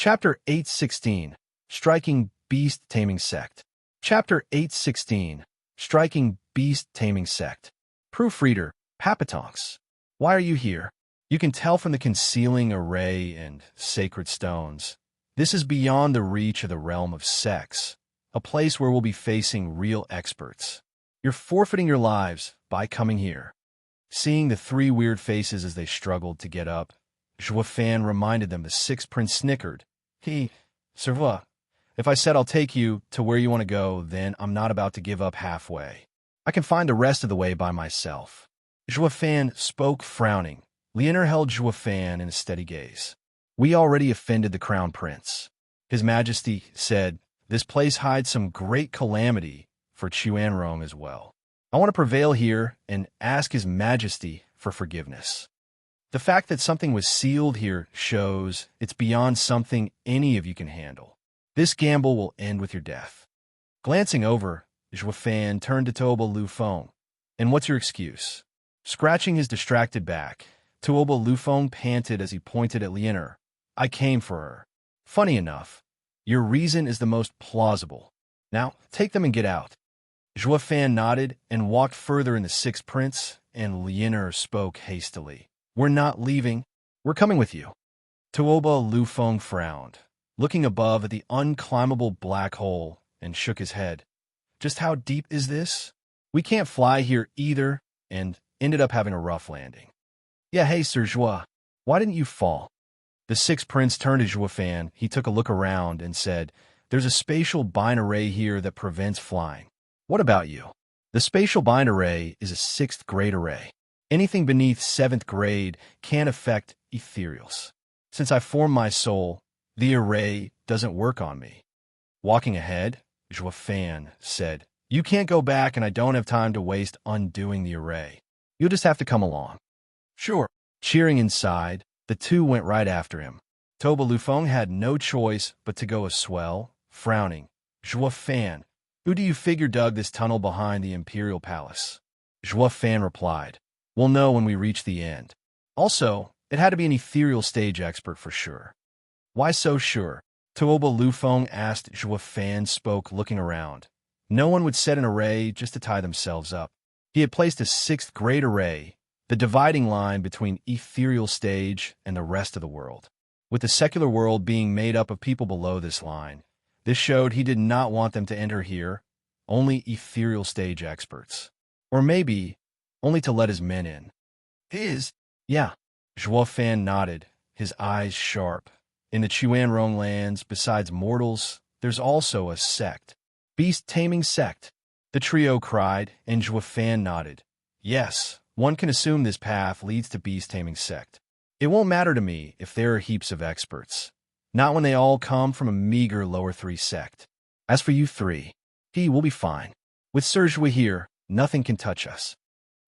Chapter 816, Striking Beast Taming Sect. Chapter 816, Striking Beast Taming Sect. Proofreader, Papatonks. Why are you here? You can tell from the concealing array and sacred stones. This is beyond the reach of the realm of sex, a place where we'll be facing real experts. You're forfeiting your lives by coming here. Seeing the three weird faces as they struggled to get up, Juefan reminded them the sixth prince snickered. Serva, if I said I'll take you to where you want to go, then I'm not about to give up halfway. I can find the rest of the way by myself. Juefan spoke, frowning. Lianer held Juefan in a steady gaze. We already offended the crown prince. His Majesty said, this place hides some great calamity for Chuanrong as well. I want to prevail here and ask His Majesty for forgiveness. The fact that something was sealed here shows it's beyond something any of you can handle. This gamble will end with your death. Glancing over, Juefan turned to Tuoba Lufeng. And what's your excuse? Scratching his distracted back, Tuoba Lufeng panted as he pointed at Lianer. I came for her. Funny enough, your reason is the most plausible. Now, take them and get out. Juefan nodded and walked further in the sixth prince, and Lianer spoke hastily. We're not leaving. We're coming with you. Tuoba Lufeng frowned, looking above at the unclimbable black hole, and shook his head. Just how deep is this? We can't fly here either, and ended up having a rough landing. Yeah, hey, Sir Jua, why didn't you fall? The sixth prince turned to Juefan. He took a look around and said, there's a spatial bind array here that prevents flying. What about you? The spatial bind array is a 6th grade array. Anything beneath 7th grade can't affect ethereals. Since I formed my soul, the array doesn't work on me. Walking ahead, Juefan said, you can't go back and I don't have time to waste undoing the array. You'll just have to come along. Sure. Cheering inside, the two went right after him. Tuoba Lufeng had no choice but to go a swell, frowning. Juefan, who do you figure dug this tunnel behind the Imperial Palace? Juefan replied, we'll know when we reach the end. Also, it had to be an ethereal stage expert for sure. Why so sure? Tuoba Lufeng asked. Juefan spoke, looking around. No one would set an array just to tie themselves up. He had placed a 6th grade array, the dividing line between ethereal stage and the rest of the world. With the secular world being made up of people below this line, this showed he did not want them to enter here, only ethereal stage experts. Or maybe only to let his men in. Yeah. Juefan nodded, his eyes sharp. In the Chuanrong lands, besides mortals, there's also a sect. Beast Taming Sect. The trio cried, and Juefan nodded. Yes, one can assume this path leads to Beast Taming Sect. It won't matter to me if there are heaps of experts. Not when they all come from a meager lower 3 sect. As for you three, he will be fine. With Sir Jua here, nothing can touch us.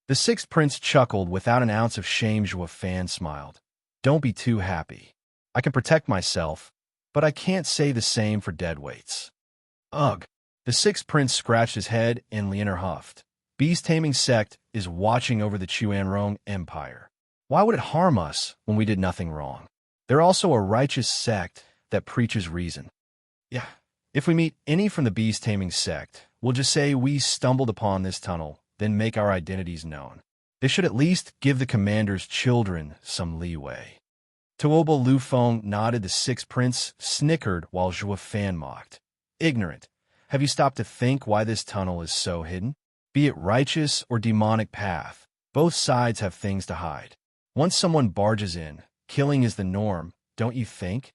The sixth prince chuckled without an ounce of shame. Juefan smiled. Don't be too happy. I can protect myself, but I can't say the same for deadweights. Ugh. The sixth prince scratched his head and Lianer huffed. Beast Taming Sect is watching over the Chuanrong Empire. Why would it harm us when we did nothing wrong? They're also a righteous sect that preaches reason. Yeah, if we meet any from the Beast Taming Sect, we'll just say we stumbled upon this tunnel, then make our identities known. They should at least give the commander's children some leeway. Tuoba Lufeng nodded. The sixth prince snickered while Juefan mocked. Ignorant. Have you stopped to think why this tunnel is so hidden? Be it righteous or demonic path, both sides have things to hide. Once someone barges in, killing is the norm, don't you think?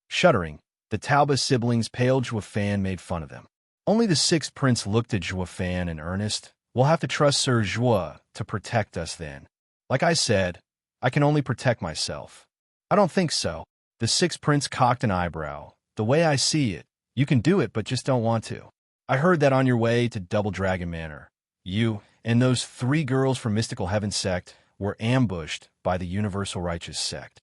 Shuddering, the Tauba siblings paled. Juefan made fun of them. Only the sixth prince looked at Juefan in earnest. We'll have to trust Sir Jua to protect us then. Like I said, I can only protect myself. I don't think so. The sixth prince cocked an eyebrow. The way I see it, you can do it but just don't want to. I heard that on your way to Double Dragon Manor. You and those 3 girls from Mystical Heaven Sect were ambushed by the Universal Righteous Sect.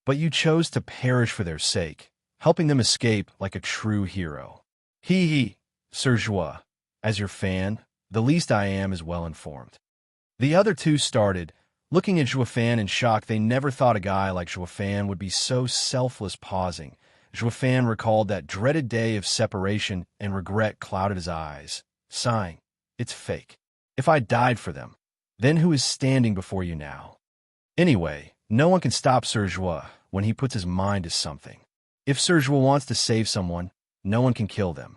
But you chose to perish for their sake, helping them escape like a true hero. Sir Jua. As your fan, the least I am is well informed. The other two started, looking at Juefan in shock. They never thought a guy like Juefan would be so selfless. Pausing, Fan recalled that dreaded day of separation, and regret clouded his eyes, sighing, "It's fake. If I died for them, then who is standing before you now?" Anyway, no one can stop Sergio when he puts his mind to something. If Sergio wants to save someone, no one can kill them.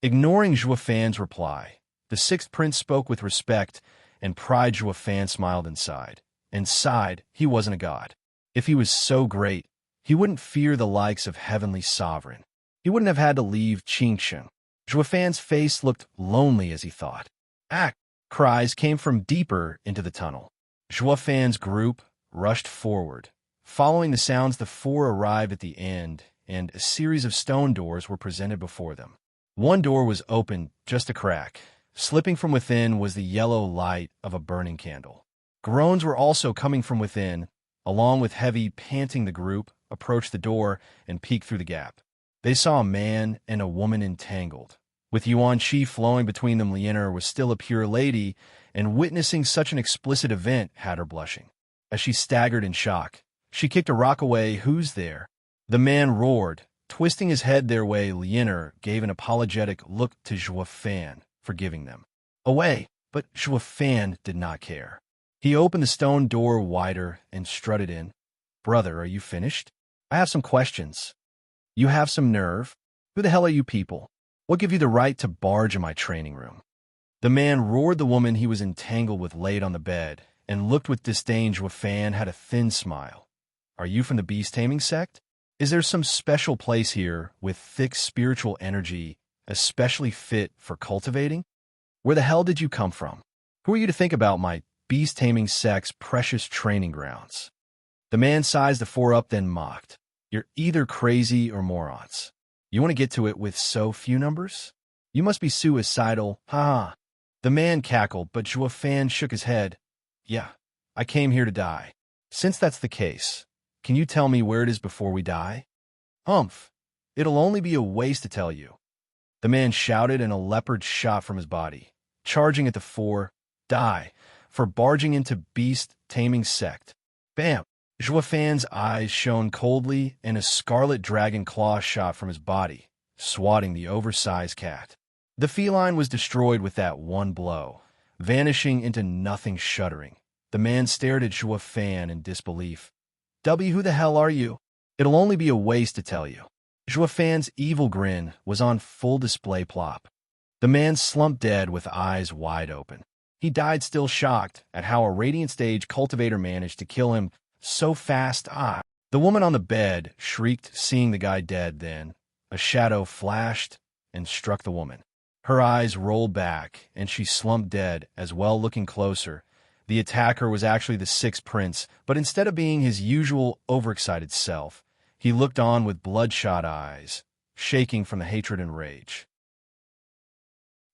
Ignoring Fan's reply, the sixth prince spoke with respect and pride. Fan smiled inside and sighed. He wasn't a god. If he was so great, he wouldn't fear the likes of heavenly sovereign. He wouldn't have had to leave Qingchen. Fan's face looked lonely as he thought. "Act!" Cries came from deeper into the tunnel. Fan's group rushed forward. Following the sounds, the four arrived at the end, and a series of stone doors were presented before them. One door was open, just a crack. Slipping from within was the yellow light of a burning candle. Groans were also coming from within. Along with heavy panting, the group approached the door and peeked through the gap. They saw a man and a woman entangled. With Yuan Qi flowing between them, Lianer was still a pure lady, and witnessing such an explicit event had her blushing. As she staggered in shock, she kicked a rock away. "Who's there?" The man roared. Twisting his head their way, Lianer gave an apologetic look to Fan, forgiving them. Away, but Fan did not care. He opened the stone door wider and strutted in. "Brother, are you finished? I have some questions." "You have some nerve? Who the hell are you people? What give you the right to barge in my training room?" The man roared. The woman he was entangled with laid on the bed and looked with disdain. Fan had a thin smile. "Are you from the beast-taming sect? Is there some special place here with thick spiritual energy, especially fit for cultivating? Where the hell did you come from? Who are you to think about my beast-taming sect's precious training grounds?" The man sized the four up, then mocked. "You're either crazy or morons. You want to get to it with so few numbers? You must be suicidal, ha ha." The man cackled, but Fan shook his head. "Yeah, I came here to die. Since that's the case, can you tell me where it is before we die?" "Humph, it'll only be a waste to tell you." The man shouted, and a leopard shot from his body, charging at the four. "Die for barging into beast-taming sect." Bam! Fan's eyes shone coldly, and a scarlet dragon claw shot from his body, swatting the oversized cat. The feline was destroyed with that one blow, vanishing into nothing shuddering. The man stared at Fan in disbelief. Who the hell are you?" "It'll only be a waste to tell you." Fan's evil grin was on full display. Plop. The man slumped dead with eyes wide open. He died still shocked at how a radiant stage cultivator managed to kill him so fast. The woman on the bed shrieked, seeing the guy dead. Then a shadow flashed and struck the woman. Her eyes rolled back, and she slumped dead as well. Looking closer, the attacker was actually the sixth prince, but instead of being his usual overexcited self, he looked on with bloodshot eyes, shaking from the hatred and rage.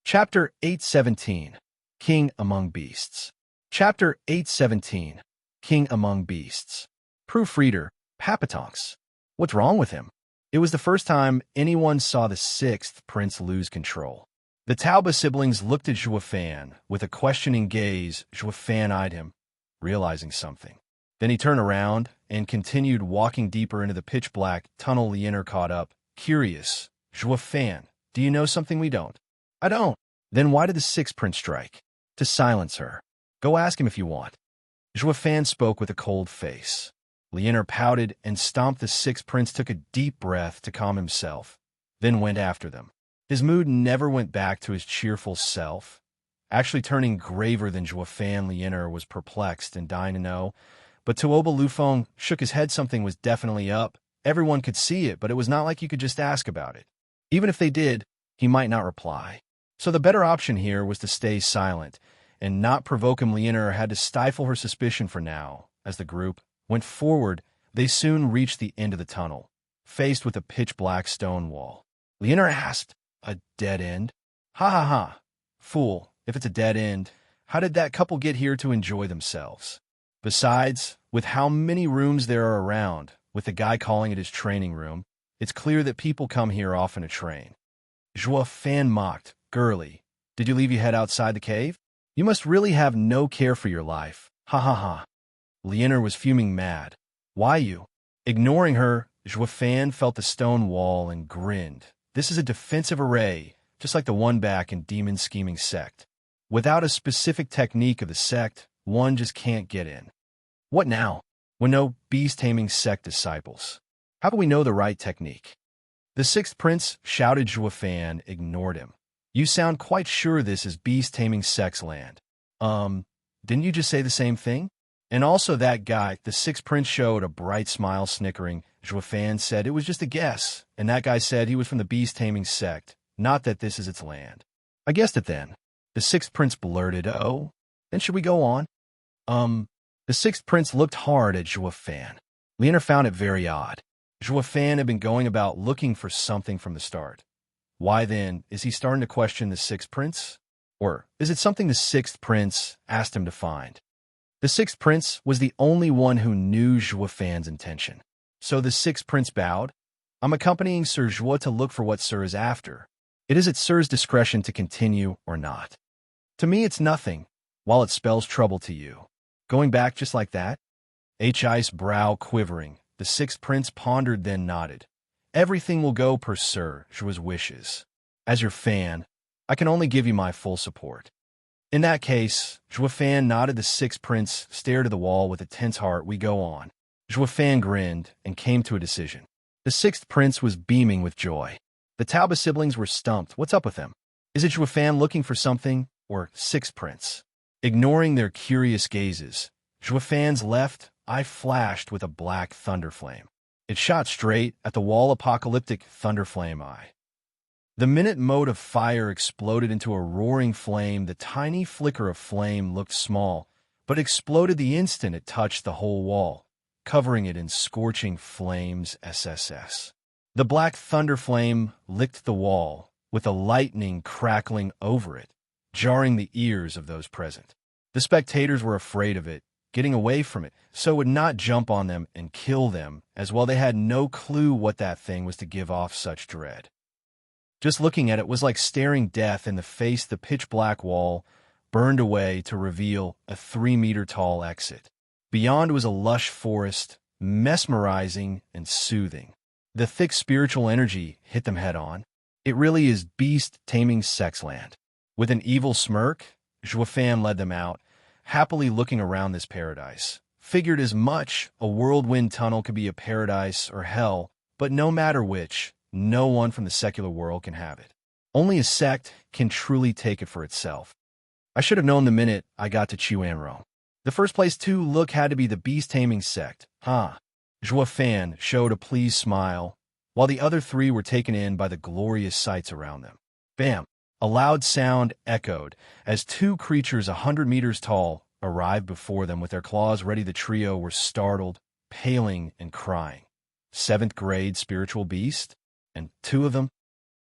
Chapter 817, King Among Beasts. Chapter 817, King Among Beasts. Proofreader, Papatonks. What's wrong with him? It was the first time anyone saw the sixth prince lose control. The Tauba siblings looked at Fan with a questioning gaze. Fan eyed him, realizing something. Then he turned around and continued walking deeper into the pitch-black tunnel. Lianer caught up, curious. "Fan, do you know something we don't?" "I don't." "Then why did the sixth prince strike?" "To silence her. Go ask him if you want." Fan spoke with a cold face. Lianer pouted and stomped. The sixth prince took a deep breath to calm himself, then went after them. His mood never went back to his cheerful self, actually turning graver than Fan. Lianer was perplexed and dying to know, but Tuoba Lufeng shook his head. Something was definitely up. Everyone could see it, but it was not like you could just ask about it. Even if they did, he might not reply. So the better option here was to stay silent and not provoke him. Lianer had to stifle her suspicion for now. As the group went forward, they soon reached the end of the tunnel, faced with a pitch-black stone wall. Lianer asked, "A dead end?" "Ha ha ha. Fool, if it's a dead end, how did that couple get here to enjoy themselves? Besides, with how many rooms there are around, with the guy calling it his training room, it's clear that people come here often to train." Fan mocked, "Girly, did you leave your head outside the cave? You must really have no care for your life. Ha ha ha." Lianer was fuming mad. "Why you?" Ignoring her, Fan felt the stone wall and grinned. This is a defensive array, just like the one back in Demon Scheming Sect. Without a specific technique of the sect, one just can't get in. What now? When no beast-taming sect disciples. How do we know the right technique? The sixth prince shouted. Fan ignored him. You sound quite sure this is beast-taming sect's land. Didn't you just say the same thing? And also that guy, the sixth prince showed a bright smile, snickering. Fan said it was just a guess, and that guy said he was from the beast-taming sect, not that this is its land. I guessed it then. The sixth prince blurted, oh, then should we go on? The sixth prince looked hard at Fan. Leonor found it very odd. Fan had been going about looking for something from the start. Why then is he starting to question the sixth prince? Or is it something the sixth prince asked him to find? The sixth prince was the only one who knew Fan's intention. So the sixth prince bowed. I'm accompanying Sir Joie to look for what Sir is after. It is at Sir's discretion to continue or not. To me it's nothing, while it spells trouble to you. Going back just like that? His brow quivering, the sixth prince pondered then nodded. Everything will go per Sir Joie's wishes. As your fan, I can only give you my full support. In that case, Fan nodded. The sixth prince stared at the wall with a tense heart. We go on. Fan grinned and came to a decision. The sixth prince was beaming with joy. The Tauba siblings were stumped. What's up with them? Is it Fan looking for something, or sixth prince? Ignoring their curious gazes, Fan's left eye flashed with a black thunder flame. It shot straight at the wall. Apocalyptic thunder flame eye. The minute mote of fire exploded into a roaring flame. The tiny flicker of flame looked small, but exploded the instant it touched the whole wall, covering it in scorching flames. SSS. The black thunder flame licked the wall, with the lightning crackling over it, jarring the ears of those present. The spectators were afraid of it, getting away from it, so it would not jump on them and kill them, as well they had no clue what that thing was to give off such dread. Just looking at it was like staring death in the face. The pitch-black wall burned away to reveal a 3-meter-tall exit. Beyond was a lush forest, mesmerizing and soothing. The thick spiritual energy hit them head-on. It really is beast-taming sex land. With an evil smirk, Fan led them out, happily looking around this paradise. Figured as much. A whirlwind tunnel could be a paradise or hell, but no matter which, no one from the secular world can have it. Only a sect can truly take it for itself. I should have known the minute I got to Chuanrong. The first place to look had to be the beast-taming sect. Fan showed a pleased smile, while the other three were taken in by the glorious sights around them. Bam! A loud sound echoed as two creatures 100 meters tall arrived before them with their claws ready. The trio were startled, paling, and crying. 7th grade spiritual beast? And 2 of them?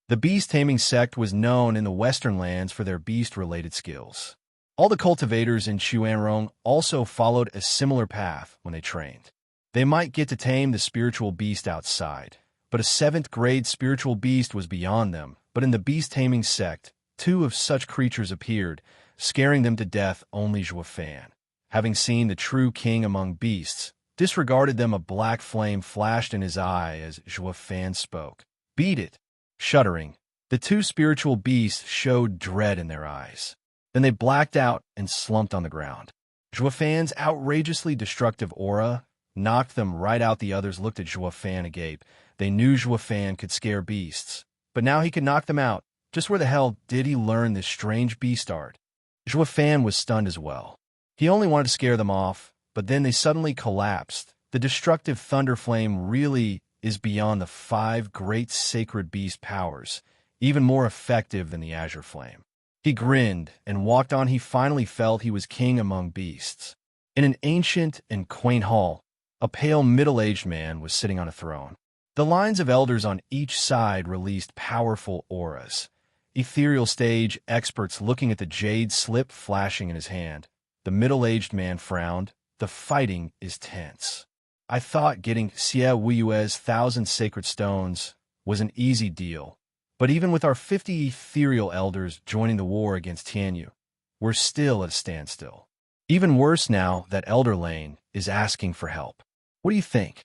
The beast-taming sect was known in the Western lands for their beast-related skills. All the cultivators in Chuanrong also followed a similar path when they trained. They might get to tame the spiritual beast outside, but a 7th grade spiritual beast was beyond them. But in the beast-taming sect, 2 of such creatures appeared, scaring them to death. Only Fan, having seen the true king among beasts, disregarded them. A black flame flashed in his eye as Fan spoke. Beat it! Shuddering, the 2 spiritual beasts showed dread in their eyes. Then they blacked out and slumped on the ground. Fan's outrageously destructive aura knocked them right out. The others looked at Fan agape. They knew Fan could scare beasts, but now he could knock them out. Just where the hell did he learn this strange beast art? Fan was stunned as well. He only wanted to scare them off, but then they suddenly collapsed. The destructive thunder flame really is beyond the 5 great sacred beast powers, even more effective than the azure flame. He grinned and walked on. He finally felt he was king among beasts. In an ancient and quaint hall, a pale middle-aged man was sitting on a throne. The lines of elders on each side released powerful auras. Ethereal stage experts looking at the jade slip flashing in his hand. The middle-aged man frowned. The fighting is tense. I thought getting Xie Wuyue's 1,000 sacred stones was an easy deal, but even with our 50 ethereal elders joining the war against Tianyu, we're still at a standstill. Even worse now that Elder Lane is asking for help. What do you think?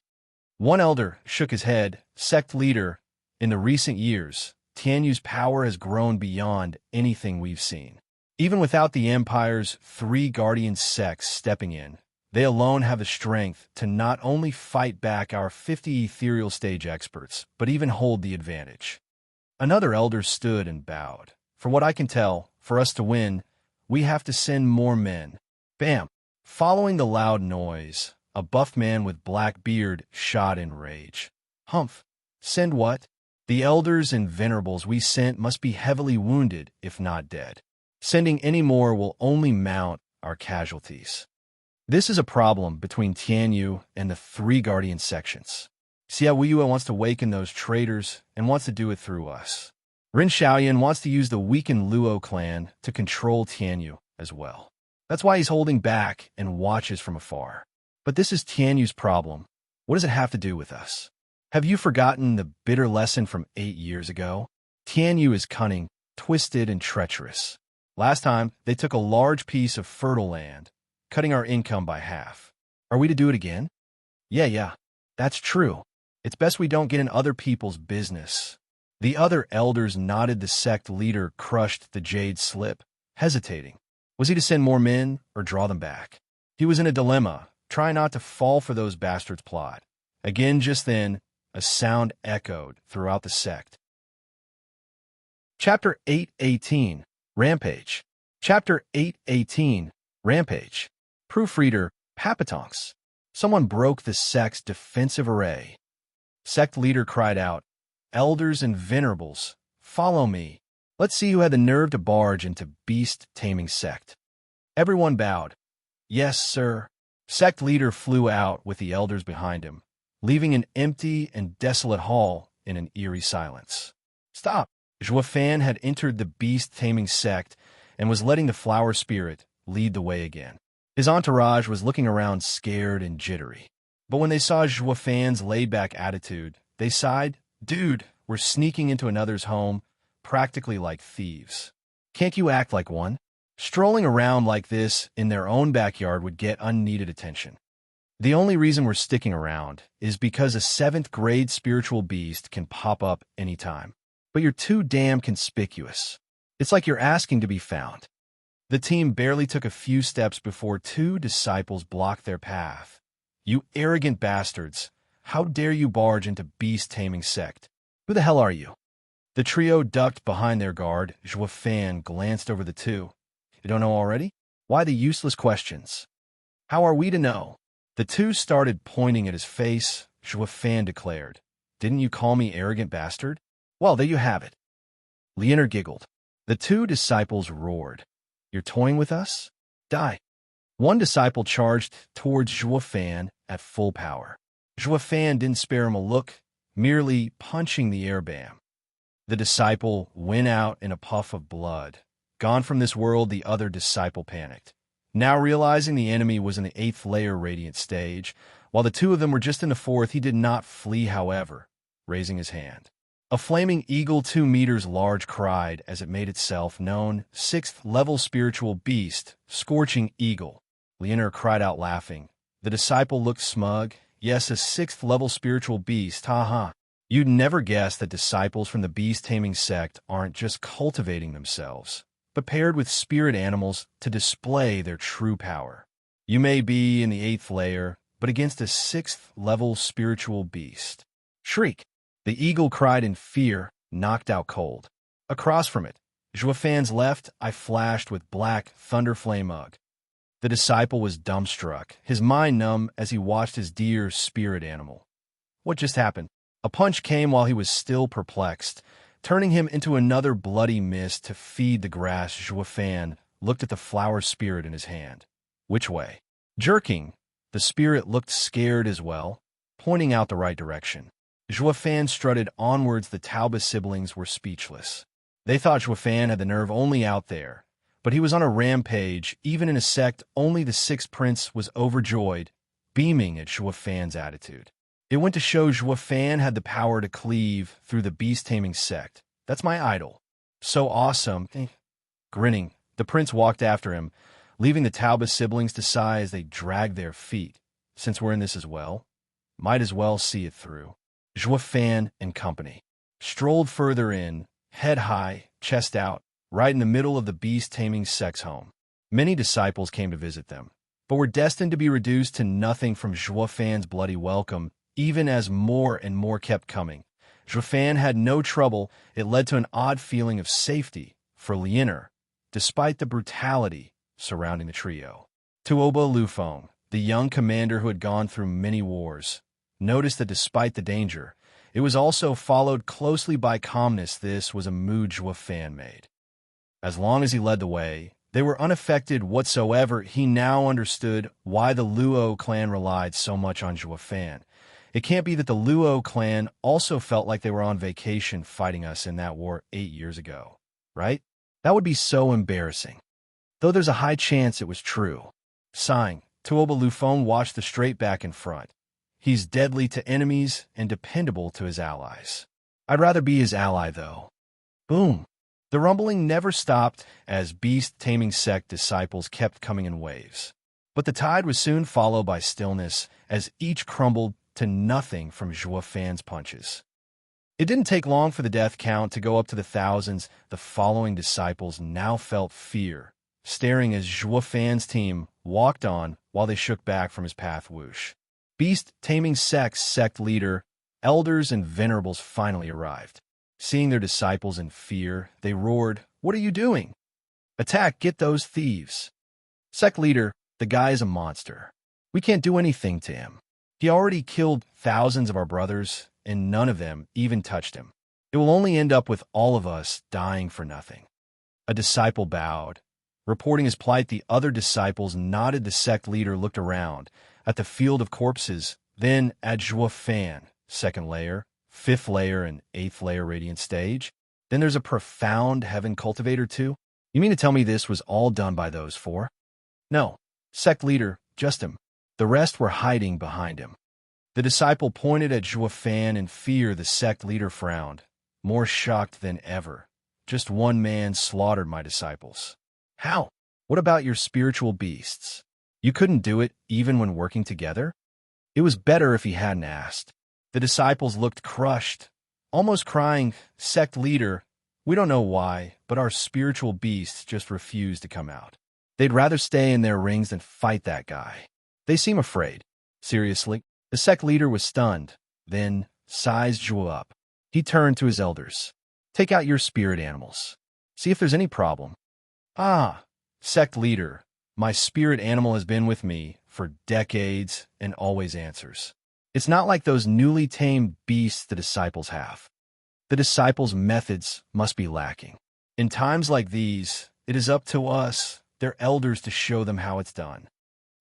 One elder shook his head. Sect leader, in the recent years, Tianyu's power has grown beyond anything we've seen. Even without the Empire's 3 guardian sects stepping in, they alone have the strength to not only fight back our 50 ethereal stage experts, but even hold the advantage. Another elder stood and bowed. For what I can tell, for us to win, we have to send more men. Bam! Following the loud noise, a buff man with black beard shot in rage. Humph! Send what? The elders and venerables we sent must be heavily wounded, if not dead. Sending any more will only mount our casualties. This is a problem between Tianyu and the 3 guardian sections. Xia Weiyue wants to waken those traitors and wants to do it through us. Rin Shaoyan wants to use the weakened Luo clan to control Tianyu as well. That's why he's holding back and watches from afar. But this is Tianyu's problem. What does it have to do with us? Have you forgotten the bitter lesson from 8 years ago? Tianyu is cunning, twisted, and treacherous. Last time, they took a large piece of fertile land, cutting our income by half. Are we to do it again? Yeah, that's true. It's best we don't get in other people's business. The other elders nodded. The sect leader crushed the jade slip, hesitating. Was he to send more men or draw them back? He was in a dilemma, trying not to fall for those bastards' plot. Again, just then, a sound echoed throughout the sect. Chapter 8:18, Rampage. Chapter 8:18, Rampage. Proofreader, Papatonks. Someone broke the sect's defensive array. Sect leader cried out, "Elders and venerables, follow me. Let's see who had the nerve to barge into beast-taming sect." Everyone bowed. "Yes, sir." Sect leader flew out with the elders behind him, leaving an empty and desolate hall in an eerie silence. Stop! Zhuo Fan had entered the beast-taming sect and was letting the flower spirit lead the way again. His entourage was looking around scared and jittery. But when they saw Zhuo Fan's laid-back attitude, they sighed, "Dude, we're sneaking into another's home, practically like thieves. Can't you act like one?" Strolling around like this in their own backyard would get unneeded attention. The only reason we're sticking around is because a 7th grade spiritual beast can pop up anytime. But you're too damn conspicuous. It's like you're asking to be found. The team barely took a few steps before 2 disciples blocked their path. "You arrogant bastards! How dare you barge into beast-taming sect? Who the hell are you?" The trio ducked behind their guard. Zhuo Fan glanced over the 2. "You don't know already? Why the useless questions?" "How are we to know?" The 2 started pointing at his face. Zhuo Fan declared, "Didn't you call me arrogant bastard? Well, there you have it." Leonard giggled. The 2 disciples roared, "You're toying with us? Die." One disciple charged towards Zhuo Fan at full power. Zhuo Fan didn't spare him a look, merely punching the air bam. The disciple went out in a puff of blood. Gone from this world, the other disciple panicked. Now realizing the enemy was in the 8th layer radiant stage, while the 2 of them were just in the 4th, he did not flee, however, raising his hand. A flaming eagle 2 meters large cried as it made itself known, 6th level spiritual beast, scorching eagle. Leonard cried out laughing. The disciple looked smug. Yes, a 6th level spiritual beast, haha. You'd never guess that disciples from the beast-taming sect aren't just cultivating themselves, but paired with spirit animals to display their true power. You may be in the 8th layer, but against a 6th level spiritual beast. Shriek! The eagle cried in fear, knocked out cold. Across from it, Zhuo Fan's left eye flashed with black thunder flame ugh. The disciple was dumbstruck, his mind numb as he watched his dear spirit animal. What just happened? A punch came while he was still perplexed, turning him into another bloody mist to feed the grass. Zhuo Fan looked at the flower spirit in his hand. Which way? Jerking, the spirit looked scared as well, pointing out the right direction. Zhuo Fan strutted onwards. The Taoba siblings were speechless. They thought Zhuo Fan had the nerve only out there, but he was on a rampage. Even in a sect, only the 6th prince was overjoyed, beaming at Zhuo Fan's attitude. It went to show Zhuo Fan had the power to cleave through the beast-taming sect. That's my idol. So awesome. Grinning, the prince walked after him, leaving the Taoba siblings to sigh as they dragged their feet. Since we're in this as well, Might as well see it through. Fan and company strolled further in, head high, chest out, right in the middle of the beast-taming sex home. Many disciples came to visit them, but were destined to be reduced to nothing from Fan's bloody welcome, even as more and more kept coming. Fan had no trouble. It led to an odd feeling of safety for Lienner, despite the brutality surrounding the trio. Tuoba Lufeng, the young commander who had gone through many wars, noticed that despite the danger, it was also followed closely by calmness. This was a mood Fan made. As long as he led the way, they were unaffected whatsoever. He now understood why the Luo clan relied so much on Fan. It can't be that the Luo clan also felt like they were on vacation fighting us in that war 8 years ago, right? That would be so embarrassing. Though there's a high chance it was true. Sighing, Tuoba Lufeng watched the straight back in front. He's deadly to enemies and dependable to his allies. I'd rather be his ally, though. Boom! The rumbling never stopped as beast-taming sect disciples kept coming in waves. But the tide was soon followed by stillness as each crumbled to nothing from Fan's punches. It didn't take long for the death count to go up to the thousands. The following disciples now felt fear, staring as Fan's team walked on while they shook back from his path. Whoosh. Beast-taming sect leader, elders and venerables finally arrived. Seeing their disciples in fear, they roared, "What are you doing? Attack, get those thieves!" Sect leader, "The guy is a monster. We can't do anything to him. He already killed thousands of our brothers, and none of them even touched him. It will only end up with all of us dying for nothing." A disciple bowed. Reporting his plight, the other disciples nodded. The sect leader looked around at the field of corpses, then at Fan, 2nd layer, 5th layer, and 8th layer radiant stage. Then there's a profound heaven cultivator too? You mean to tell me this was all done by those 4? No, sect leader, just him. The rest were hiding behind him. The disciple pointed at Fan in fear. The sect leader frowned, more shocked than ever. Just one man slaughtered my disciples. How? What about your spiritual beasts? You couldn't do it even when working together? It was better if he hadn't asked. The disciples looked crushed, almost crying. Sect leader, we don't know why, but our spiritual beasts just refuse to come out. They'd rather stay in their rings than fight that guy. They seem afraid. Seriously? The sect leader was stunned. Then, size drew up. He turned to his elders. Take out your spirit animals. See if there's any problem. Ah, sect leader, my spirit animal has been with me for decades and always answers. It's not like those newly tamed beasts the disciples have. The disciples' methods must be lacking. In times like these, it is up to us, their elders, to show them how it's done.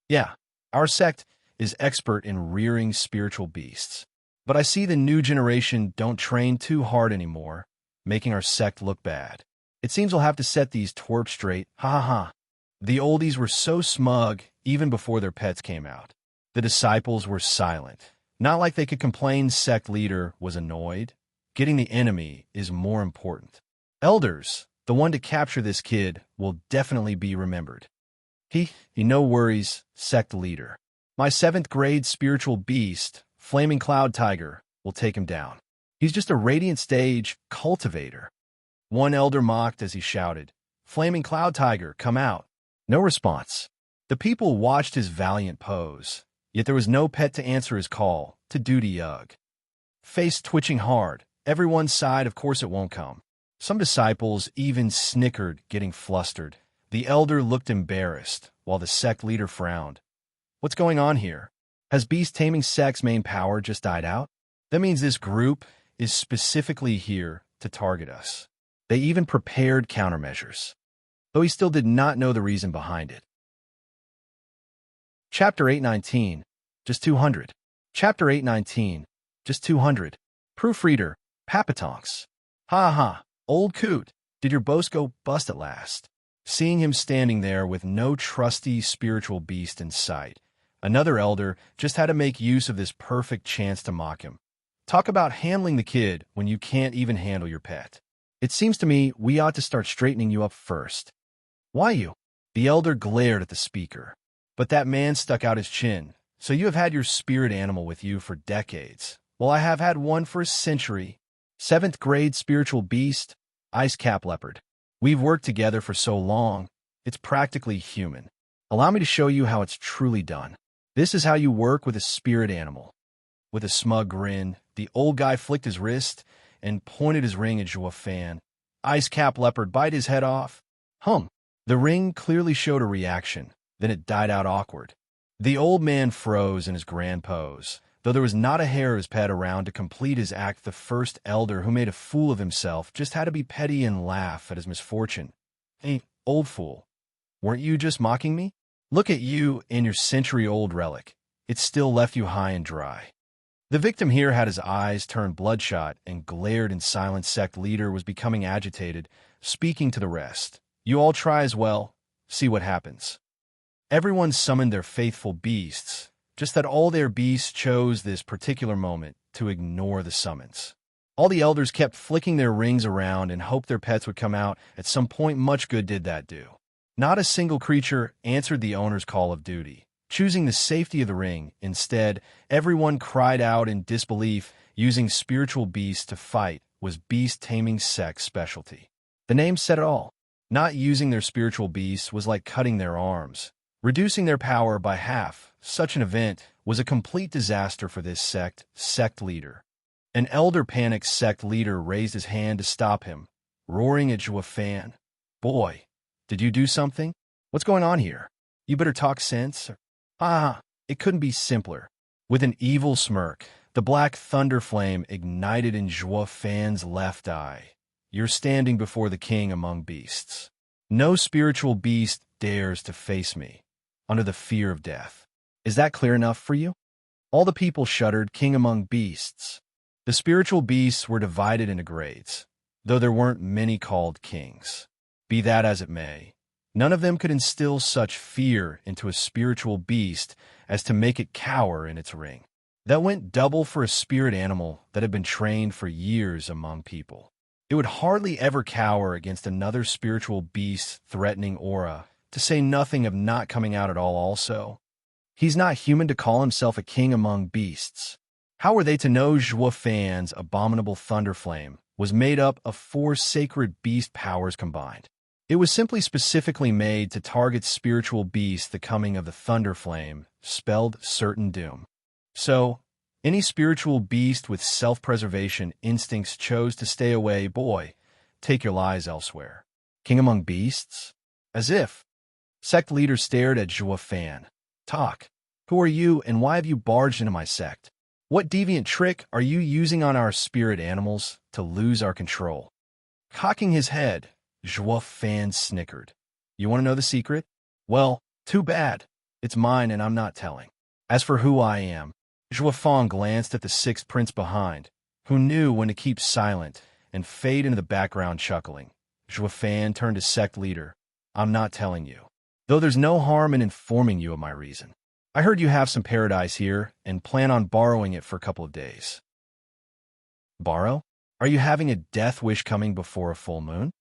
Yeah, our sect is expert in rearing spiritual beasts. But I see the new generation don't train too hard anymore, making our sect look bad. It seems we'll have to set these twerps straight. Ha ha ha. The oldies were so smug even before their pets came out. The disciples were silent. Not like they could complain. Sect leader was annoyed. Getting the enemy is more important. Elders, the one to capture this kid will definitely be remembered. He no worries, sect leader. My 7th grade spiritual beast, Flaming Cloud Tiger, will take him down. He's just a radiant stage cultivator. One elder mocked as he shouted, "Flaming Cloud Tiger, come out." No response. The people watched his valiant pose, yet there was no pet to answer his call to duty. Ugh. Face twitching hard, everyone sighed, of course it won't come. Some disciples even snickered, getting flustered. The elder looked embarrassed, while the sect leader frowned. What's going on here? Has beast-taming sect's main power just died out? That means this group is specifically here to target us. They even prepared countermeasures, though he still did not know the reason behind it. Chapter 819, just 200. Chapter 819, just 200. Proofreader, Papatonks. Ha ha, old coot, did your boast go bust at last? Seeing him standing there with no trusty spiritual beast in sight, another elder just had to make use of this perfect chance to mock him. Talk about handling the kid when you can't even handle your pet. It seems to me we ought to start straightening you up first. Why you? The elder glared at the speaker, but that man stuck out his chin, So you have had your spirit animal with you for decades. Well, I have had one for a century. 7th grade spiritual beast, ice cap leopard. We've worked together for so long, it's practically human. Allow me to show you how it's truly done. This is how you work with a spirit animal. With a smug grin, the old guy flicked his wrist and pointed his ring at Fan. Ice cap leopard bite his head off. Hum. The ring clearly showed a reaction, then it died out awkward. The old man froze in his grand pose. Though there was not a hair of his head around to complete his act, the first elder who made a fool of himself just had to be petty and laugh at his misfortune. Hey, old fool, weren't you just mocking me? Look at you and your century-old relic. It still left you high and dry. The victim here had his eyes turned bloodshot and glared in silence. Sect leader was becoming agitated, speaking to the rest. You all try as well. See what happens. Everyone summoned their faithful beasts, just that all their beasts chose this particular moment to ignore the summons. All the elders kept flicking their rings around and hoped their pets would come out at some point. Much good did that do. Not a single creature answered the owner's call of duty, choosing the safety of the ring. Instead, everyone cried out in disbelief. Using spiritual beasts to fight was beast taming sect's specialty. The name said it all. Not using their spiritual beasts was like cutting their arms, reducing their power by half. Such an event was a complete disaster for this sect leader. An elder panicked. Sect leader raised his hand to stop him, roaring at Fan. Boy, did you do something? What's going on here? You better talk sense. It couldn't be simpler. With an evil smirk, the black thunder flame ignited in Fan's left eye. You're standing before the king among beasts. No spiritual beast dares to face me, under the fear of death. Is that clear enough for you? All the people shuddered. King among beasts. The spiritual beasts were divided into grades, though there weren't many called kings. Be that as it may, none of them could instill such fear into a spiritual beast as to make it cower in its ring. That went double for a spirit animal that had been trained for years among people. It would hardly ever cower against another spiritual beast's threatening aura, to say nothing of not coming out at all also. He's not human to call himself a king among beasts. How were they to know Fan's abominable thunder flame was made up of 4 sacred beast powers combined? It was simply specifically made to target spiritual beasts. The coming of the thunder flame spelled certain doom. So, any spiritual beast with self-preservation instincts chose to stay away. Boy, take your lies elsewhere. King among beasts? As if. Sect leader stared at Fan. Talk. Who are you and why have you barged into my sect? What deviant trick are you using on our spirit animals to lose our control? Cocking his head, Fan snickered. You want to know the secret? Well, too bad. It's mine and I'm not telling. As for who I am, Fan glanced at the 6th prince behind, who knew when to keep silent and fade into the background chuckling. Fan turned to sect leader. I'm not telling you, though there's no harm in informing you of my reason. I heard you have some paradise here and plan on borrowing it for a couple of days. Borrow? Are you having a death wish coming before a full moon?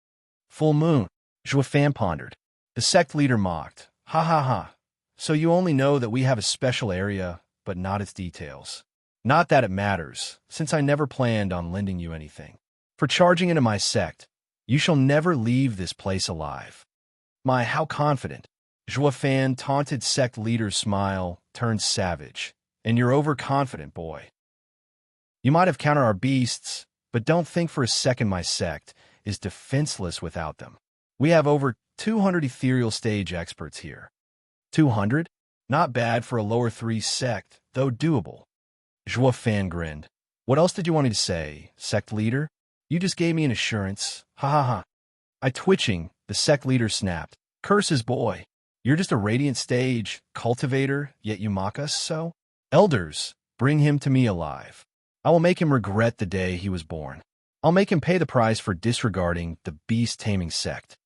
Full moon, Fan pondered. The sect leader mocked. Ha ha ha. So you only know that we have a special area, but not its details. Not that it matters, since I never planned on lending you anything. For charging into my sect, you shall never leave this place alive. My, how confident. Fan taunted. Sect leader's smile turned savage. And you're overconfident, boy. You might have counted our beasts, but don't think for a second my sect is defenseless without them. We have over 200 ethereal stage experts here. 200? Not bad for a lower 3 sect, though doable. Fan grinned. What else did you want me to say, sect leader? You just gave me an assurance. Ha ha ha. I twitching, the sect leader snapped. Curses, boy. You're just a radiant stage cultivator, yet you mock us so? Elders, bring him to me alive. I will make him regret the day he was born. I'll make him pay the price for disregarding the beast-taming sect.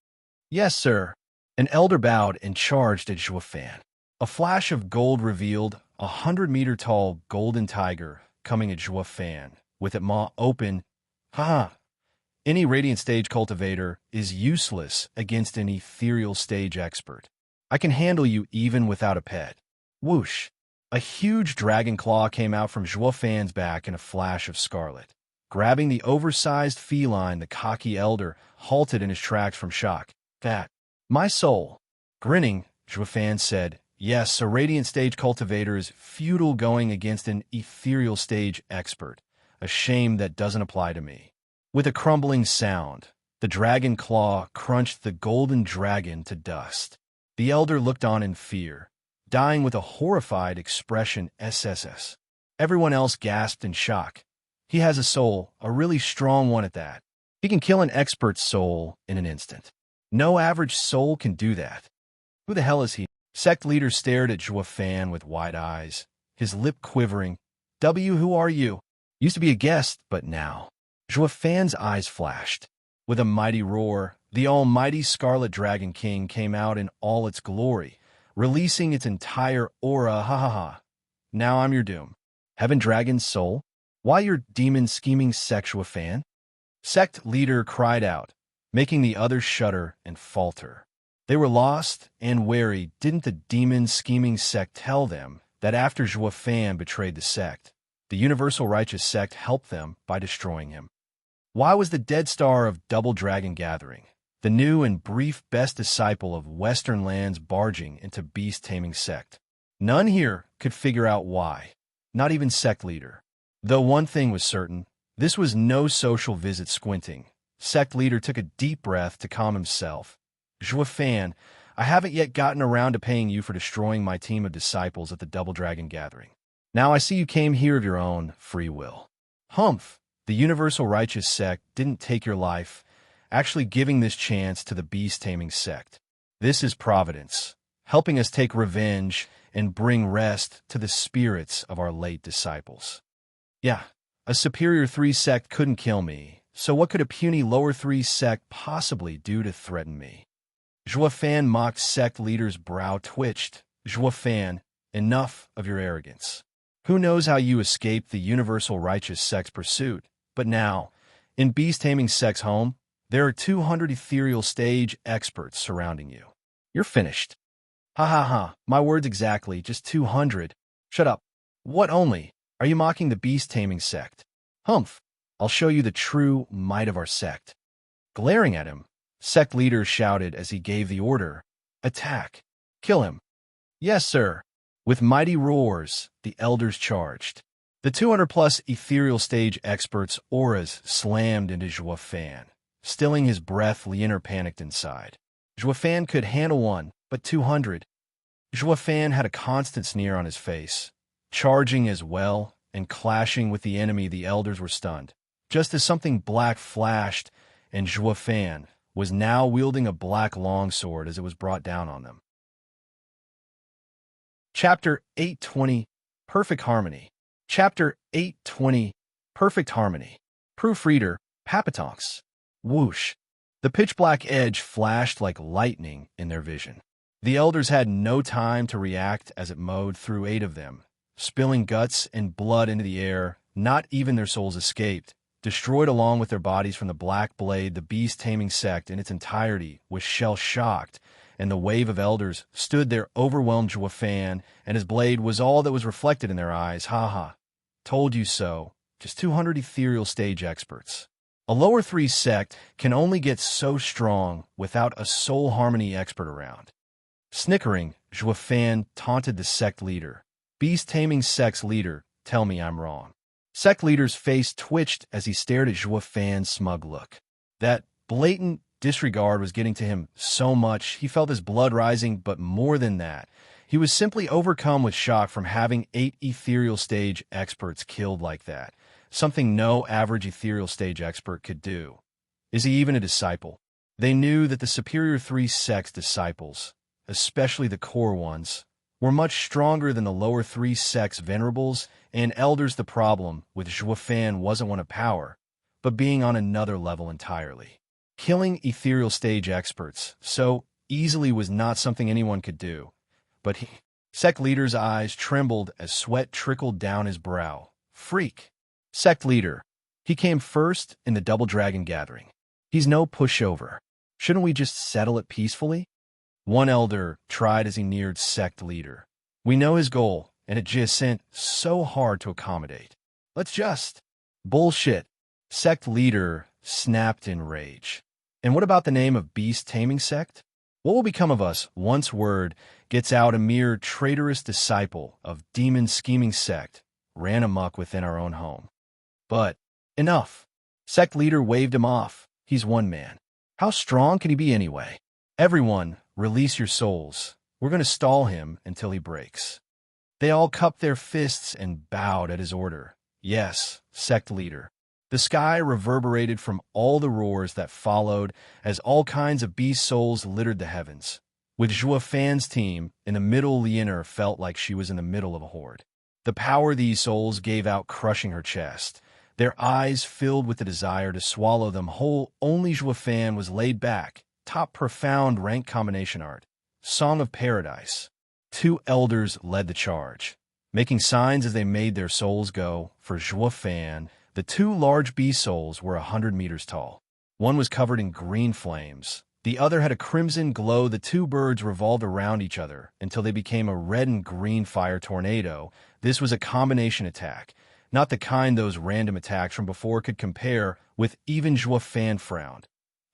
Yes, sir. An elder bowed and charged at Fan. A flash of gold revealed a 100-meter-tall golden tiger coming at Fan, with its maw open. Ha! Any radiant stage cultivator is useless against an ethereal stage expert. I can handle you even without a pet. Whoosh! A huge dragon claw came out from Zhuo Fan's back in a flash of scarlet. Grabbing the oversized feline, the cocky elder halted in his tracks from shock. That, my soul. Grinning, Zhuo Fan said, yes, a radiant stage cultivator is futile going against an ethereal stage expert. A shame that doesn't apply to me. With a crumbling sound, the dragon claw crunched the golden dragon to dust. The elder looked on in fear, dying with a horrified expression SSS. Everyone else gasped in shock. He has a soul, a really strong one at that. He can kill an expert's soul in an instant. No average soul can do that. Who the hell is he? Sect leader stared at Zhuo Fan with wide eyes, his lip quivering. Who are you? Used to be a guest, but now. Zhuo Fan's eyes flashed. With a mighty roar, the almighty Scarlet Dragon King came out in all its glory, releasing its entire aura. Ha ha ha. Now I'm your doom. Heaven Dragon's soul? Why your demon scheming sexual fan? Sect leader cried out, making the others shudder and falter. They were lost and wary. Didn't the demon scheming sect tell them that after Zhuo Fan betrayed the sect, the universal righteous sect helped them by destroying him? Why was the dead star of Double Dragon Gathering, the new and brief best disciple of Western lands, barging into beast-taming sect? None here could figure out why, not even sect leader. Though one thing was certain, this was no social visit. Squinting, sect leader took a deep breath to calm himself. Zhuo Fan, I haven't yet gotten around to paying you for destroying my team of disciples at the Double Dragon Gathering. Now I see you came here of your own free will. Humph, the universal righteous sect didn't take your life, actually giving this chance to the beast-taming sect. This is providence, helping us take revenge and bring rest to the spirits of our late disciples. Yeah, a superior 3 sect couldn't kill me, so what could a puny lower 3 sect possibly do to threaten me? Zhuo Fan mocked. Sect leader's brow twitched. Zhuo Fan, enough of your arrogance. Who knows how you escaped the universal righteous sect's pursuit, but now, in beast-taming sect's home, there are 200 ethereal stage experts surrounding you. You're finished. Ha ha ha, my words exactly, just 200. Shut up. What only? Are you mocking the beast-taming sect? Humph, I'll show you the true might of our sect. Glaring at him, sect leader shouted as he gave the order, attack. Kill him. Yes, sir. With mighty roars, the elders charged. The 200-plus ethereal stage experts' auras slammed into Zhuo Fan. Stilling his breath, Leaner panicked inside. Zhuo Fan could handle one, but 200. Zhuo Fan had a constant sneer on his face. Charging as well, and clashing with the enemy, the elders were stunned. Just as something black flashed, and Zhuo Fan was now wielding a black longsword as it was brought down on them. Chapter 820, Perfect Harmony. Chapter 820, Perfect Harmony. Proofreader, Papatonks. Whoosh. The pitch-black edge flashed like lightning in their vision. The elders had no time to react as it mowed through 8 of them, spilling guts and blood into the air. Not even their souls escaped. Destroyed along with their bodies from the black blade, the beast-taming sect in its entirety was shell-shocked, and the wave of elders stood there overwhelmed. Zhuo Fan, and his blade was all that was reflected in their eyes. Ha ha. Told you so. Just 200 ethereal stage experts. A lower 3 sect can only get so strong without a soul harmony expert around. Snickering, Zhuo Fan taunted the sect leader. Beast-taming sect's leader, tell me I'm wrong. Sect leader's face twitched as he stared at Zhuo Fan's smug look. That blatant disregard was getting to him so much, he felt his blood rising, but more than that, he was simply overcome with shock from having 8 ethereal stage experts killed like that, something no average ethereal stage expert could do. Is he even a disciple? They knew that the superior 3 sect's disciples, especially the core ones, were much stronger than the lower 3 sect's venerables and elders. The problem with Zhuo Fan wasn't one of power, but being on another level entirely. Killing ethereal stage experts so easily was not something anyone could do, but sect leader's eyes trembled as sweat trickled down his brow. Freak. Sect leader. He came first in the Double Dragon Gathering. He's no pushover. Shouldn't we just settle it peacefully? One elder tried as he neared sect leader. We know his goal, and it just sent so hard to accommodate. Let's just. Bullshit. Sect leader snapped in rage. And what about the name of beast taming sect? What will become of us once word gets out a mere traitorous disciple of demon scheming sect ran amok within our own home? But enough. Sect leader waved him off. He's one man. How strong can he be anyway? Everyone, release your souls. We're going to stall him until he breaks. They all cupped their fists and bowed at his order. Yes, sect leader. The sky reverberated from all the roars that followed as all kinds of beast souls littered the heavens. With Zhua Fan's team in the middle, Lianer felt like she was in the middle of a horde. The power these souls gave out crushing her chest, their eyes filled with the desire to swallow them whole. Only Zhua Fan was laid back, top profound rank combination art. Song of Paradise. Two elders led the charge, making signs as they made their souls go. For Zhua Fan, the two large beast souls were 100 meters tall. One was covered in green flames. The other had a crimson glow. The two birds revolved around each other until they became a red and green fire tornado. This was a combination attack, not the kind those random attacks from before could compare with. Even Zhua Fan frowned,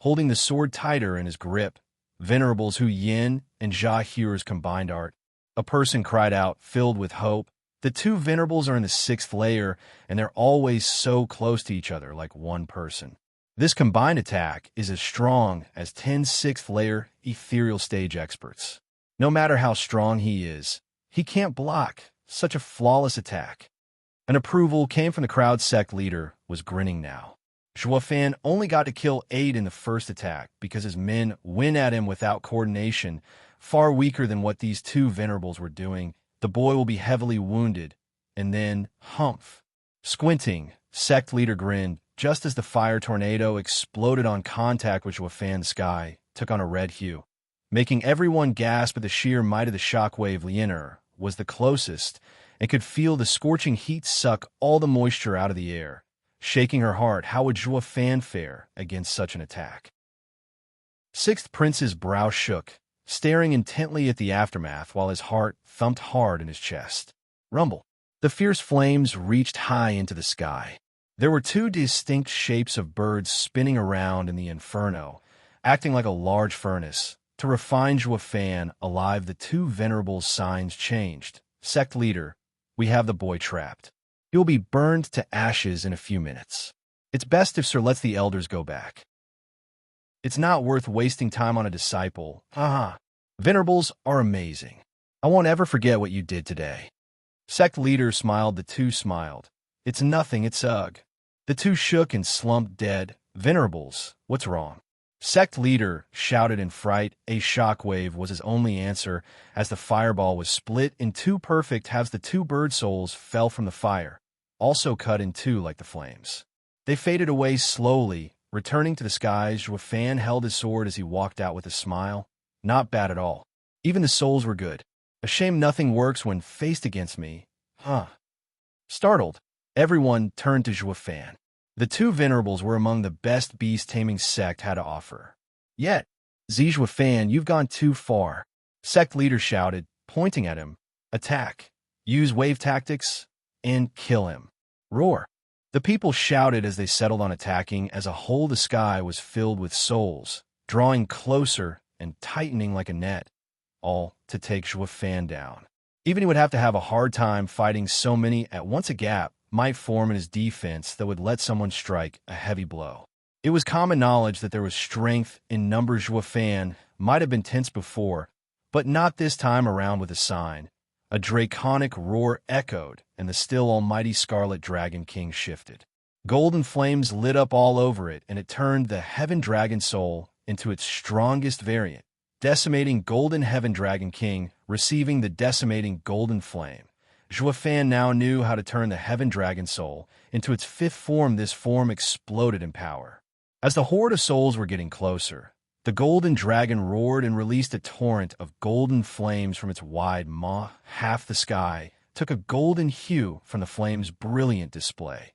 holding the sword tighter in his grip. Venerables Hu Yin and Jia Here's combined art. A person cried out, filled with hope. The two venerables are in the 6th layer, and they're always so close to each other like one person. This combined attack is as strong as 10 6th layer ethereal stage experts. No matter how strong he is, he can't block such a flawless attack. An approval came from the crowd. Sect leader was grinning now. Zhua Fan only got to kill 8 in the first attack because his men went at him without coordination, far weaker than what these two venerables were doing. The boy will be heavily wounded. And then, humph. Squinting, sect leader grinned just as the fire tornado exploded on contact with Zhua Fan's sky, took on a red hue, making everyone gasp at the sheer might of the shockwave. Lianer was the closest and could feel the scorching heat suck all the moisture out of the air. Shaking her heart, how would Zhua Fan fare against such an attack? 6th Prince's brow shook, staring intently at the aftermath while his heart thumped hard in his chest. Rumble. The fierce flames reached high into the sky. There were 2 distinct shapes of birds spinning around in the inferno, acting like a large furnace. To refine Zhua Fan alive, the two venerables' signs changed. Sect leader, we have the boy trapped. He will be burned to ashes in a few minutes. It's best if Sir lets the elders go back. It's not worth wasting time on a disciple. Venerables are amazing. I won't ever forget what you did today. Sect leader smiled. The two smiled. It's nothing, it's ugh. The two shook and slumped dead. Venerables, what's wrong? Sect leader shouted in fright. A shockwave was his only answer as the fireball was split in 2 perfect halves. The 2 bird souls fell from the fire, also cut in 2 like the flames. They faded away slowly, returning to the skies. Zhua Fan held his sword as he walked out with a smile. Not bad at all. Even the souls were good. A shame nothing works when faced against me. Startled, everyone turned to Zhua Fan. The 2 venerables were among the best beast-taming sect had to offer. Yet, Zhua Fan, you've gone too far. Sect leader shouted, pointing at him. Attack. Use wave tactics, and kill him. Roar. The people shouted as they settled on attacking. As a whole, the sky was filled with souls, drawing closer and tightening like a net, all to take Zhua Fan down. Even he would have to have a hard time fighting so many at once. A gap might form in his defense that would let someone strike a heavy blow. It was common knowledge that there was strength in numbers. Zhua Fan might have been tense before, but not this time around. With a sign, a draconic roar echoed, and the still almighty Scarlet Dragon King shifted. Golden flames lit up all over it, and it turned the Heaven Dragon Soul into its strongest variant. Decimating Golden Heaven Dragon King, receiving the decimating Golden Flame. Zhua Fan now knew how to turn the Heaven Dragon Soul into its 5th form. This form exploded in power. As the horde of souls were getting closer, the Golden Dragon roared and released a torrent of golden flames from its wide maw. Half the sky took a golden hue from the flame's brilliant display.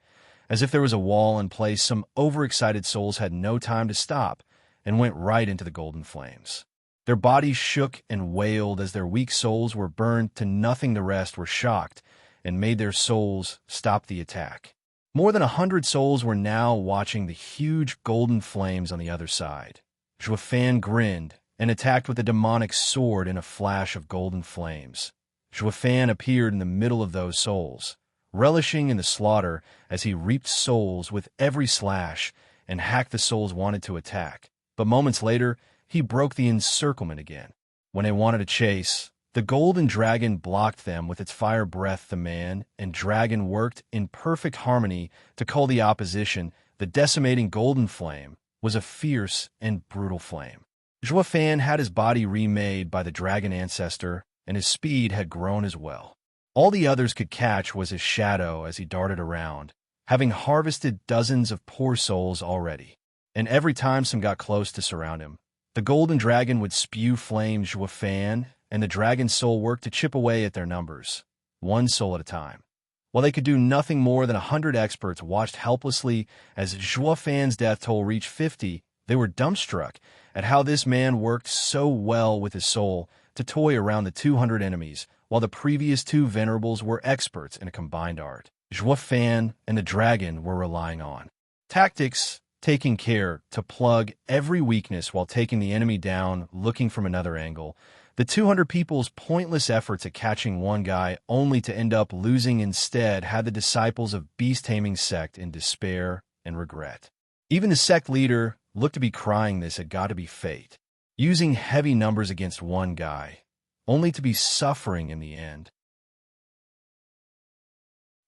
As if there was a wall in place, some overexcited souls had no time to stop and went right into the golden flames. Their bodies shook and wailed as their weak souls were burned to nothing. The rest were shocked and made their souls stop the attack. More than 100 souls were now watching the huge golden flames on the other side. Zhuofan grinned and attacked with a demonic sword in a flash of golden flames. Zhuofan appeared in the middle of those souls, relishing in the slaughter as he reaped souls with every slash and hacked the souls wanted to attack. But moments later, he broke the encirclement again. When they wanted to chase, the golden dragon blocked them with its fire breath. The man and dragon worked in perfect harmony to cull the opposition. The decimating golden flame was a fierce and brutal flame. Zhuofan had his body remade by the dragon ancestor, and his speed had grown as well. All the others could catch was his shadow as he darted around, having harvested dozens of poor souls already. And every time some got close to surround him, the golden dragon would spew flames. Zhuofan and the dragon's soul worked to chip away at their numbers, one soul at a time. While they could do nothing more than 100 experts watched helplessly as Zhuofan's death toll reached 50, they were dumbstruck at how this man worked so well with his soul to toy around the 200 enemies, while the previous two venerables were experts in a combined art. Zhuofan and the dragon were relying on tactics, taking care to plug every weakness while taking the enemy down, looking from another angle. The 200 people's pointless efforts at catching one guy only to end up losing instead had the disciples of beast-taming sect in despair and regret. Even the sect leader looked to be crying. This had got to be fate. Using heavy numbers against one guy, only to be suffering in the end.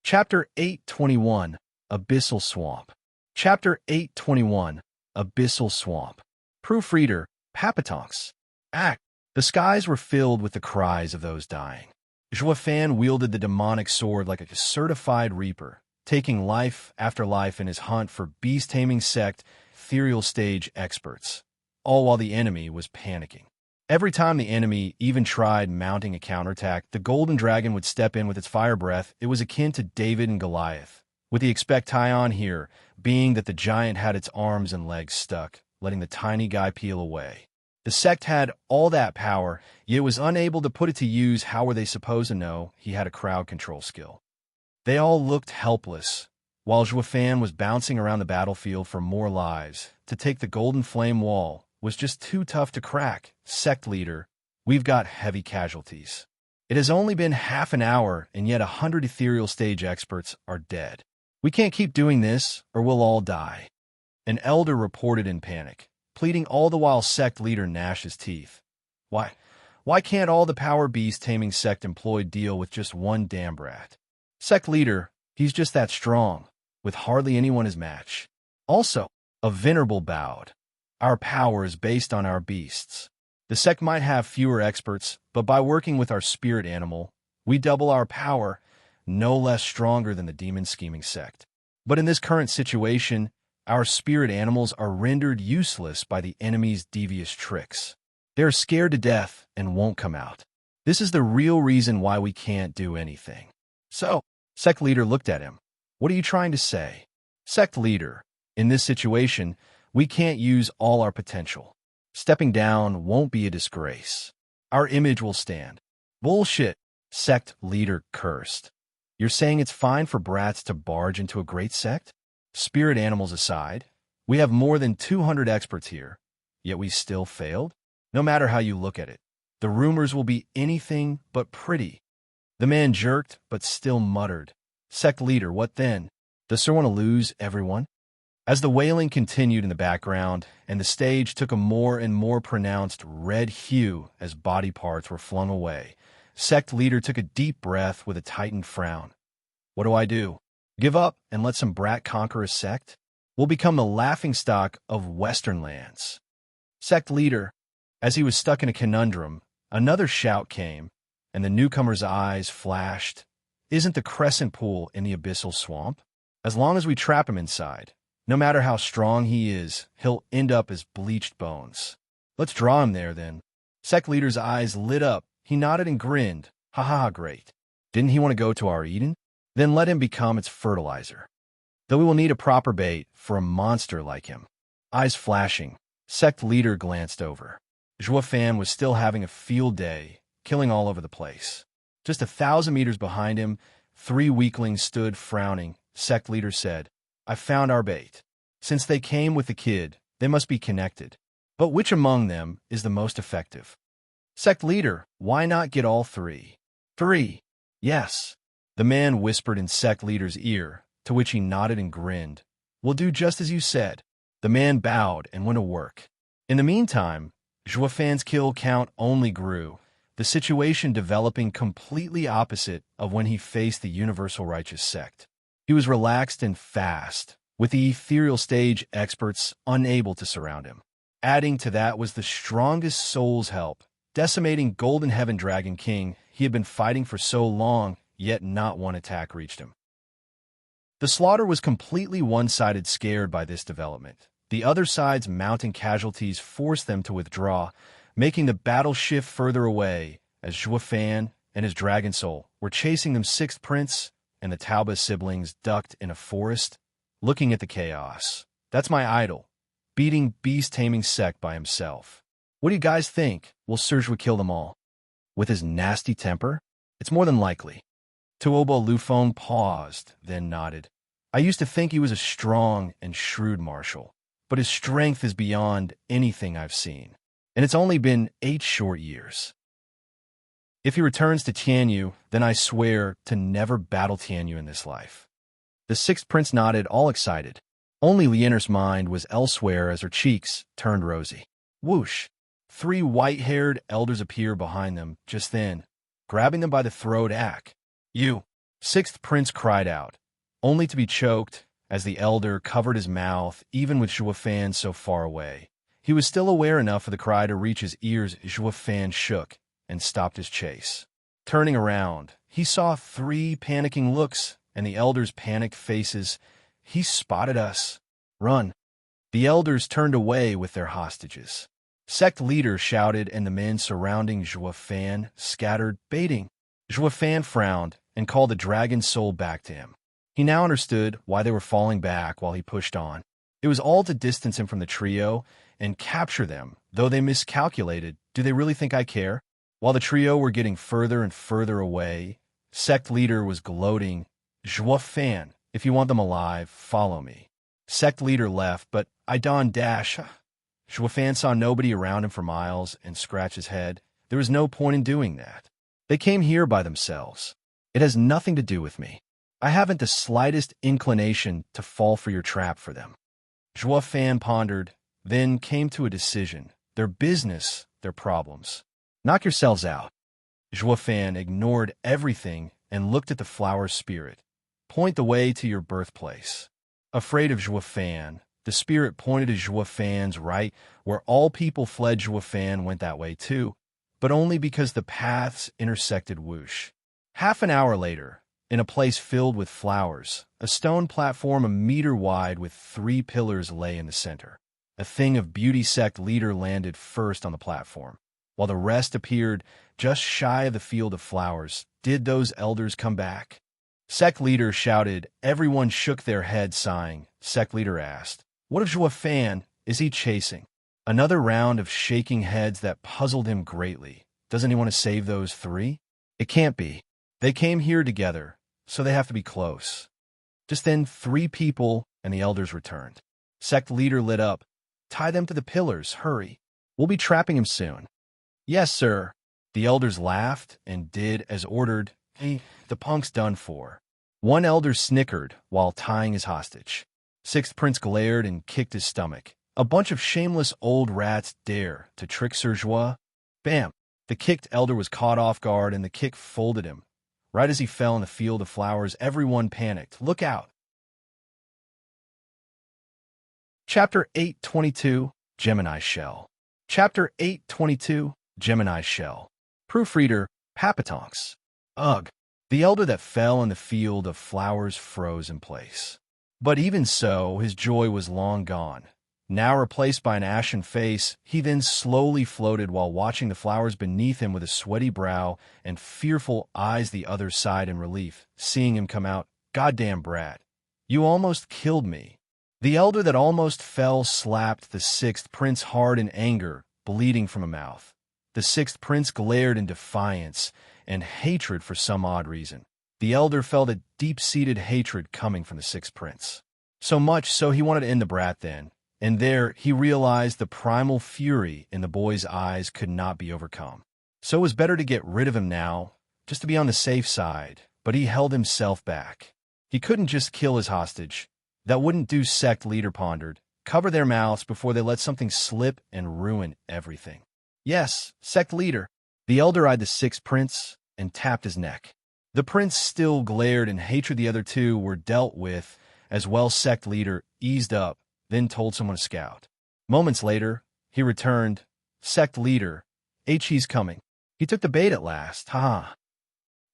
Chapter 821, Abyssal Swamp. Chapter 821, Abyssal Swamp. Proofreader, Papatonks. Act. The skies were filled with the cries of those dying. Zhuofan wielded the demonic sword like a certified reaper, taking life after life in his hunt for beast-taming sect ethereal stage experts, all while the enemy was panicking. Every time the enemy even tried mounting a counterattack, the golden dragon would step in with its fire breath. It was akin to David and Goliath, with the expectation here being that the giant had its arms and legs stuck, letting the tiny guy peel away. The sect had all that power, yet was unable to put it to use. How were they supposed to know he had a crowd control skill? They all looked helpless, while Zhuofan was bouncing around the battlefield for more lives. To take the golden flame wall was just too tough to crack. Sect leader, we've got heavy casualties. It has only been half an hour, and yet 100 ethereal stage experts are dead. We can't keep doing this, or we'll all die. An elder reported in panic, pleading all the while. Sect leader gnashed his teeth. Why can't all the power beast taming sect employed deal with just one damn brat? Sect leader, he's just that strong, with hardly anyone his match. Also, a venerable bowed. Our power is based on our beasts. The sect might have fewer experts, but by working with our spirit animal, we double our power, no less stronger than the demon scheming sect. But in this current situation, our spirit animals are rendered useless by the enemy's devious tricks. They're scared to death and won't come out. This is the real reason why we can't do anything. So, sect leader looked at him. What are you trying to say? Sect leader, in this situation, we can't use all our potential. Stepping down won't be a disgrace. Our image will stand. Bullshit, sect leader cursed. You're saying it's fine for brats to barge into a great sect? Spirit animals aside, we have more than 200 experts here, yet we still failed? No matter how you look at it, the rumors will be anything but pretty. The man jerked, but still muttered. Sect leader, what then? Does Sir want to lose everyone? As the wailing continued in the background, and the stage took a more and more pronounced red hue as body parts were flung away, sect leader took a deep breath with a tightened frown. What do? Give up and let some brat conquer a sect? We'll become the laughingstock of Western lands. Sect leader, as he was stuck in a conundrum, another shout came, and the newcomer's eyes flashed. Isn't the crescent pool in the abyssal swamp? As long as we trap him inside, no matter how strong he is, he'll end up as bleached bones. Let's draw him there, then. Sect leader's eyes lit up. He nodded and grinned. Ha ha, great. Didn't he want to go to our Eden? Then let him become its fertilizer. Though we will need a proper bait for a monster like him. Eyes flashing, sect leader glanced over. Fan was still having a field day, killing all over the place. Just 1,000 meters behind him, 3 weaklings stood frowning. Sect leader said, "I found our bait. Since they came with the kid, they must be connected. But which among them is the most effective?" Sect leader, why not get all 3? 3. Yes. The man whispered in sect leader's ear, to which he nodded and grinned. "We'll do just as you said." The man bowed and went to work. In the meantime, Fan's kill count only grew, the situation developing completely opposite of when he faced the universal righteous sect. He was relaxed and fast, with the ethereal stage experts unable to surround him. Adding to that was the strongest soul's help, decimating Golden Heaven Dragon King he had been fighting for so long, yet not one attack reached him. The slaughter was completely one-sided. Scared by this development, the other side's mounting casualties forced them to withdraw, making the battle shift further away as Fan and his dragon soul were chasing them. Sixth Prince and the Tauba siblings ducked in a forest, looking at the chaos. "That's my idol, beating beast-taming sect by himself. What do you guys think? Will Serge kill them all? With his nasty temper? It's more than likely." Tuobo Lufone paused, then nodded. "I used to think he was a strong and shrewd marshal, but his strength is beyond anything I've seen. And it's only been 8 short years. If he returns to Tianyu, then I swear to never battle Tianyu in this life." The Sixth Prince nodded, all excited. Only Lianer's mind was elsewhere as her cheeks turned rosy. Whoosh! 3 white-haired elders appear behind them just then, grabbing them by the throat. "Ack! You!" Sixth Prince cried out, only to be choked as the elder covered his mouth, even with Fan so far away. He was still aware enough of the cry to reach his ears. Fan shook and stopped his chase. Turning around, he saw 3 panicking looks and the elders' panicked faces. "He spotted us. Run!" The elders turned away with their hostages. Sect leader shouted, and the men surrounding Fan scattered, baiting. Fan frowned and called the dragon soul back to him. He now understood why they were falling back while he pushed on. It was all to distance him from the trio and capture them, though they miscalculated. Do they really think I care? While the trio were getting further and further away, sect leader was gloating. Fan, if you want them alive, follow me." Sect leader left, but I donned dash. Fan saw nobody around him for miles and scratched his head. There was no point in doing that. They came here by themselves. It has nothing to do with me. I haven't the slightest inclination to fall for your trap for them. Fan pondered, then came to a decision. Their business, their problems. Knock yourselves out. Fan ignored everything and looked at the flower spirit. Point the way to your birthplace. Afraid of Fan, the spirit pointed to Fan's right, where all people fled. Fan went that way too, but only because the paths intersected. Whoosh. Half an hour later, in a place filled with flowers, a stone platform 1 meter wide with 3 pillars lay in the center. A thing of beauty. Sect leader landed first on the platform, while the rest appeared just shy of the field of flowers. Did those elders come back? Sect leader shouted. Everyone shook their heads, sighing. Sect leader asked, "What of Fan? Is he chasing?" Another round of shaking heads that puzzled him greatly. Doesn't he want to save those 3? It can't be. They came here together, so they have to be close. Just then, 3 people and the elders returned. Sect leader lit up. "Tie them to the pillars, hurry. We'll be trapping him soon." "Yes, sir." The elders laughed and did as ordered. "Hey, the punk's done for." One elder snickered while tying his hostage. Sixth Prince glared and kicked his stomach. A bunch of shameless old rats dare to trick Sir Joie. Bam! The kicked elder was caught off guard and the kick folded him. Right as he fell in the field of flowers, everyone panicked. "Look out!" Chapter 822, Gemini Shell. Chapter 822, Gemini Shell. Proofreader, Papatonks. Ugh. The elder that fell in the field of flowers froze in place. But even so, his joy was long gone. Now replaced by an ashen face, he then slowly floated while watching the flowers beneath him with a sweaty brow and fearful eyes. The other sighed in relief, seeing him come out. "Goddamn brat. You almost killed me." The elder that almost fell slapped the Sixth Prince hard in anger, bleeding from a mouth. The sixth prince glared in defiance and hatred for some odd reason. The elder felt a deep-seated hatred coming from the sixth prince. So much so he wanted to end the brat then, and there he realized the primal fury in the boy's eyes could not be overcome. So it was better to get rid of him now, just to be on the safe side, but he held himself back. He couldn't just kill his hostage. That wouldn't do, sect leader pondered. Cover their mouths before they let something slip and ruin everything. Yes, sect leader. The elder eyed the sixth prince and tapped his neck. The prince still glared in hatred. The other two were dealt with as well. Sect leader eased up, then told someone to scout. Moments later, he returned. Sect leader, he's coming. He took the bait at last, ha.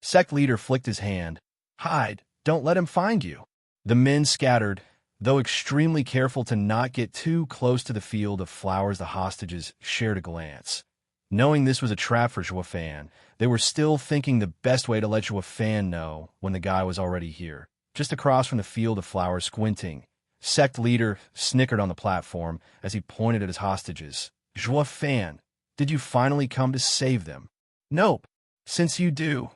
Sect leader flicked his hand. Hide, don't let him find you. The men scattered, though extremely careful to not get too close to the field of flowers. The hostages shared a glance. Knowing this was a trap for Juefan, they were still thinking the best way to let Juefan know when the guy was already here. Just across from the field of flowers, squinting, sect leader snickered on the platform as he pointed at his hostages. Juefan, did you finally come to save them? Nope. Since you do.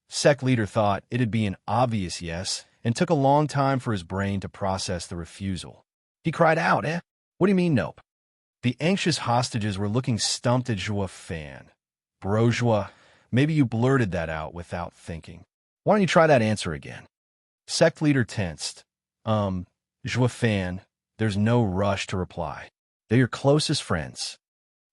Sect leader thought it'd be an obvious yes, and took a long time for his brain to process the refusal. He cried out, What do you mean, nope? The anxious hostages were looking stumped at Juefan. Bro, Jue, maybe you blurted that out without thinking. Why don't you try that answer again? Sect leader tensed. Juefan, there's no rush to reply. They're your closest friends.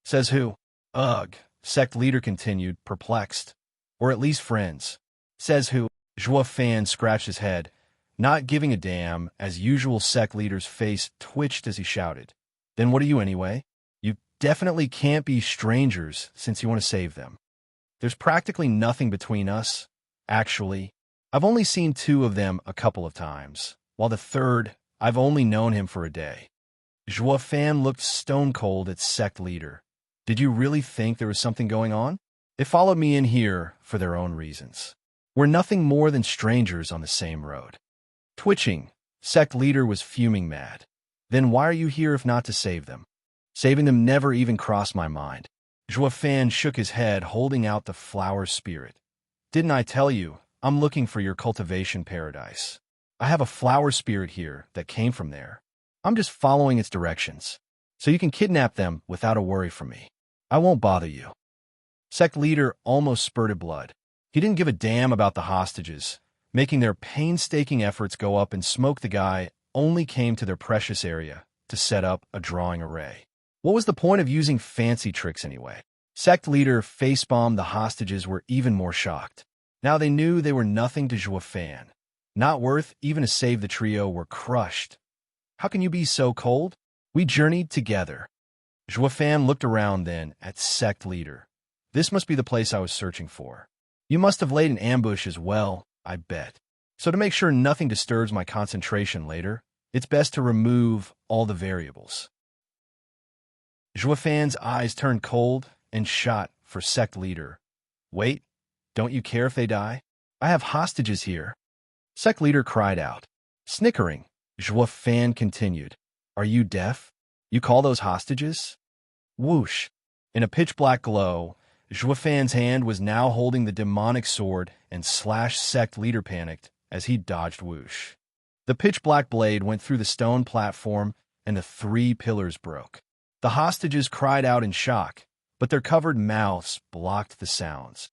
Says who? Ugh, sect leader continued, perplexed. Or at least friends. Says who? Juefan scratched his head, not giving a damn. As usual, sect leader's face twitched as he shouted. Then what are you anyway? You definitely can't be strangers since you want to save them. There's practically nothing between us. Actually, I've only seen two of them a couple of times, while the third, I've only known him for a day. Juefan looked stone-cold at sect leader. Did you really think there was something going on? They followed me in here for their own reasons. We're nothing more than strangers on the same road. Twitching, sect leader was fuming mad. Then why are you here if not to save them? Saving them never even crossed my mind. Juefan shook his head, holding out the flower spirit. Didn't I tell you, I'm looking for your cultivation paradise. I have a flower spirit here that came from there. I'm just following its directions. So you can kidnap them without a worry from me. I won't bother you. Sect leader almost spurted blood. He didn't give a damn about the hostages. Making their painstaking efforts go up and smoke the guy only came to their precious area to set up a drawing array. What was the point of using fancy tricks anyway? Sect leader face-bombed. The hostages were even more shocked. Now they knew they were nothing to Juefan. Not worth even to save. The trio were crushed. How can you be so cold? We journeyed together. Juefan looked around then at sect leader. This must be the place I was searching for. You must have laid an ambush as well, I bet. So to make sure nothing disturbs my concentration later, it's best to remove all the variables. Juefan's eyes turned cold and shot for sect leader. Wait, don't you care if they die? I have hostages here. Sect leader cried out. Snickering, Juefan continued. Are you deaf? You call those hostages? Whoosh. In a pitch-black glow, Juefan's hand was now holding the demonic sword, and slash sect leader panicked as he dodged whoosh. The pitch-black blade went through the stone platform, and the three pillars broke. The hostages cried out in shock, but their covered mouths blocked the sounds.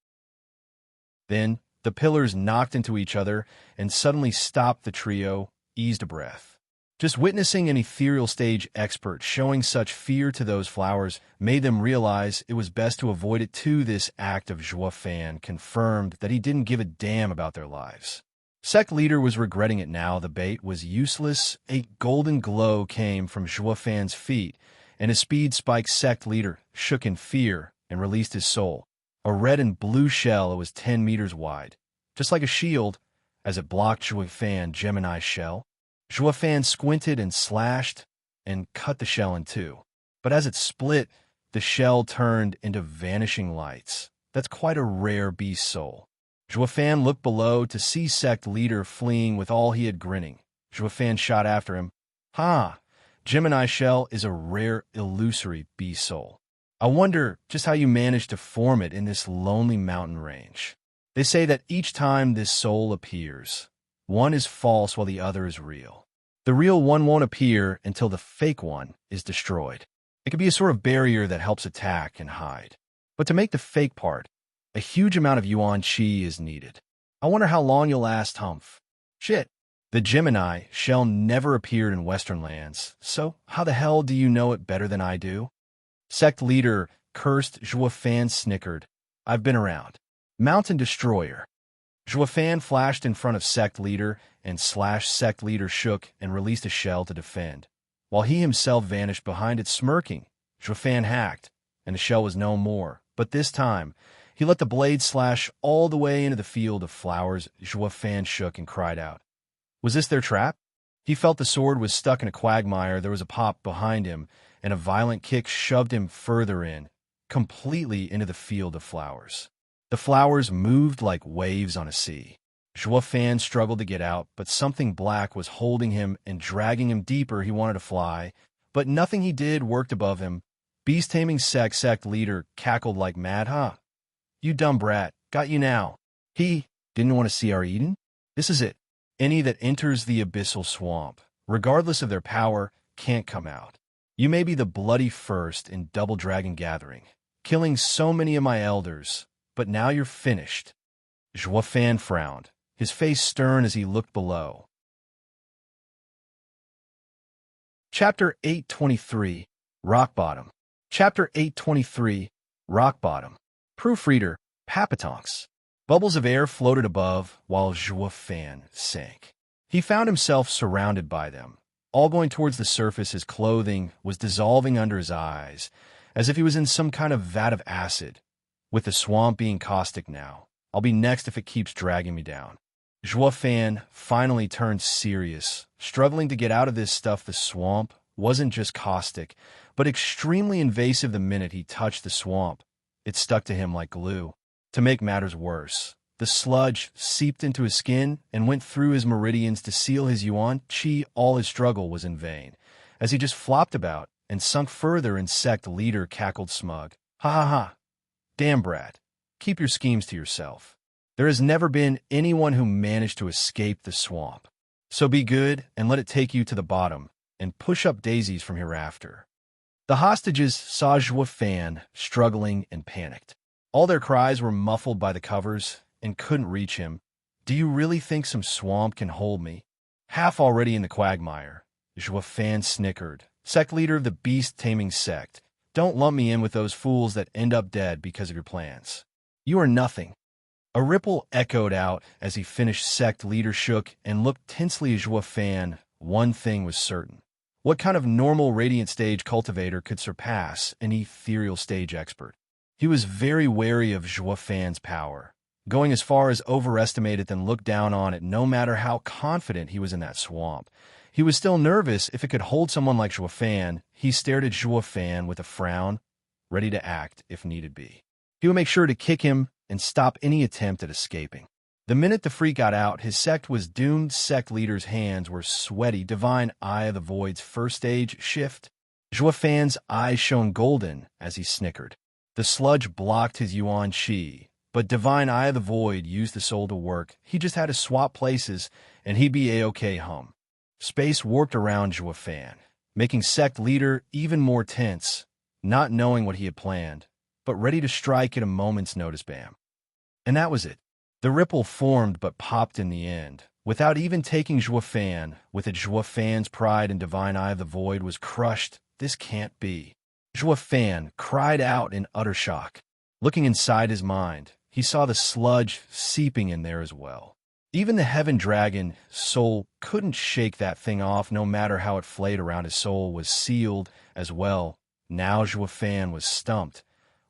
Then, the pillars knocked into each other and suddenly stopped. The trio eased a breath. Just witnessing an ethereal stage expert showing such fear to those flowers made them realize it was best to avoid it too. This act of Juefan confirmed that he didn't give a damn about their lives. Sect leader was regretting it now. The bait was useless. A golden glow came from Juefan's feet, and his speed spiked. Sect leader shook in fear and released his soul. A red and blue shell, it was 10 meters wide, just like a shield, as it blocked Juefan Gemini's shell. Juefan squinted and slashed and cut the shell in two. But as it split, the shell turned into vanishing lights. That's quite a rare beast soul. Juefan looked below to see sect leader fleeing with all he had grinning. Juefan shot after him. Ha! Gemini shell is a rare illusory beast soul. I wonder just how you managed to form it in this lonely mountain range. They say that each time this soul appears, one is false while the other is real. The real one won't appear until the fake one is destroyed. It could be a sort of barrier that helps attack and hide. But to make the fake part, a huge amount of yuan qi is needed. I wonder how long you'll last, Humph. Shit. The Gemini shell never appeared in Western lands, so how the hell do you know it better than I do? Sect leader, cursed Zhuofan snickered. I've been around. Mountain destroyer. Zhuofan flashed in front of sect leader, and sect leader shook and released a shell to defend. While he himself vanished behind it smirking, Zhuofan hacked, and the shell was no more. But this time, he let the blade slash all the way into the field of flowers. Zhuofan shook and cried out. Was this their trap? He felt the sword was stuck in a quagmire. There was a pop behind him, and a violent kick shoved him further in, completely into the field of flowers. The flowers moved like waves on a sea. Zhuofan struggled to get out, but something black was holding him and dragging him deeper. He wanted to fly, but nothing he did worked above him. Beast-taming sect leader cackled like mad. Huh? You dumb brat, got you now. He didn't want to see our Eden? This is it. Any that enters the abyssal swamp, regardless of their power, can't come out. You may be the bloody first in Double Dragon Gathering, killing so many of my elders, but now you're finished. Zhuofan frowned, his face stern as he looked below. Chapter 823, Rock Bottom. Chapter 823, Rock Bottom. Proofreader, Papatonks. Bubbles of air floated above, while Zhuofan sank. He found himself surrounded by them, all going towards the surface. His clothing was dissolving under his eyes, as if he was in some kind of vat of acid. With the swamp being caustic now, I'll be next if it keeps dragging me down. Zhuofan finally turned serious, struggling to get out of this stuff. The swamp wasn't just caustic, but extremely invasive. The minute he touched the swamp, it stuck to him like glue. To make matters worse, the sludge seeped into his skin and went through his meridians to seal his yuan qi. All his struggle was in vain, as he just flopped about and sunk further. And sect leader cackled smug. Ha ha ha. Damn brat, keep your schemes to yourself. There has never been anyone who managed to escape the swamp. So be good and let it take you to the bottom, and push up daisies from hereafter. The hostages saw Zhuofan struggling and panicked. All their cries were muffled by the covers and couldn't reach him. Do you really think some swamp can hold me? Half already in the quagmire. Zhuofan snickered. Sect leader of the beast-taming sect. Don't lump me in with those fools that end up dead because of your plans. You are nothing. A ripple echoed out as he finished. Sect leader shook and looked tensely at Zhuofan. One thing was certain. What kind of normal radiant stage cultivator could surpass an ethereal stage expert? He was very wary of Zhuofan's power, going as far as overestimate it then look down on it. No matter how confident he was in that swamp, he was still nervous if it could hold someone like Zhuofan. He stared at Zhuofan with a frown, ready to act if needed be. He would make sure to kick him and stop any attempt at escaping. The minute the freak got out, his sect was doomed. Sect leader's hands were sweaty. Divine Eye of the Void's first stage shift. Zhuofan's eyes shone golden as he snickered. The sludge blocked his yuan qi, but Divine Eye of the Void used the soul to work. He just had to swap places, and he'd be a-okay. Hum. Space warped around Zhuofan, making sect leader even more tense, not knowing what he had planned, but ready to strike at a moment's notice. Bam. And that was it. The ripple formed but popped in the end, without even taking Zhuofan. With it, Zhuofan's pride and Divine Eye of the Void was crushed. This can't be. Zhuofan cried out in utter shock. Looking inside his mind, he saw the sludge seeping in there as well. Even the Heaven Dragon soul couldn't shake that thing off. No matter how it flayed around, his soul was sealed as well. Now Zhuofan was stumped,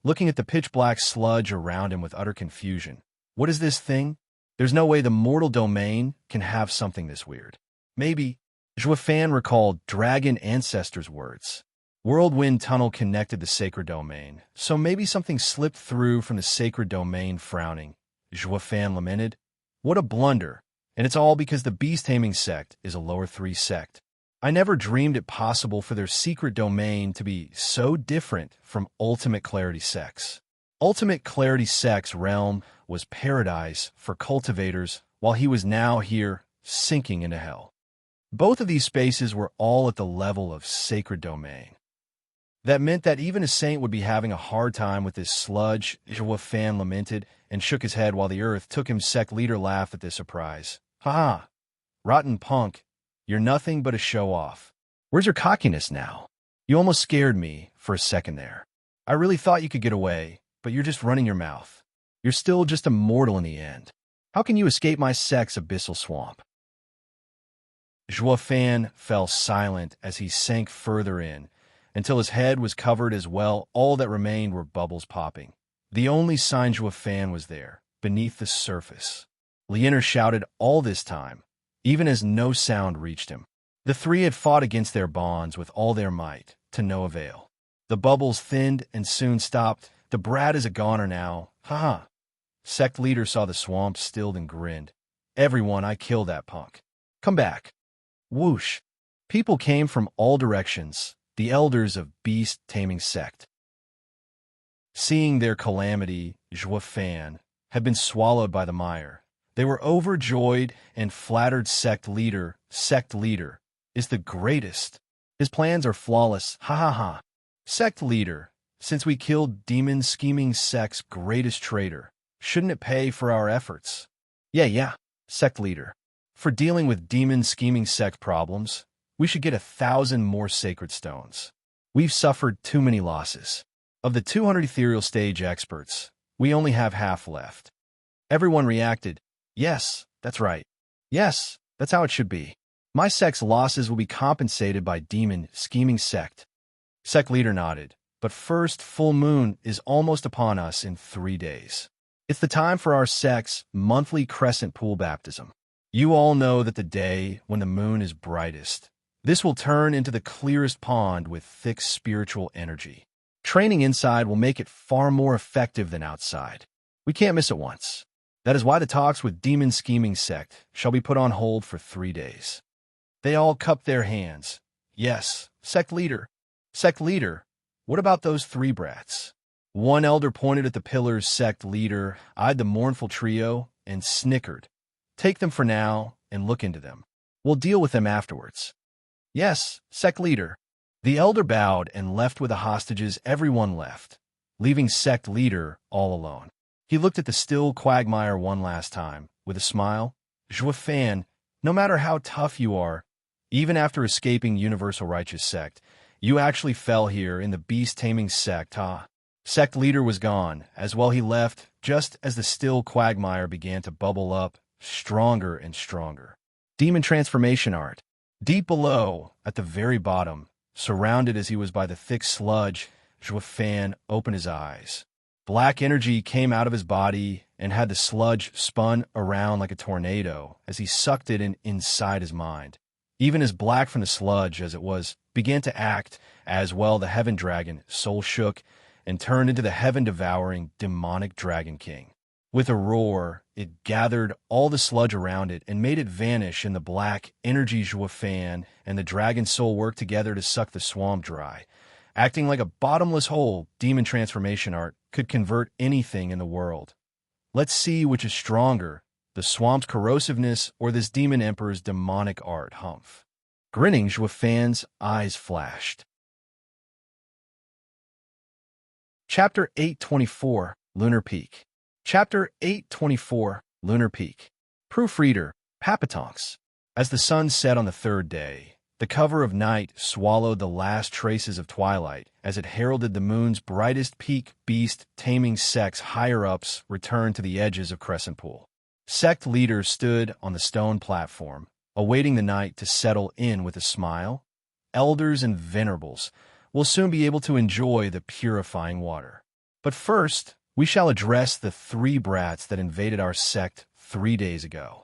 looking at the pitch-black sludge around him with utter confusion. What is this thing? There's no way the mortal domain can have something this weird. Maybe. Zhuofan recalled Dragon Ancestor's words. Whirlwind tunnel connected the sacred domain, so maybe something slipped through from the sacred domain. Frowning, Zhuofan lamented. What a blunder, and it's all because the beast-taming sect is a lower 3 sect. I never dreamed it possible for their secret domain to be so different from Ultimate Clarity Sect's. Ultimate Clarity Sect's realm was paradise for cultivators, while he was now here, sinking into hell. Both of these spaces were all at the level of sacred domain. That meant that even a saint would be having a hard time with this sludge, Fan lamented and shook his head while the earth took him. Sect leader laughed at this surprise. Ha ha! Rotten punk, you're nothing but a show-off. Where's your cockiness now? You almost scared me for a second there. I really thought you could get away, but you're just running your mouth. You're still just a mortal in the end. How can you escape my sect's abyssal swamp? Fan fell silent as he sank further in, until his head was covered as well. All that remained were bubbles popping. The only sign Fan was there, beneath the surface. Leander shouted all this time, even as no sound reached him. The three had fought against their bonds with all their might, to no avail. The bubbles thinned and soon stopped. The brat is a goner now. Ha-ha. Sect leader saw the swamp stilled and grinned. Everyone, I killed that punk. Come back. Whoosh. People came from all directions, the elders of beast-taming sect. Seeing their calamity, Fan had been swallowed by the mire. They were overjoyed and flattered. Sect leader is the greatest. His plans are flawless. Ha ha ha. Sect leader, since we killed demon scheming sect's greatest traitor, shouldn't it pay for our efforts? Yeah. Sect leader. For dealing with demon scheming sect problems, we should get 1,000 more sacred stones. We've suffered too many losses. Of the 200 ethereal stage experts, we only have half left. Everyone reacted. Yes, that's right. Yes, that's how it should be. My sect's losses will be compensated by demon scheming sect. Sect leader nodded. But first, full moon is almost upon us in 3 days. It's the time for our sect's monthly crescent pool baptism. You all know that the day when the moon is brightest, this will turn into the clearest pond with thick spiritual energy. Training inside will make it far more effective than outside. We can't miss it once. That is why the talks with demon scheming sect shall be put on hold for 3 days. They all cupped their hands. Yes, sect leader. Sect leader, what about those 3 brats? One elder pointed at the pillars. Sect leader eyed the mournful trio and snickered. Take them for now and look into them. We'll deal with them afterwards. Yes, sect leader. The elder bowed and left with the hostages. Everyone left, leaving sect leader all alone. He looked at the still quagmire one last time, with a smile. Fan, no matter how tough you are, even after escaping universal righteous sect, you actually fell here in the beast-taming sect, huh? Sect leader was gone, as well he left, just as the still quagmire began to bubble up, stronger and stronger. Demon transformation art. Deep below, at the very bottom, surrounded as he was by the thick sludge, Fan opened his eyes. Black energy came out of his body and had the sludge spun around like a tornado as he sucked it inside his mind. Even as black from the sludge as it was began to act as well, the heaven dragon soul shook and turned into the heaven-devouring demonic dragon king. With a roar, it gathered all the sludge around it and made it vanish in the black energy. Fan and the dragon soul worked together to suck the swamp dry. Acting like a bottomless hole, demon transformation art could convert anything in the world. Let's see which is stronger, the swamp's corrosiveness or this demon emperor's demonic art. Humph. Grinning, Fan's eyes flashed. Chapter 824, Lunar Peak. Chapter 824, Lunar Peak. Proofreader, Papatonks. As the sun set on the 3rd day, the cover of night swallowed the last traces of twilight as it heralded the moon's brightest peak. Beast-taming sect's higher-ups returned to the edges of Crescent Pool. Sect leaders stood on the stone platform, awaiting the night to settle in with a smile. Elders and venerables will soon be able to enjoy the purifying water. But first, we shall address the 3 brats that invaded our sect 3 days ago.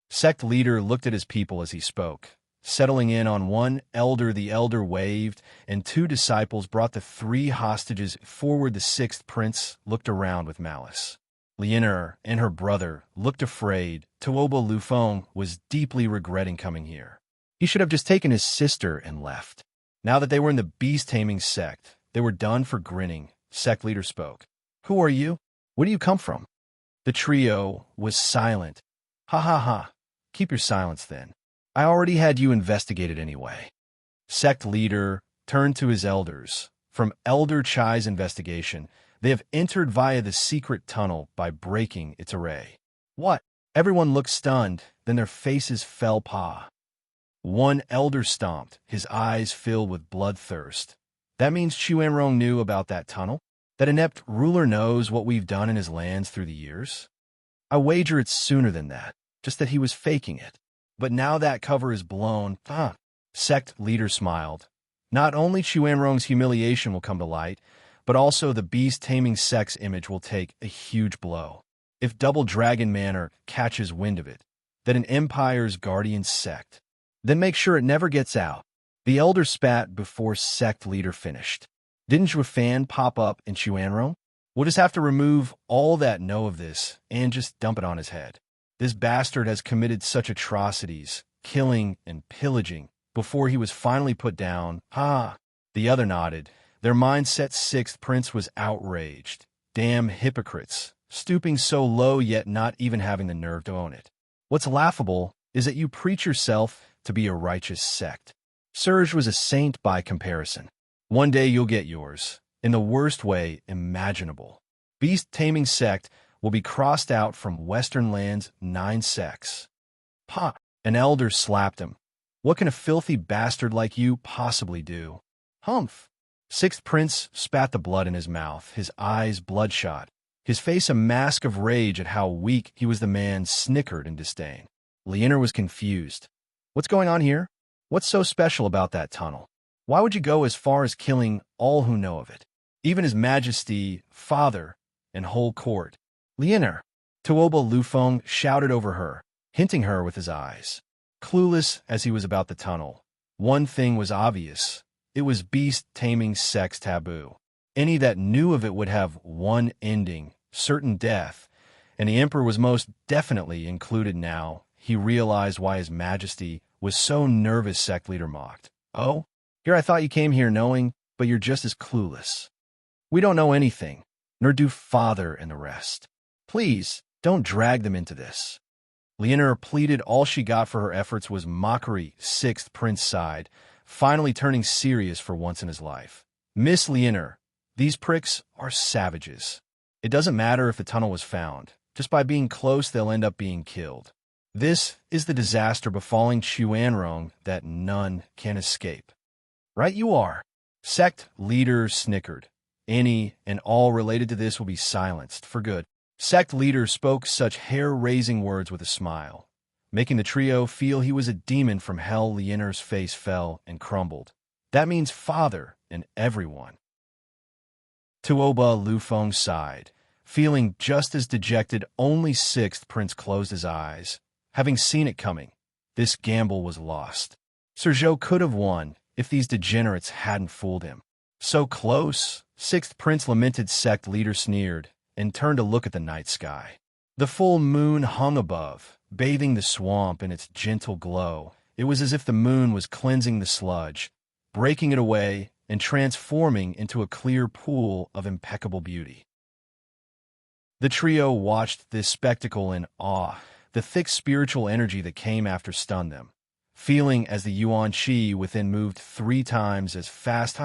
Sect leader looked at his people as he spoke. Settling in on one elder, the elder waved, and 2 disciples brought the 3 hostages forward. The 6th prince looked around with malice. Leander and her brother looked afraid. Tuoba Lufeng was deeply regretting coming here. He should have just taken his sister and left. Now that they were in the beast-taming sect, they were done for grinning. Sect leader spoke. Who are you? Where do you come from? The trio was silent. Ha ha ha. Keep your silence then. I already had you investigated anyway. Sect leader turned to his elders. From Elder Chai's investigation, they have entered via the secret tunnel by breaking its array. What? Everyone looked stunned, then their faces fell pa. One elder stomped, his eyes filled with bloodthirst. That means Chuanrong knew about that tunnel? That inept ruler knows what we've done in his lands through the years? I wager it's sooner than that, just that he was faking it. But now that cover is blown, Sect leader smiled. Not only Chuanrong's humiliation will come to light, but also the beast-taming sect's image will take a huge blow. If Double Dragon Manor catches wind of it, that an empire's guardian sect, then make sure it never gets out. The elder spat before sect leader finished. Didn't your fan pop up in Chuanrong? We'll just have to remove all that know of this and just dump it on his head. This bastard has committed such atrocities, killing and pillaging, before he was finally put down. The other nodded. Their mindset sixth prince was outraged. Damn hypocrites, stooping so low yet not even having the nerve to own it. What's laughable is that you preach yourself to be a righteous sect. Serge was a saint by comparison. One day you'll get yours, in the worst way imaginable. Beast-taming sect will be crossed out from Western Land's 9 sects. An elder slapped him. What can a filthy bastard like you possibly do? Humph. Sixth prince spat the blood in his mouth, his eyes bloodshot, his face a mask of rage at how weak he was. The man snickered in disdain. Leaner was confused. What's going on here? What's so special about that tunnel? Why would you go as far as killing all who know of it? Even His Majesty, father, and whole court. Leaner. Tuoba Lufeng shouted over her, hinting her with his eyes. Clueless as he was about the tunnel, one thing was obvious. It was beast-taming sex taboo. Any that knew of it would have one ending, certain death, and the Emperor was most definitely included now. He realized why His Majesty was so nervous. Sect leader mocked. Oh? Here I thought you came here knowing, but you're just as clueless. We don't know anything, nor do father and the rest. Please, don't drag them into this. Leonor pleaded. All she got for her efforts was mockery. Sixth prince sighed, finally turning serious for once in his life. Miss Leonor, these pricks are savages. It doesn't matter if the tunnel was found. Just by being close, they'll end up being killed. This is the disaster befalling Chuanrong that none can escape. Right you are. Sect leader snickered. Any and all related to this will be silenced for good. Sect leader spoke such hair-raising words with a smile, making the trio feel he was a demon from hell. Leonor's face fell and crumbled. That means father and everyone. Tuoba Lufeng sighed, feeling just as dejected. Only sixth prince closed his eyes, having seen it coming. This gamble was lost. Sergio could have won if these degenerates hadn't fooled him. So close, sixth prince lamented. Sect leader sneered and turned to look at the night sky. The full moon hung above, bathing the swamp in its gentle glow. It was as if the moon was cleansing the sludge, breaking it away and transforming into a clear pool of impeccable beauty. The trio watched this spectacle in awe. The thick spiritual energy that came after stunned them, feeling as the yuan qi within moved 3 times as fast.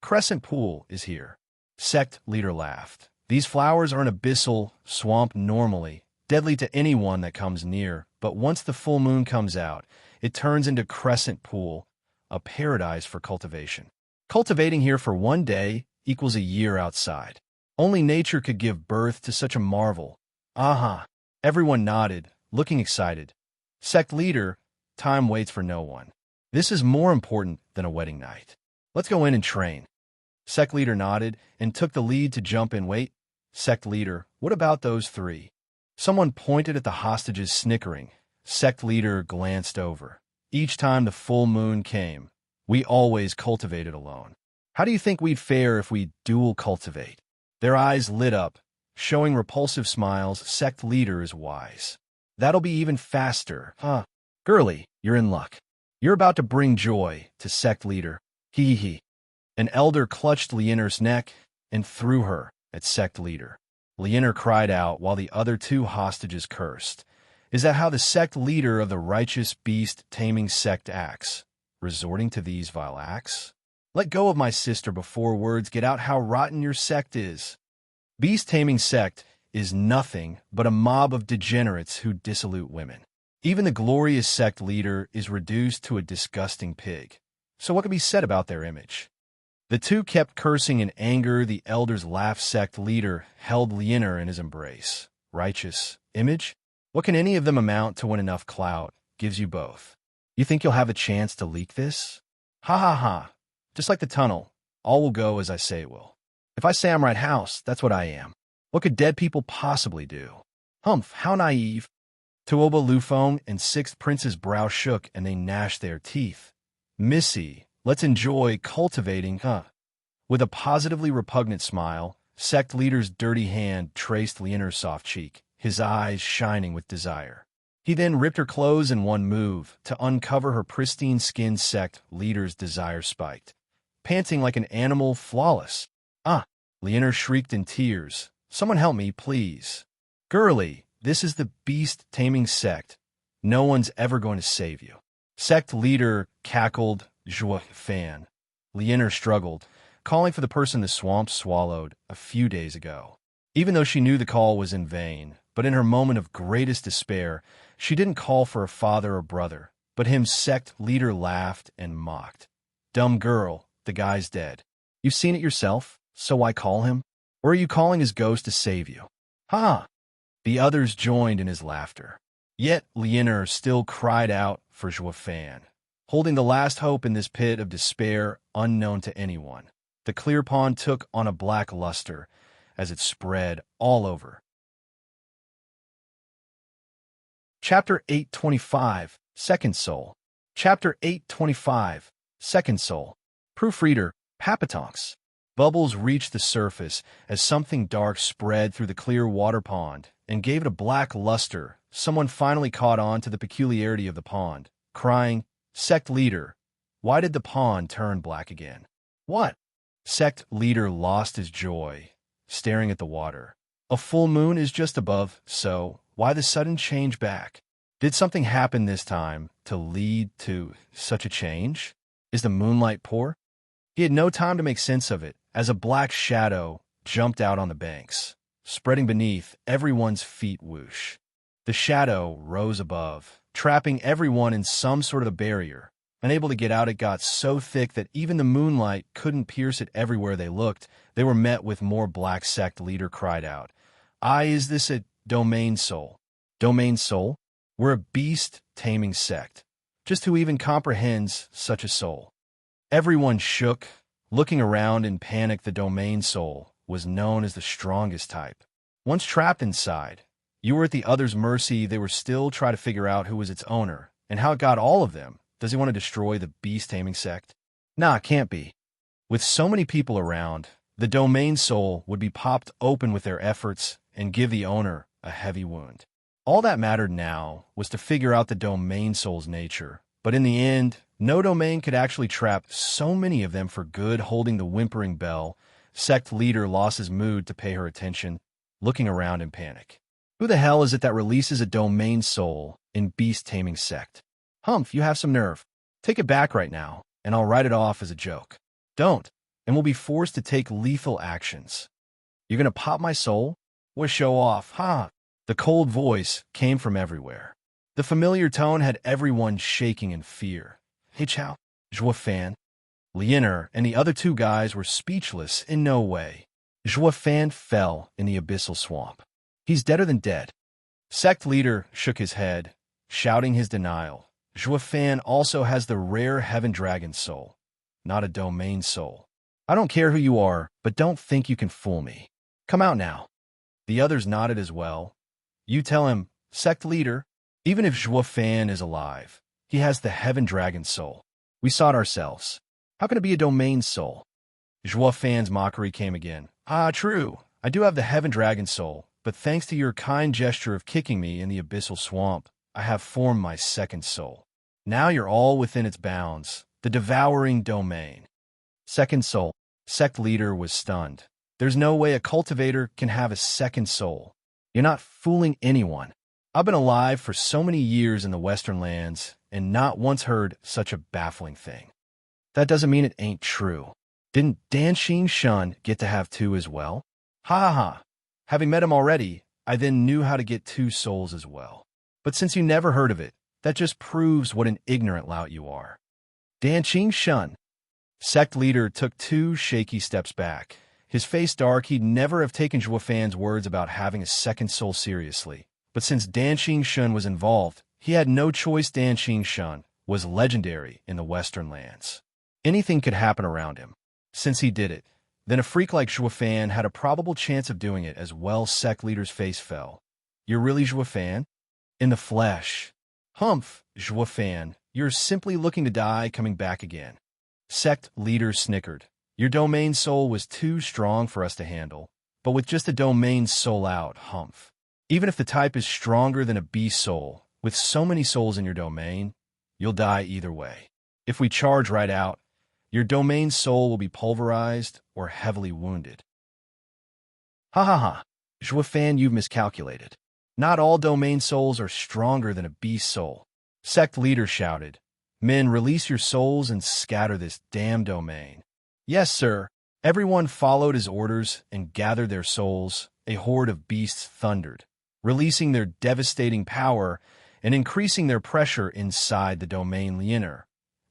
Crescent pool is here. Sect leader laughed. These flowers are an abyssal swamp normally, deadly to anyone that comes near, but once the full moon comes out, it turns into crescent pool, a paradise for cultivation. Cultivating here for 1 day equals a year outside. Only nature could give birth to such a marvel. Everyone nodded, looking excited. Sect leader, time waits for no one. This is more important than a wedding night. Let's go in and train. Sect leader nodded and took the lead to jump in. Wait, sect leader, what about those 3? Someone pointed at the hostages, snickering. Sect leader glanced over. Each time the full moon came, we always cultivated alone. How do you think we'd fare if we dual cultivate? Their eyes lit up, showing repulsive smiles. Sect leader is wise. That'll be even faster. Girly, you're in luck. You're about to bring joy to sect leader. Hee hee. An elder clutched Lienar's neck and threw her at sect leader. Lienar cried out while the other two hostages cursed. Is that how the sect leader of the righteous beast-taming sect acts? Resorting to these vile acts? Let go of my sister before words get out how rotten your sect is. Beast-taming sect is nothing but a mob of degenerates who dissolute women. Even the glorious sect leader is reduced to a disgusting pig. So what can be said about their image? The two kept cursing in anger. The elder's laugh. Sect leader held Lienar in his embrace. Righteous image? What can any of them amount to when enough clout gives you both? You think you'll have a chance to leak this? Ha ha ha. Just like the tunnel, all will go as I say it will. If I say I'm right house, that's what I am. What could dead people possibly do? Humph, how naive. Tuoba Lufone and Sixth Prince's brow shook and they gnashed their teeth. Missy, let's enjoy cultivating, huh? With a positively repugnant smile, sect leader's dirty hand traced Lienar's soft cheek, his eyes shining with desire. He then ripped her clothes in one move to uncover her pristine skin. Sect leader's desire spiked. Panting like an animal, flawless. Ah! Lienar shrieked in tears. Someone help me, please. Girlie, this is the beast-taming sect. No one's ever going to save you. Sect leader cackled, joie fan. Lienar struggled, calling for the person the swamp swallowed a few days ago. Even though she knew the call was in vain, but in her moment of greatest despair, she didn't call for a father or brother, but him. Sect leader laughed and mocked. Dumb girl, the guy's dead. You've seen it yourself, so why call him? Or are you calling his ghost to save you? Ha! The others joined in his laughter. Yet Lienar still cried out for Joafan, holding the last hope in this pit of despair unknown to anyone. The clear pond took on a black luster as it spread all over. Chapter 825, Second Soul. Chapter 825, Second Soul. Proofreader, Papatonks. Bubbles reached the surface as something dark spread through the clear water pond and gave it a black luster. Someone finally caught on to the peculiarity of the pond, crying, Sect leader, why did the pond turn black again? What? Sect leader lost his joy, staring at the water. A full moon is just above, so why the sudden change back? Did something happen this time to lead to such a change? Is the moonlight poor? He had no time to make sense of it, as a black shadow jumped out on the banks, spreading beneath everyone's feet. Whoosh. The shadow rose above, trapping everyone in some sort of a barrier. Unable to get out, it got so thick that even the moonlight couldn't pierce it. Everywhere they looked, they were met with more black. Sect leader cried out, is this a domain soul? Domain soul? We're a beast-taming sect. Just who even comprehends such a soul? Everyone shook, looking around in panic. The domain soul was known as the strongest type. Once trapped inside, you were at the other's mercy. They were still trying to figure out who was its owner and how it got all of them. Does he want to destroy the beast-taming sect? Nah, it can't be. With so many people around, the domain soul would be popped open with their efforts and give the owner a heavy wound. All that mattered now was to figure out the domain soul's nature. But in the end, no domain could actually trap so many of them for good. Holding the whimpering bell, sect leader lost his mood to pay her attention, looking around in panic. Who the hell is it that releases a domain soul in beast-taming sect? Humph, you have some nerve. Take it back right now, and I'll write it off as a joke. Don't, and we'll be forced to take lethal actions. You're gonna pop my soul? What show off, ha! The cold voice came from everywhere. The familiar tone had everyone shaking in fear. Hey, Chow, Joafan. Lienar and the other two guys were speechless in no way. Joafan fell in the abyssal swamp. He's deader than dead. Sect leader shook his head, shouting his denial. Joafan also has the rare heaven dragon soul, not a domain soul. I don't care who you are, but don't think you can fool me. Come out now. The others nodded as well. You tell him, sect leader, even if Joafan is alive, he has the heaven dragon soul. We saw it ourselves. How can it be a domain soul? Joafan's mockery came again. True. I do have the heaven dragon soul, but thanks to your kind gesture of kicking me in the abyssal swamp, I have formed my second soul. Now you're all within its bounds, the devouring domain. Second soul. Sect leader was stunned. There's no way a cultivator can have a second soul. You're not fooling anyone. I've been alive for so many years in the Western lands and not once heard such a baffling thing. That doesn't mean it ain't true. Didn't Danxing Shun get to have two as well? Ha ha ha. Having met him already, I then knew how to get two souls as well. But since you never heard of it, that just proves what an ignorant lout you are. Danxing Shun. Sect leader took two shaky steps back. His face dark, he'd never have taken Zhuo Fan's words about having a second soul seriously. But since Danxing Shun was involved, he had no choice. Danxing Shun was legendary in the Western lands. Anything could happen around him. Since he did it, then a freak like Zhuo Fan had a probable chance of doing it as well. Sect leader's face fell. You're really Zhuo Fan? In the flesh. Humph, Zhuo Fan, you're simply looking to die, coming back again. Sect leader snickered. Your domain soul was too strong for us to handle, but with just a domain soul out, humph. Even if the type is stronger than a beast soul, with so many souls in your domain, you'll die either way. If we charge right out, your domain soul will be pulverized or heavily wounded. Ha ha ha. Zhuo Fan, you've miscalculated. Not all domain souls are stronger than a beast soul. Sect leader shouted. Men, release your souls and scatter this damn domain. Yes, sir. Everyone followed his orders and gathered their souls. A horde of beasts thundered, releasing their devastating power and increasing their pressure inside the domain. Lianer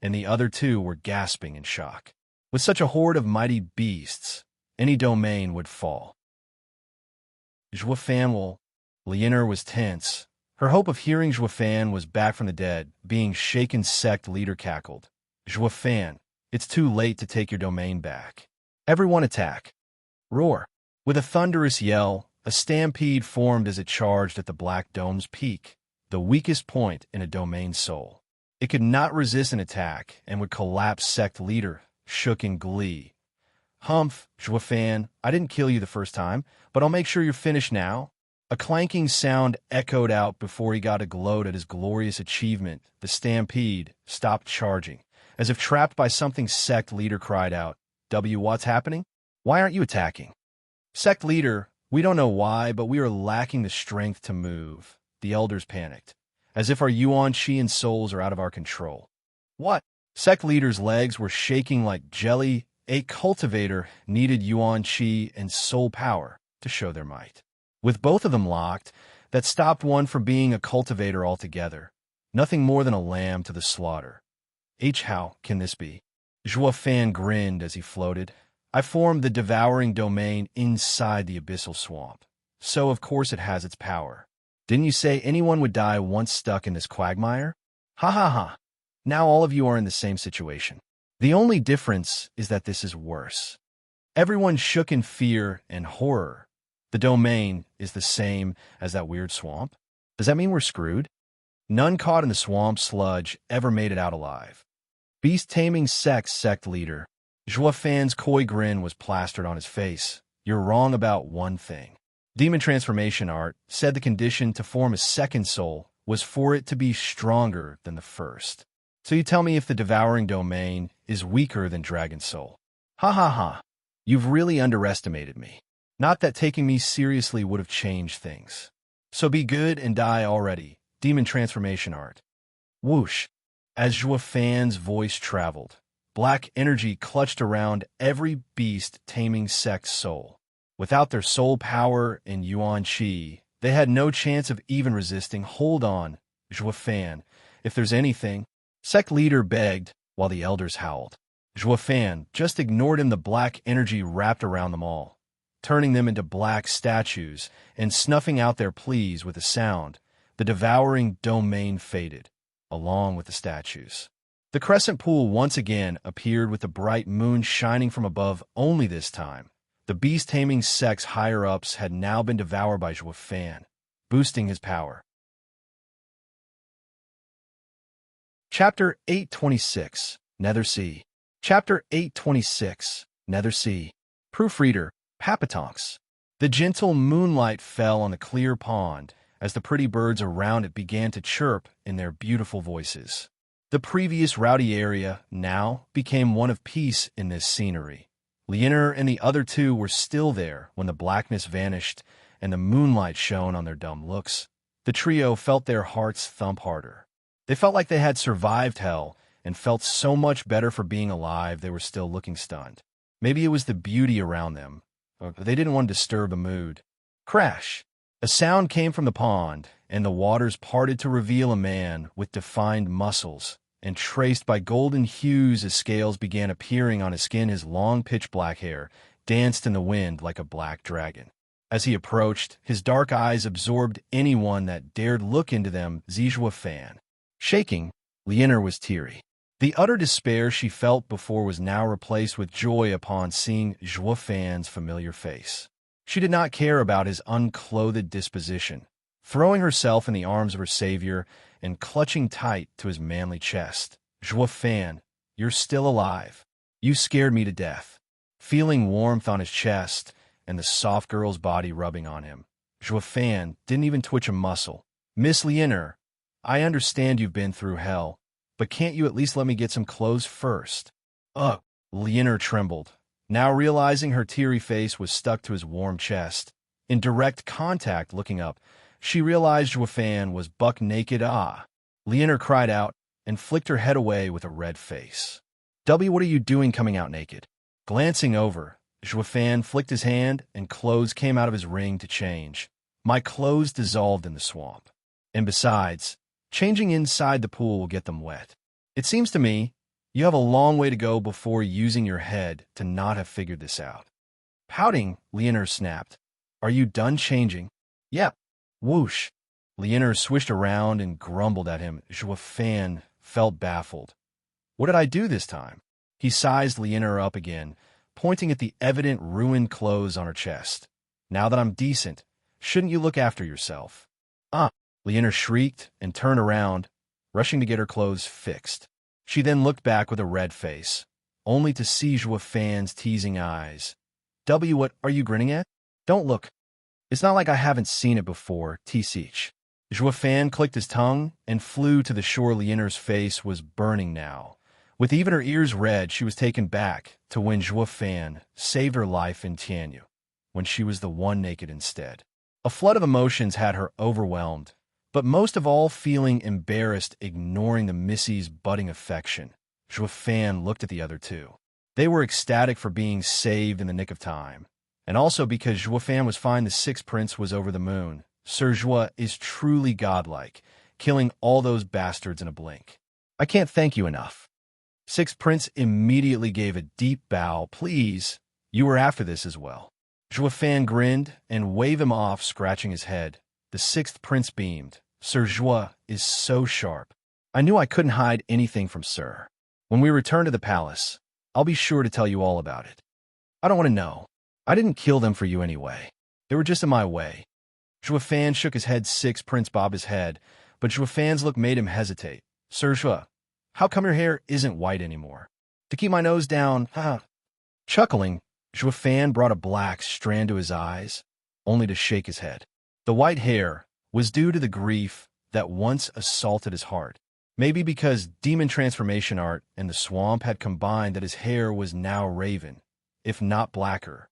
and the other two were gasping in shock. With such a horde of mighty beasts, any domain would fall. Zhuo Fan will. Lianer was tense. Her hope of hearing Zhuo Fan was back from the dead, being shaken. Sect leader cackled. Zhuo Fan, it's too late to take your domain back. Everyone attack. Roar. With a thunderous yell, a stampede formed as it charged at the Black Dome's peak, the weakest point in a domain soul. It could not resist an attack and would collapse. Sect leader shook in glee. Humph, Zhuo Fan, I didn't kill you the first time, but I'll make sure you're finished now. A clanking sound echoed out before he got a gloat at his glorious achievement. The stampede stopped charging. As if trapped by something, sect leader cried out, what's happening? Why aren't you attacking? Sect leader, we don't know why, but we are lacking the strength to move. The elders panicked, as if our yuan qi and souls are out of our control. What? Sect leader's legs were shaking like jelly. A cultivator needed yuan qi and soul power to show their might. With both of them locked, that stopped one from being a cultivator altogether. Nothing more than a lamb to the slaughter. How can this be? Zhuo Fan grinned as he floated. I formed the devouring domain inside the abyssal swamp. So of course it has its power. Didn't you say anyone would die once stuck in this quagmire? Ha ha ha. Now all of you are in the same situation. The only difference is that this is worse. Everyone shook in fear and horror. The domain is the same as that weird swamp. Does that mean we're screwed? None caught in the swamp sludge ever made it out alive. Beast-taming sect leader. Zhuo Fan's coy grin was plastered on his face. You're wrong about one thing. Demon transformation art said the condition to form a second soul was for it to be stronger than the first. So you tell me if the devouring domain is weaker than Dragon Soul. Ha ha ha. You've really underestimated me. Not that taking me seriously would have changed things. So be good and die already. Demon transformation art. Whoosh. As Zhuo Fan's voice traveled, black energy clutched around every beast-taming sect soul. Without their soul power and yuan qi, they had no chance of even resisting. Hold on, Zhuo Fan. If there's anything, sect leader begged while the elders howled. Zhuo Fan just ignored him. The black energy wrapped around them all, turning them into black statues and snuffing out their pleas with a sound. The devouring domain faded, along with the statues. The crescent pool once again appeared with the bright moon shining from above. Only this time, the beast-taming sect's higher-ups had now been devoured by Zhuo Fan, boosting his power. Chapter 826, Nether Sea. Chapter 826, Nether Sea. Proofreader, Papatonks. The gentle moonlight fell on the clear pond as the pretty birds around it began to chirp in their beautiful voices. The previous rowdy area now became one of peace in this scenery. Leonor and the other two were still there when the blackness vanished and the moonlight shone on their dumb looks. The trio felt their hearts thump harder. They felt like they had survived hell and felt so much better for being alive they were still looking stunned. Maybe it was the beauty around them, or they didn't want to disturb the mood. Crash! A sound came from the pond, and the waters parted to reveal a man with defined muscles, and traced by golden hues as scales began appearing on his skin. His long pitch-black hair danced in the wind like a black dragon. As he approached, his dark eyes absorbed anyone that dared look into them. Zijua Fan. Shaking, Leonor was teary. The utter despair she felt before was now replaced with joy upon seeing Zhua Fan's familiar face. She did not care about his unclothed disposition. Throwing herself in the arms of her savior and clutching tight to his manly chest. Zhua Fan, you're still alive. You scared me to death. Feeling warmth on his chest and the soft girl's body rubbing on him, Zhua Fan didn't even twitch a muscle. Miss Leonor, I understand you've been through hell, but can't you at least let me get some clothes first? Ugh, Leonor trembled, now realizing her teary face was stuck to his warm chest. In direct contact looking up, she realized Zhua Fan was buck naked. Ah! Leonor cried out and flicked her head away with a red face. W, what are you doing coming out naked? Glancing over, Zhua Fan flicked his hand and clothes came out of his ring to change. My clothes dissolved in the swamp. And besides, changing inside the pool will get them wet. It seems to me you have a long way to go before using your head to not have figured this out. Pouting, Leonor snapped. Are you done changing? Yep. Whoosh. Leonor swished around and grumbled at him. Zhua Fan felt baffled. What did I do this time? He sized Leonor up again, pointing at the evident ruined clothes on her chest. Now that I'm decent, shouldn't you look after yourself? Ah! Leonor shrieked and turned around, rushing to get her clothes fixed. She then looked back with a red face, only to see Zhua Fan's teasing eyes. W, what are you grinning at? Don't look. It's not like I haven't seen it before, T-Seach. Zhua Fan clicked his tongue and flew to the shore. Leonor's face was burning now. With even her ears red, she was taken back to when Zhua Fan saved her life in Tianyu, when she was the one naked instead. A flood of emotions had her overwhelmed, but most of all feeling embarrassed, ignoring the Missy's budding affection. Zhua Fan looked at the other two. They were ecstatic for being saved in the nick of time, and also because Zhua Fan was fine. The sixth prince was over the moon. Sir Zhua is truly godlike, killing all those bastards in a blink. I can't thank you enough. Sixth prince immediately gave a deep bow. Please, you were after this as well. Zhua Fan grinned and waved him off, scratching his head. The sixth prince beamed. Sir Zhua is so sharp. I knew I couldn't hide anything from Sir. When we return to the palace, I'll be sure to tell you all about it. I don't want to know. I didn't kill them for you anyway. They were just in my way. Zhua Fan shook his head. Sixth prince bobbed his head, but Zhua Fan's look made him hesitate. Sir Zhua, how come your hair isn't white anymore? To keep my nose down, haha. Chuckling, Zhua Fan brought a black strand to his eyes, only to shake his head. The white hair was due to the grief that once assaulted his heart. Maybe because demon transformation art and the swamp had combined that his hair was now raven, if not blacker.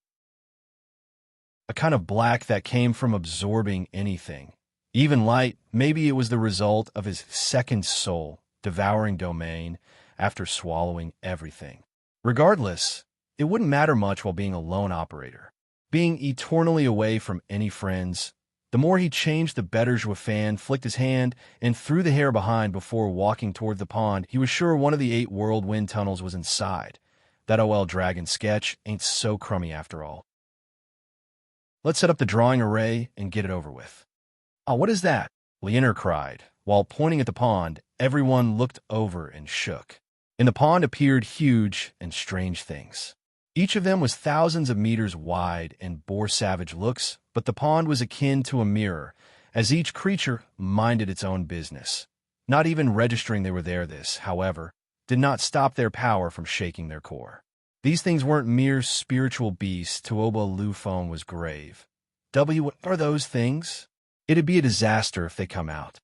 A kind of black that came from absorbing anything. Even light, maybe it was the result of his second soul, devouring domain after swallowing everything. Regardless, it wouldn't matter much while being a lone operator. Being eternally away from any friends, the more he changed, the better. Zhua Fan flicked his hand and threw the hair behind before walking toward the pond. He was sure one of the 8 whirlwind tunnels was inside. That OL Dragon sketch ain't so crummy after all. Let's set up the drawing array and get it over with. Ah, what is that? Leonor cried. While pointing at the pond, everyone looked over and shook. In the pond appeared huge and strange things. Each of them was thousands of meters wide and bore savage looks, but the pond was akin to a mirror, as each creature minded its own business. Not even registering they were there. This, however, did not stop their power from shaking their core. These things weren't mere spiritual beasts. Tuoba Lufone was grave. W, what are those things? It'd be a disaster if they come out.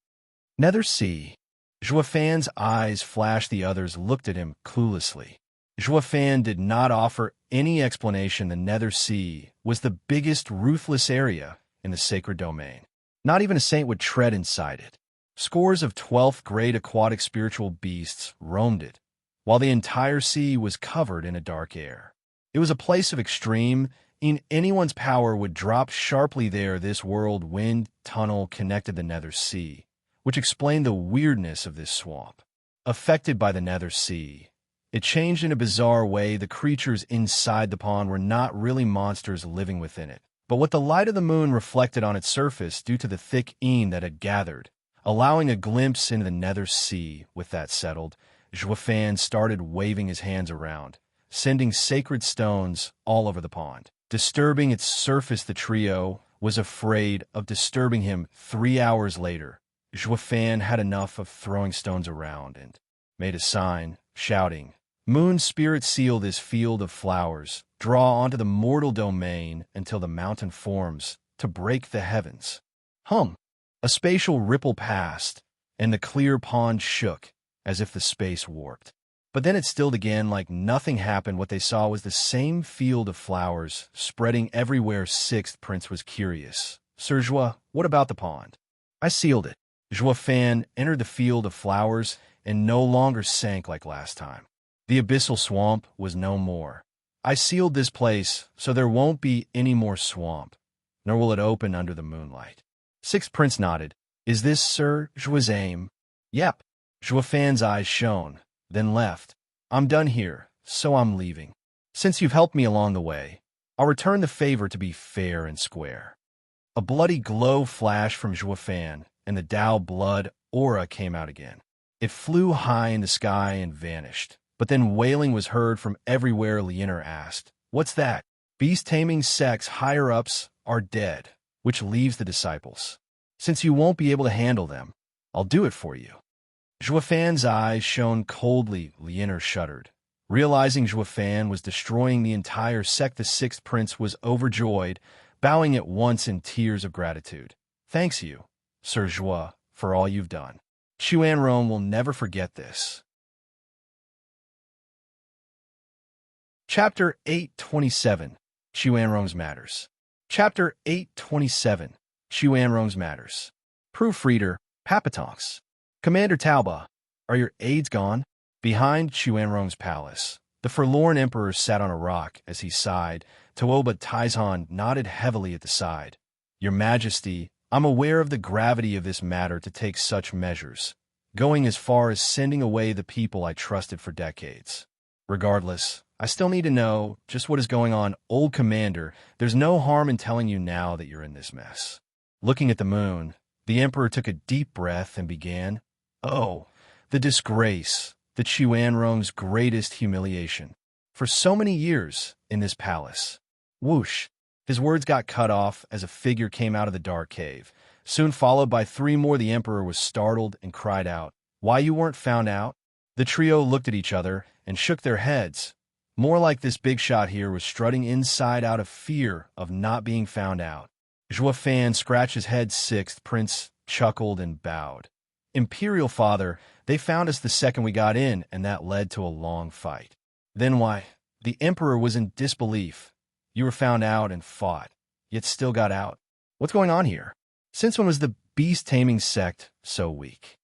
Nether Sea. Juofan's eyes flashed. The others looked at him cluelessly. Juofan did not offer any explanation. The Nether Sea was the biggest, ruthless area in the sacred domain. Not even a saint would tread inside it. Scores of 12th grade aquatic spiritual beasts roamed it, while the entire sea was covered in a dark air. It was a place of extreme. In anyone's power would drop sharply there. This whirlwind tunnel connected the Nether Sea, which explained the weirdness of this swamp. Affected by the Nether Sea, it changed in a bizarre way. The creatures inside the pond were not really monsters living within it, but what the light of the moon reflected on its surface due to the thick een that had gathered, allowing a glimpse into the Nether Sea. With that settled, Juofan started waving his hands around, sending sacred stones all over the pond, disturbing its surface. The trio was afraid of disturbing him. 3 hours later, Juofan had enough of throwing stones around and made a sign, shouting, "Moon spirit, seal this field of flowers, draw onto the mortal domain until the mountain forms to break the heavens." A spatial ripple passed, and the clear pond shook as if the space warped. But then it stilled again like nothing happened. What they saw was the same field of flowers spreading everywhere. Sixth Prince was curious. "Sir Jua, what about the pond?" "I sealed it." Juofan entered the field of flowers and no longer sank like last time. The abyssal swamp was no more. "I sealed this place so there won't be any more swamp, nor will it open under the moonlight." Sixth Prince nodded. "Is this Sir Jua's aim?" "Yep." Juofan's eyes shone, then left. "I'm done here, so I'm leaving. Since you've helped me along the way, I'll return the favor to be fair and square." A bloody glow flashed from Juofan, and the Dao blood aura came out again. It flew high in the sky and vanished. But then wailing was heard from everywhere. Leoner asked, "What's that?" "Beast taming sects higher-ups are dead, which leaves the disciples. Since you won't be able to handle them, I'll do it for you." Juofan's eyes shone coldly. Leoner shuddered. Realizing Juofan was destroying the entire sect, the Sixth Prince was overjoyed, bowing at once in tears of gratitude. "Thanks you, Sir Jua, for all you've done. Chuanrong will never forget this." Chapter 827, Chuanrong's Matters. Chapter 827, Chuanrong's Matters. Proofreader, Papatonks. Commander Tauba, are your aides gone? Behind Chuanrong's palace, the forlorn emperor sat on a rock. As he sighed, Tooba Taizhan nodded heavily at the side. "Your Majesty, I'm aware of the gravity of this matter to take such measures, going as far as sending away the people I trusted for decades. Regardless, I still need to know just what is going on. Old Commander, there's no harm in telling you now that you're in this mess." Looking at the moon, the emperor took a deep breath and began, "Oh, the disgrace, the Chuanrong's greatest humiliation. For so many years in this palace." Whoosh! His words got cut off as a figure came out of the dark cave, soon followed by 3 more. The emperor was startled and cried out, "Why you weren't found out?" The trio looked at each other and shook their heads. More like this big shot here was strutting inside out of fear of not being found out. Juofan scratched his head. Sixth Prince chuckled and bowed. "Imperial Father, they found us the second we got in, and that led to a long fight." "Then why?" The emperor was in disbelief. "You were found out and fought, yet still got out. What's going on here? Since when was the beast-taming sect so weak?"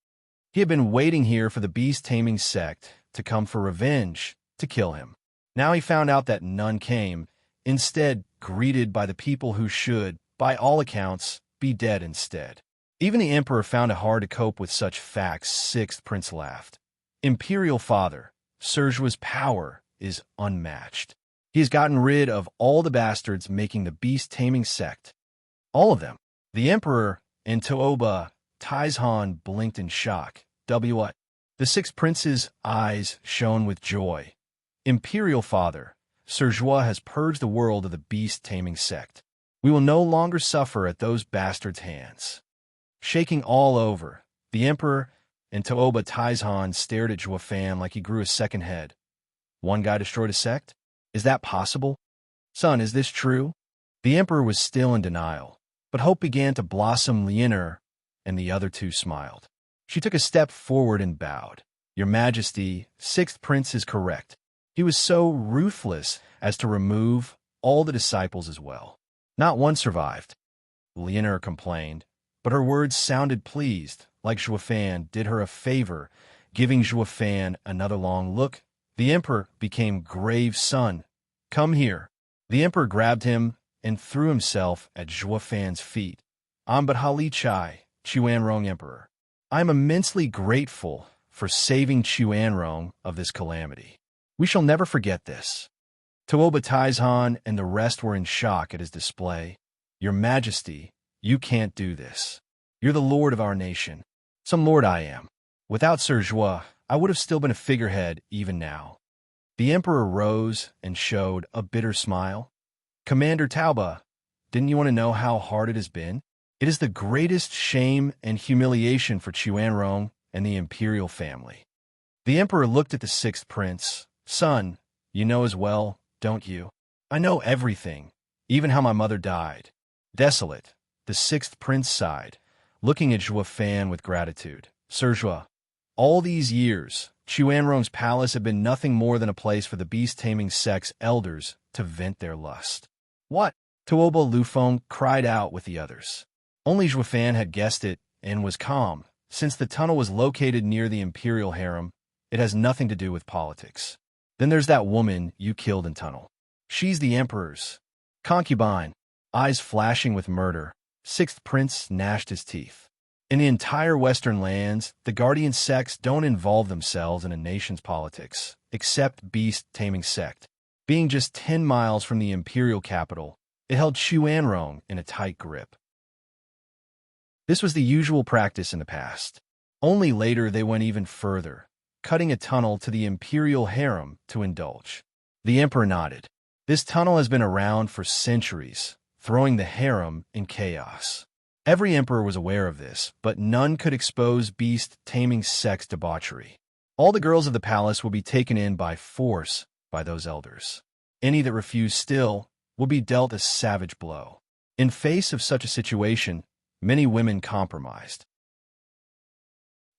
He had been waiting here for the beast-taming sect to come for revenge, to kill him. Now he found out that none came, instead greeted by the people who should, by all accounts, be dead instead. Even the emperor found it hard to cope with such facts. Sixth Prince laughed. "Imperial Father, Sir Jua's power is unmatched. He has gotten rid of all the bastards making the beast-taming sect. All of them." The emperor and Tooba Taizhan blinked in shock. What? The Sixth Prince's eyes shone with joy. "Imperial Father, Sir Jua has purged the world of the beast-taming sect. We will no longer suffer at those bastards' hands." Shaking all over, the emperor and Tooba Taizhan stared at Juofan like he grew a second head. One guy destroyed a sect? Is that possible? "Son, is this true?" The emperor was still in denial, but hope began to blossom. Leoner and the other 2 smiled. She took a step forward and bowed. Your Majesty, sixth prince is correct. He was so ruthless as to remove all the disciples as well. Not one survived. Leonor complained, but her words sounded pleased, like Juefan did her a favor, giving Juefan another long look. The emperor became grave. Son, come here. The emperor grabbed him and threw himself at Juefan's feet. But Hali Chai, Chuanrong Emperor. I am immensely grateful for saving Chuanrong of this calamity. We shall never forget this. Tuoba Taizhan and the rest were in shock at his display. Your Majesty, you can't do this. You're the lord of our nation. Some lord I am. Without Sir Jua, I would have still been a figurehead even now. The emperor rose and showed a bitter smile. Commander Tauba, didn't you want to know how hard it has been? It is the greatest shame and humiliation for Chuanrong and the imperial family. The emperor looked at the sixth prince. Son, you know as well, don't you? I know everything, even how my mother died. Desolate, the sixth prince sighed, looking at Juefan with gratitude. Sir Jua, all these years, Chuanrong's palace had been nothing more than a place for the beast-taming sect's elders to vent their lust. What? Tuoba Lufeng cried out with the others. Only Juefan had guessed it and was calm. Since the tunnel was located near the imperial harem, it has nothing to do with politics. Then there's that woman you killed in tunnel. She's the emperor's concubine. Eyes flashing with murder, sixth prince gnashed his teeth. In the entire Western lands, the guardian sects don't involve themselves in a nation's politics, except beast-taming sect. Being just 10 miles from the imperial capital, it held Chuanrong in a tight grip. This was the usual practice in the past. Only later they went even further, cutting a tunnel to the imperial harem to indulge. The emperor nodded. This tunnel has been around for centuries, throwing the harem in chaos. Every emperor was aware of this, but none could expose beast-taming sect's debauchery. All the girls of the palace will be taken in by force by those elders. Any that refuse still will be dealt a savage blow. In face of such a situation, many women compromised.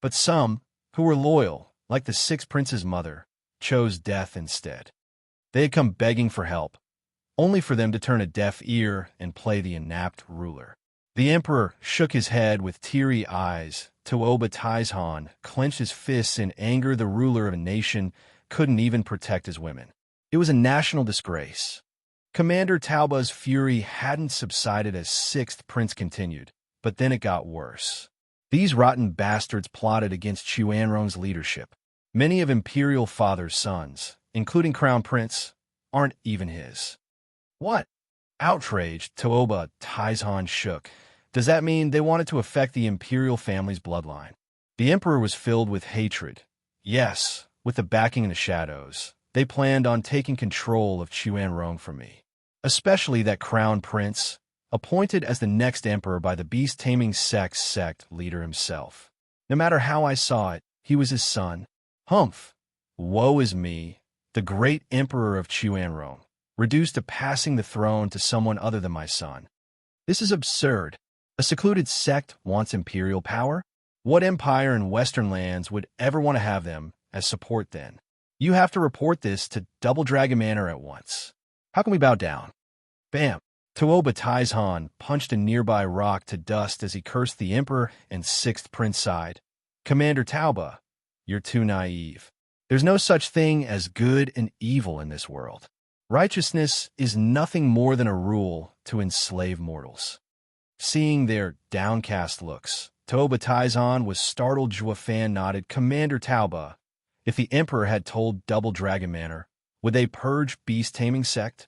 But some, who were loyal, like the sixth prince's mother, chose death instead. They had come begging for help, only for them to turn a deaf ear and play the inept ruler. The emperor shook his head with teary eyes. Tuoba Taizhan clenched his fists in anger. The ruler of a nation couldn't even protect his women. It was a national disgrace. Commander Tauba's fury hadn't subsided as sixth prince continued, but then it got worse. These rotten bastards plotted against Chuanrong's leadership. Many of Imperial Father's sons, including Crown Prince, aren't even his. What? Outraged, Tuoba Taizhan shook. Does that mean they wanted to affect the imperial family's bloodline? The emperor was filled with hatred. Yes, with the backing in the shadows. They planned on taking control of Chuanrong from me. Especially that crown prince, appointed as the next emperor by the beast-taming sect leader himself. No matter how I saw it, he was his son. Humph! Woe is me, the great emperor of Chuanrong, reduced to passing the throne to someone other than my son. This is absurd. A secluded sect wants imperial power? What empire in Western lands would ever want to have them as support then? You have to report this to Double Dragon Manor at once. How can we bow down? Bam! Tuoba Taizhan punched a nearby rock to dust as he cursed the emperor and sixth prince sighed. Commander Tauba, you're too naive. There's no such thing as good and evil in this world. Righteousness is nothing more than a rule to enslave mortals. Seeing their downcast looks, Tuoba Taizhan was startled. Juefan nodded. Commander Tauba, if the emperor had told Double Dragon Manor, would they purge beast-taming sect?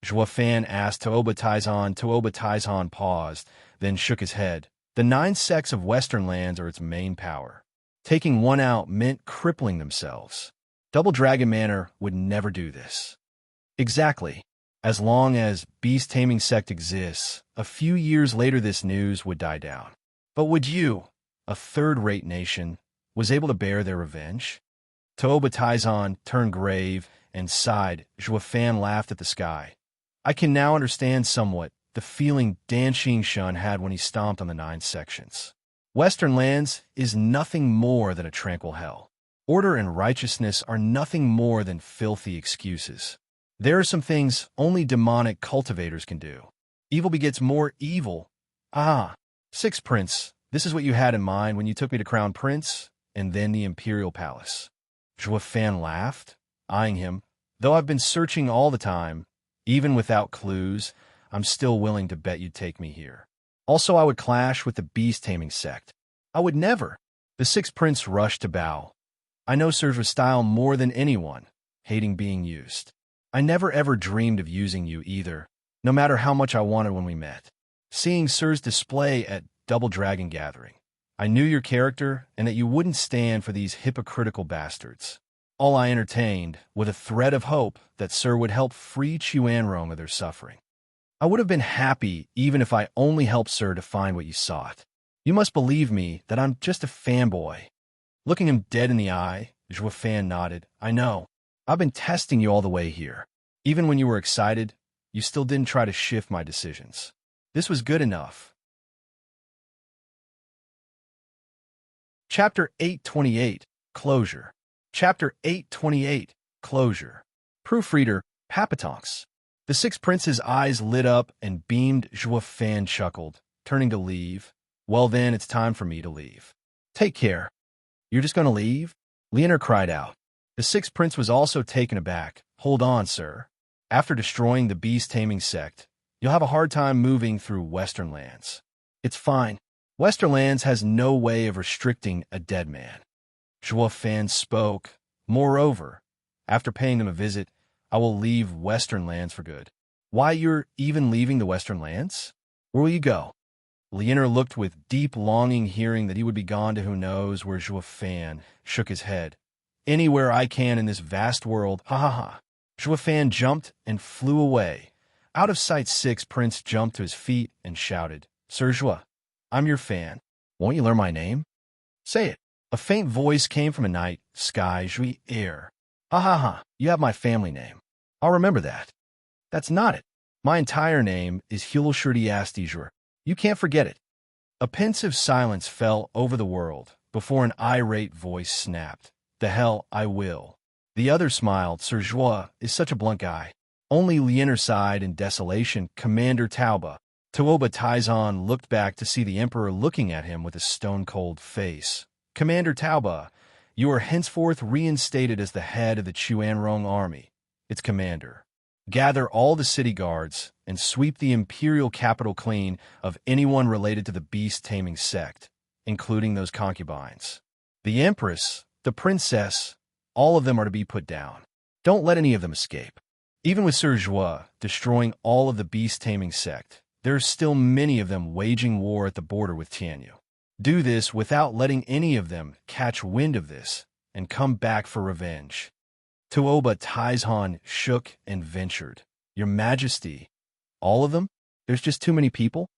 Juefan asked Tuoba Taizhan. Tuoba Taizhan paused, then shook his head. The 9 sects of Western lands are its main power. Taking one out meant crippling themselves. Double Dragon Manor would never do this. Exactly. As long as beast-taming sect exists, a few years later this news would die down. But would you, a third-rate nation, was able to bear their revenge? Tuoba Taizhan turned grave and sighed. Juefan laughed at the sky. I can now understand somewhat the feeling Dan Xingshun had when he stomped on the 9 sections. Western lands is nothing more than a tranquil hell. Order and righteousness are nothing more than filthy excuses. There are some things only demonic cultivators can do. Evil begets more evil. Ah, Sixth Prince, this is what you had in mind when you took me to Crown Prince and then the Imperial Palace. Zhou Fan laughed, eyeing him. Though I've been searching all the time, even without clues, I'm still willing to bet you'd take me here. Also, I would clash with the beast-taming sect. I would never. The Sixth Prince rushed to bow. I know Serge's style more than anyone, hating being used. I never ever dreamed of using you either, no matter how much I wanted when we met. Seeing Sir's display at Double Dragon Gathering, I knew your character and that you wouldn't stand for these hypocritical bastards. All I entertained, with a thread of hope that Sir would help free Chuanrong of their suffering. I would have been happy even if I only helped Sir to find what you sought. You must believe me that I'm just a fanboy. Looking him dead in the eye, Zhou Fan nodded. I know. I've been testing you all the way here. Even when you were excited, you still didn't try to shift my decisions. This was good enough. Chapter 828, Closure. Chapter 828, Closure. Proofreader, Papatonks. The Sixth Prince's eyes lit up and beamed. Zhou Fan chuckled, turning to leave. Well then, it's time for me to leave. Take care. You're just going to leave? Leonor cried out. The Sixth Prince was also taken aback. Hold on, sir. After destroying the beast-taming sect, you'll have a hard time moving through Western lands. It's fine. Western lands has no way of restricting a dead man. Zhou Fan spoke. Moreover, after paying them a visit, I will leave Western lands for good. Why, you're even leaving the Western lands? Where will you go? Leonor looked with deep longing, hearing that he would be gone to who knows where. Zhou Fan shook his head. Anywhere I can in this vast world, ha ha ha. Zhou Fan jumped and flew away. Out of sight, Sixth Prince jumped to his feet and shouted, Sir Zhou, I'm your fan. Won't you learn my name? Say it. A faint voice came from a night sky, Zhui air. Ha ha ha, you have my family name. I'll remember that. That's not it. My entire name is Hulshurdiastijur. You can't forget it. A pensive silence fell over the world before an irate voice snapped. The hell I will. The other smiled. Sir Zhou is such a blunt guy. Only Leonor sighed in desolation. Commander Tauba. Tuoba Taizan looked back to see the Emperor looking at him with a stone-cold face. Commander Tauba, you are henceforth reinstated as the head of the Chuanrong army, its commander. Gather all the city guards and sweep the imperial capital clean of anyone related to the beast-taming sect, including those concubines. The Empress, the Princess, all of them are to be put down. Don't let any of them escape. Even with Sir Zhou destroying all of the beast-taming sect, there are still many of them waging war at the border with Tianyu. Do this without letting any of them catch wind of this and come back for revenge. Tuoba Taizhan shook and ventured. Your Majesty, all of them? There's just too many people?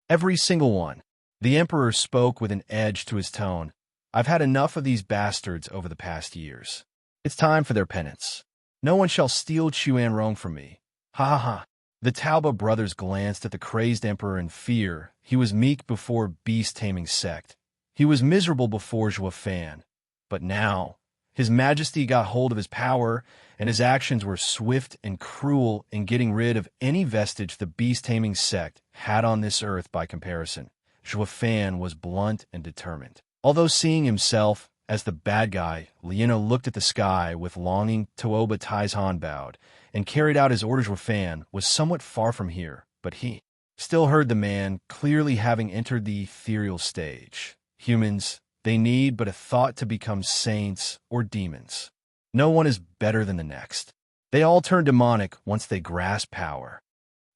Every single one. The Emperor spoke with an edge to his tone. I've had enough of these bastards over the past years. It's time for their penance. No one shall steal Chuanrong from me. Ha ha ha. The Tauba brothers glanced at the crazed emperor in fear. He was meek before beast-taming sect. He was miserable before Zhou Fan. But now, His Majesty got hold of his power, and his actions were swift and cruel in getting rid of any vestige the beast-taming sect had on this earth by comparison. Zhou Fan was blunt and determined. Although seeing himself as the bad guy, Liena looked at the sky with longing. Tuoba Taizhan bowed and carried out his orders. Zhou Fan was somewhat far from here, but he still heard the man, clearly having entered the ethereal stage. Humans, they need but a thought to become saints or demons. No one is better than the next. They all turn demonic once they grasp power.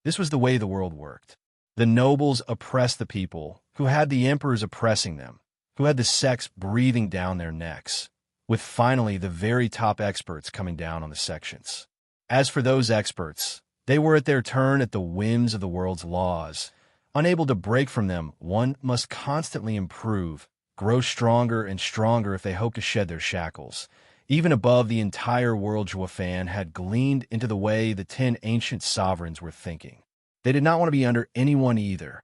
This was the way the world worked. The nobles oppressed the people, who had the emperors oppressing them, who had the sects breathing down their necks, with finally the very top experts coming down on the sections. As for those experts, they were at their turn at the whims of the world's laws. Unable to break from them, one must constantly improve, grow stronger and stronger if they hope to shed their shackles. Even above the entire world, Zhou Fan had gleaned into the way the 10 ancient sovereigns were thinking. They did not want to be under anyone either.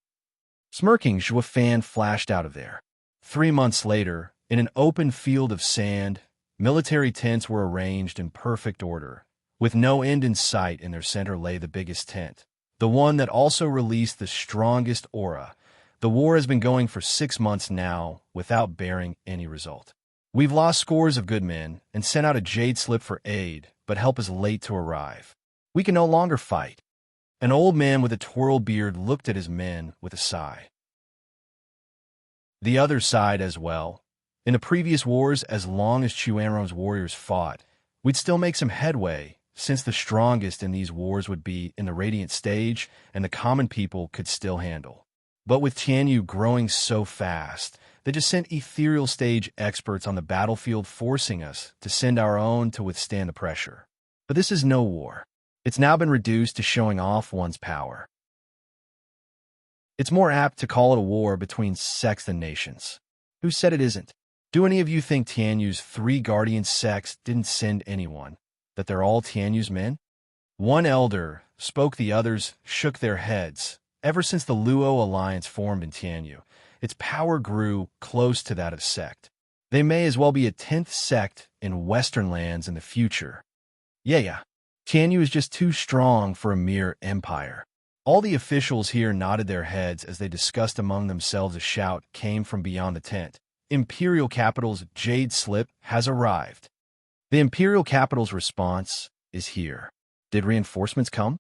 Smirking, Zhou Fan flashed out of there. 3 months later, in an open field of sand, military tents were arranged in perfect order. With no end in sight, in their center lay the biggest tent, the one that also released the strongest aura. The war has been going for 6 months now without bearing any result. We've lost scores of good men and sent out a jade slip for aid, but help is late to arrive. We can no longer fight. An old man with a twirled beard looked at his men with a sigh. The other sighed as well. In the previous wars, as long as Chuanrong's warriors fought, we'd still make some headway, since the strongest in these wars would be in the radiant stage and the common people could still handle. But with Tianyu growing so fast, they just sent ethereal stage experts on the battlefield, forcing us to send our own to withstand the pressure. But this is no war. It's now been reduced to showing off one's power. It's more apt to call it a war between sects than nations. Who said it isn't? Do any of you think Tianyu's 3 guardian sects didn't send anyone? That they're all Tianyu's men? One elder spoke, the others shook their heads. Ever since the Luo alliance formed in Tianyu, its power grew close to that of sect. They may as well be a 10th sect in Western lands in the future. Yeah. Tianyu is just too strong for a mere empire. All the officials here nodded their heads as they discussed among themselves. A shout came from beyond the tent. Imperial Capital's jade slip has arrived. The Imperial Capital's response is here. Did reinforcements come?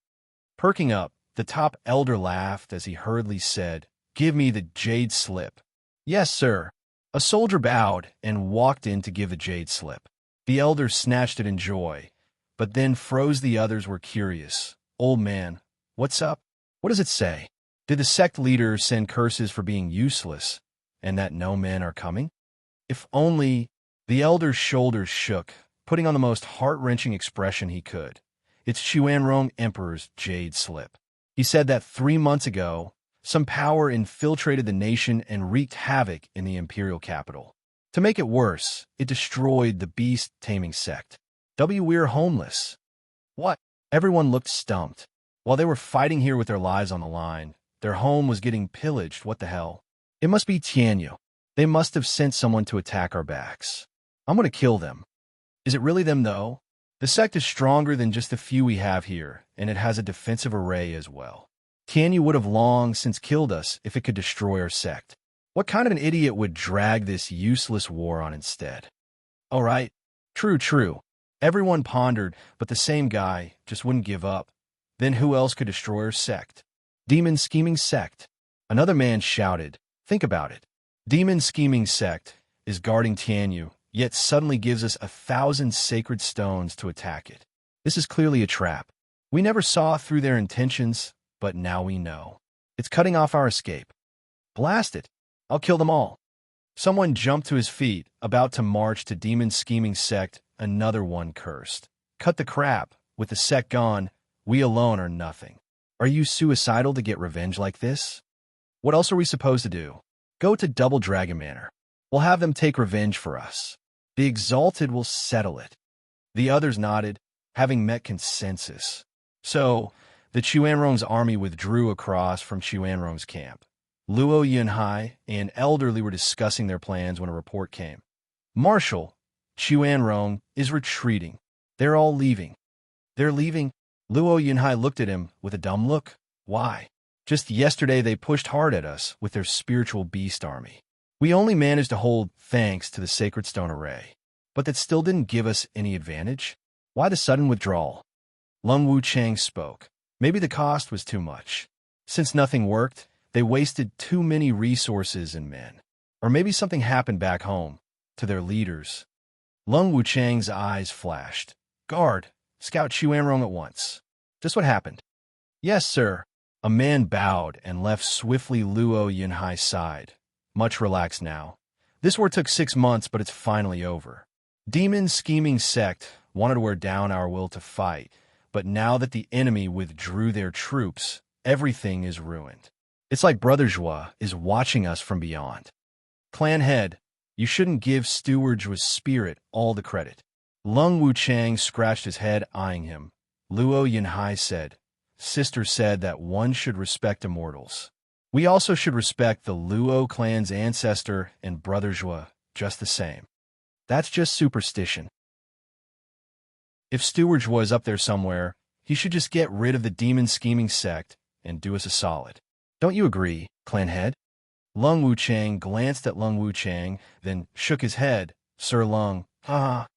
Perking up, the top elder laughed as he hurriedly said, "Give me the jade slip." "Yes, sir." A soldier bowed and walked in to give the jade slip. The elder snatched it in joy, but then froze. The others were curious. "Old man, what's up? What does it say? Did the sect leader send curses for being useless, and that no men are coming?" If only. The elder's shoulders shook, putting on the most heart-wrenching expression he could. It's Xuanrong Emperor's jade slip. He said that 3 months ago, some power infiltrated the nation and wreaked havoc in the imperial capital. To make it worse, it destroyed the beast-taming sect. We're homeless. What? Everyone looked stumped. While they were fighting here with their lives on the line, their home was getting pillaged. What the hell? It must be Tianyu. They must have sent someone to attack our backs. I'm going to kill them. Is it really them, though? The sect is stronger than just the few we have here, and it has a defensive array as well. Tianyu would have long since killed us if it could destroy our sect. What kind of an idiot would drag this useless war on instead? All right. True. Everyone pondered, but the same guy just wouldn't give up. Then who else could destroy our sect? Demon Scheming Sect. Another man shouted. Think about it. Demon Scheming Sect is guarding Tianyu, yet suddenly gives us 1,000 sacred stones to attack it. This is clearly a trap. We never saw through their intentions, but now we know. It's cutting off our escape. Blast it. I'll kill them all. Someone jumped to his feet, about to march to Demon Scheming Sect. Another one cursed. Cut the crap. With the sect gone, we alone are nothing. Are you suicidal to get revenge like this? What else are we supposed to do? Go to Double Dragon Manor. We'll have them take revenge for us. The Exalted will settle it. The others nodded, having met consensus. So, the Chuanrong's army withdrew across from Chuanrong's camp. Luo Yunhai and Elderly were discussing their plans when a report came. "Marshal, Chuanrong is retreating. They're all leaving." "They're leaving?" Luo Yunhai looked at him with a dumb look. "Why? Just yesterday they pushed hard at us with their spiritual beast army. We only managed to hold thanks to the Sacred Stone Array. But that still didn't give us any advantage. Why the sudden withdrawal?" Lung Wuchang spoke. "Maybe the cost was too much. Since nothing worked, they wasted too many resources and men. Or maybe something happened back home, to their leaders." Lung Wuchang's eyes flashed. "Guard, scout Chuanrong at once." "Just what happened?" "Yes, sir." A man bowed and left swiftly. Luo Yunhai sighed. Much relaxed now. This war took 6 months, but it's finally over. Demon Scheming Sect wanted to wear down our will to fight, but now that the enemy withdrew their troops, everything is ruined. It's like Brother Zhua is watching us from beyond. Clan head, you shouldn't give Steward Zhua's spirit all the credit. Lung Wuchang scratched his head, eyeing him. Luo Yunhai said, "Sister said that one should respect immortals. We also should respect the Luo clan's ancestor and brother Zhua just the same. That's just superstition. If Steward Zhua is up there somewhere, he should just get rid of the demon scheming sect and do us a solid. Don't you agree, clan head? Lung Wuchang glanced at Lung Wuchang, then shook his head. Sir Lung, ha.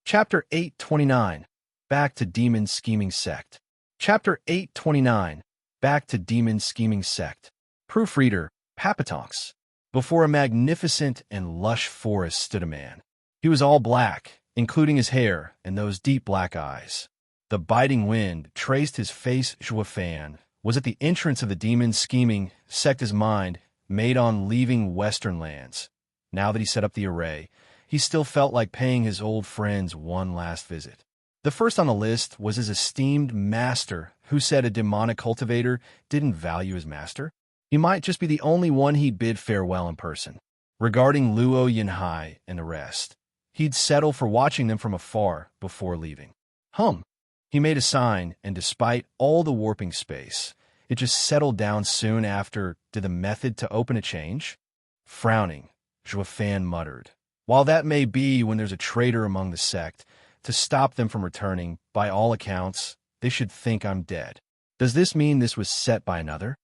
Chapter 829, Back to Demon Scheming Sect. Chapter 829, Back to Demon Scheming Sect. Proofreader, Papatonks. Before a magnificent and lush forest stood a man. He was all black, including his hair and those deep black eyes. The biting wind traced his face. Zhua Fan was at the entrance of the demon scheming sect. His mind made on leaving western lands. Now that he set up the array, he still felt like paying his old friends one last visit. The first on the list was his esteemed master, who said a demonic cultivator didn't value his master. He might just be the only one he'd bid farewell in person. Regarding Luo Yinhai and the rest, he'd settle for watching them from afar before leaving. He made a sign, and despite all the warping space, it just settled down soon after. Did the method to open a change? Frowning, Zhua Fan muttered, "While that may be when there's a traitor among the sect, to stop them from returning, by all accounts, they should think I'm dead. Does this mean this was set by another?"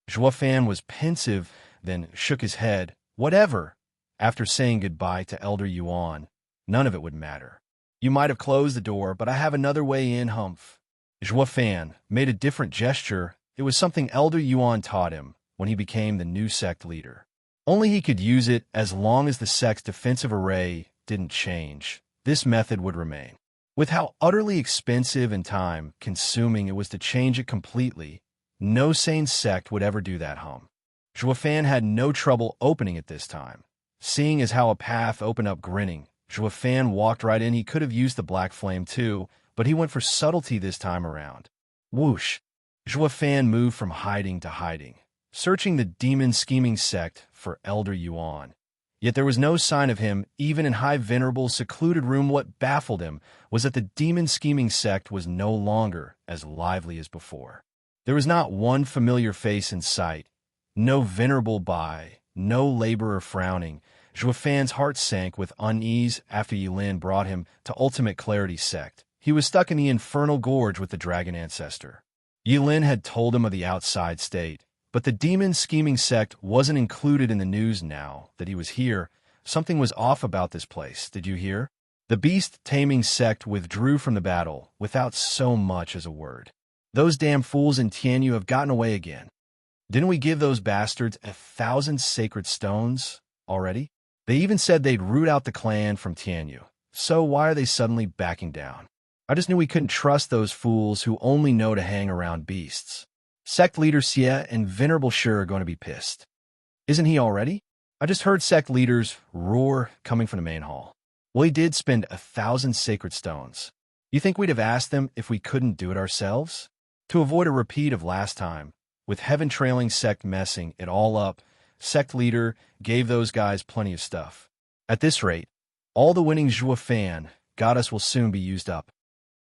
Zhua Fan was pensive, then shook his head. Whatever. After saying goodbye to Elder Yuan, none of it would matter. You might have closed the door, but I have another way in. Zhua Fan made a different gesture. It was something Elder Yuan taught him when he became the new sect leader. Only he could use it as long as the sect's defensive array didn't change. This method would remain. With how utterly expensive and time-consuming it was to change it completely, no sane sect would ever do that. Zhua Fan had no trouble opening it this time. Seeing as how a path opened up grinning, Zhua Fan walked right in. He could have used the black flame too, but he went for subtlety this time around. Whoosh! Zhua Fan moved from hiding to hiding, searching the demon scheming sect for Elder Yuan. Yet there was no sign of him, even in high venerable secluded room. What baffled him was that the demon scheming sect was no longer as lively as before. There was not one familiar face in sight, no venerable by, no laborer frowning. Zhua Fan's heart sank with unease after Yilin brought him to Ultimate Clarity sect. He was stuck in the infernal gorge with the dragon ancestor. Yilin had told him of the outside state, but the demon scheming sect wasn't included in the news. Now that he was here, something was off about this place. Did you hear? The beast taming sect withdrew from the battle without so much as a word. Those damn fools in Tianyu have gotten away again. Didn't we give those bastards 1,000 sacred stones already? They even said they'd root out the clan from Tianyu. So why are they suddenly backing down? I just knew we couldn't trust those fools who only know to hang around beasts. Sect leader Xie and Venerable Shi are going to be pissed. Isn't he already? I just heard sect leaders roar coming from the main hall. Well, he did spend 1,000 sacred stones. You think we'd have asked them if we couldn't do it ourselves? To avoid a repeat of last time, with heaven trailing sect messing it all up, sect leader gave those guys plenty of stuff. At this rate, all the winning Zhua Fan got us will soon be used up.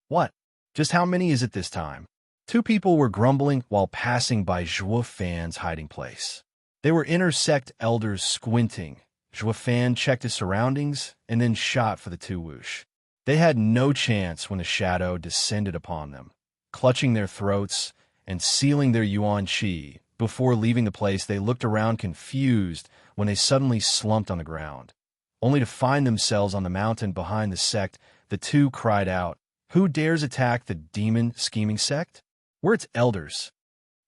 What? Just how many is it this time? 2 people were grumbling while passing by Zhua Fan's hiding place. They were inner sect elders squinting. Zhua Fan checked his surroundings and then shot for the 2 whoosh. They had no chance when the shadow descended upon them, clutching their throats and sealing their yuan qi. Before leaving the place, they looked around confused when they suddenly slumped on the ground. Only to find themselves on the mountain behind the sect, the 2 cried out, "Who dares attack the demon scheming sect? We're its elders."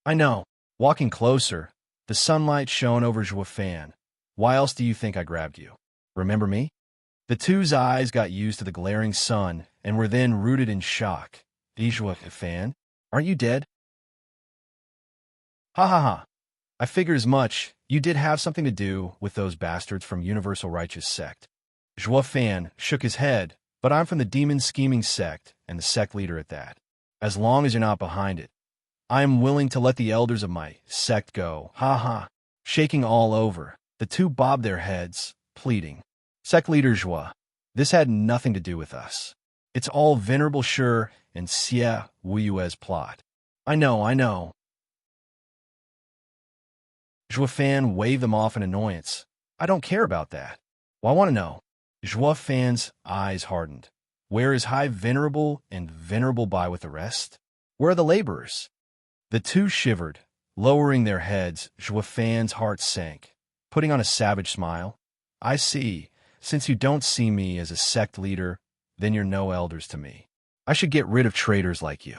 I know. Walking closer, the sunlight shone over Zhua Fan. Why else do you think I grabbed you? Remember me? The 2's eyes got used to the glaring sun and were then rooted in shock. Zhua Fan, aren't you dead? Ha ha ha. I figure as much. You did have something to do with those bastards from Universal Righteous Sect. Zhua Fan shook his head, but I'm from the demon scheming sect and the sect leader at that. As long as you're not behind it, I am willing to let the elders of my sect go. Ha ha. Shaking all over, the 2 bobbed their heads, pleading. Sect leader Zhua, this had nothing to do with us. It's all Venerable Shi and Xie Wuyue's plot. I know, I know. Fan waved them off in annoyance. I don't care about that. Well, I want to know. Fan's eyes hardened. Where is High Venerable and Venerable By with the rest? Where are the laborers? The two shivered, lowering their heads. Fan's heart sank, putting on a savage smile. I see. Since you don't see me as a sect leader, then you're no elders to me. I should get rid of traitors like you.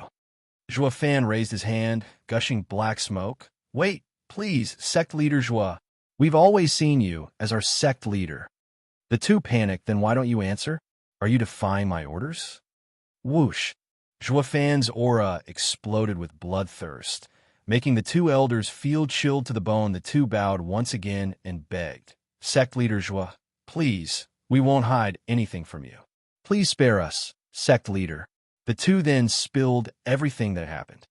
Fan raised his hand, gushing black smoke. Wait, please, sect leader Joie. We've always seen you as our sect leader. The two panicked. Then why don't you answer? Are you defying my orders? Whoosh. Fan's aura exploded with bloodthirst, making the two elders feel chilled to the bone. The two bowed once again and begged. Sect leader Joie, please, we won't hide anything from you. Please spare us, sect leader. The two then spilled everything that happened.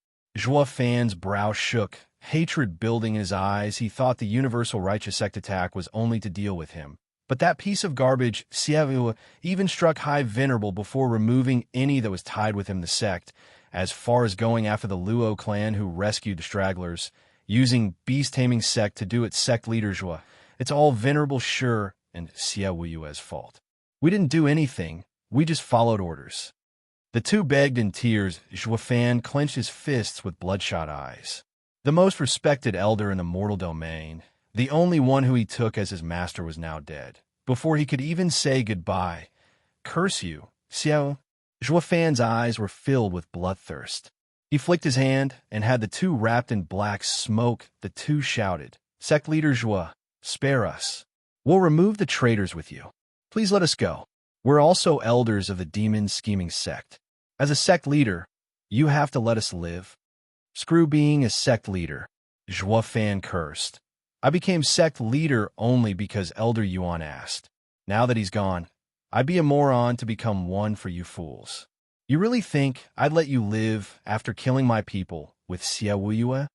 Fan's brow shook, hatred building in his eyes. He thought the universal righteous sect attack was only to deal with him. But that piece of garbage, Xiaoyu, even struck High Venerable before removing any that was tied with him. The sect, as far as going after the Luo clan who rescued the stragglers, using beast-taming sect to do its sect leader Joie. It's all Venerable Sure and Xiaoyu's fault. We didn't do anything, we just followed orders. The two begged in tears. Fan clenched his fists with bloodshot eyes. The most respected elder in the mortal domain, the only one who he took as his master, was now dead. Before he could even say goodbye, curse you, Xiao. Fan's eyes were filled with bloodthirst. He flicked his hand and had the two wrapped in black smoke. The two shouted, Sect leader Joie, spare us. We'll remove the traitors with you. Please let us go. We're also elders of the demon scheming sect. As a sect leader, you have to let us live. Screw being a sect leader, Fan cursed. I became sect leader only because Elder Yuan asked. Now that he's gone, I'd be a moron to become one for you fools. You really think I'd let you live after killing my people with Xiaoyue?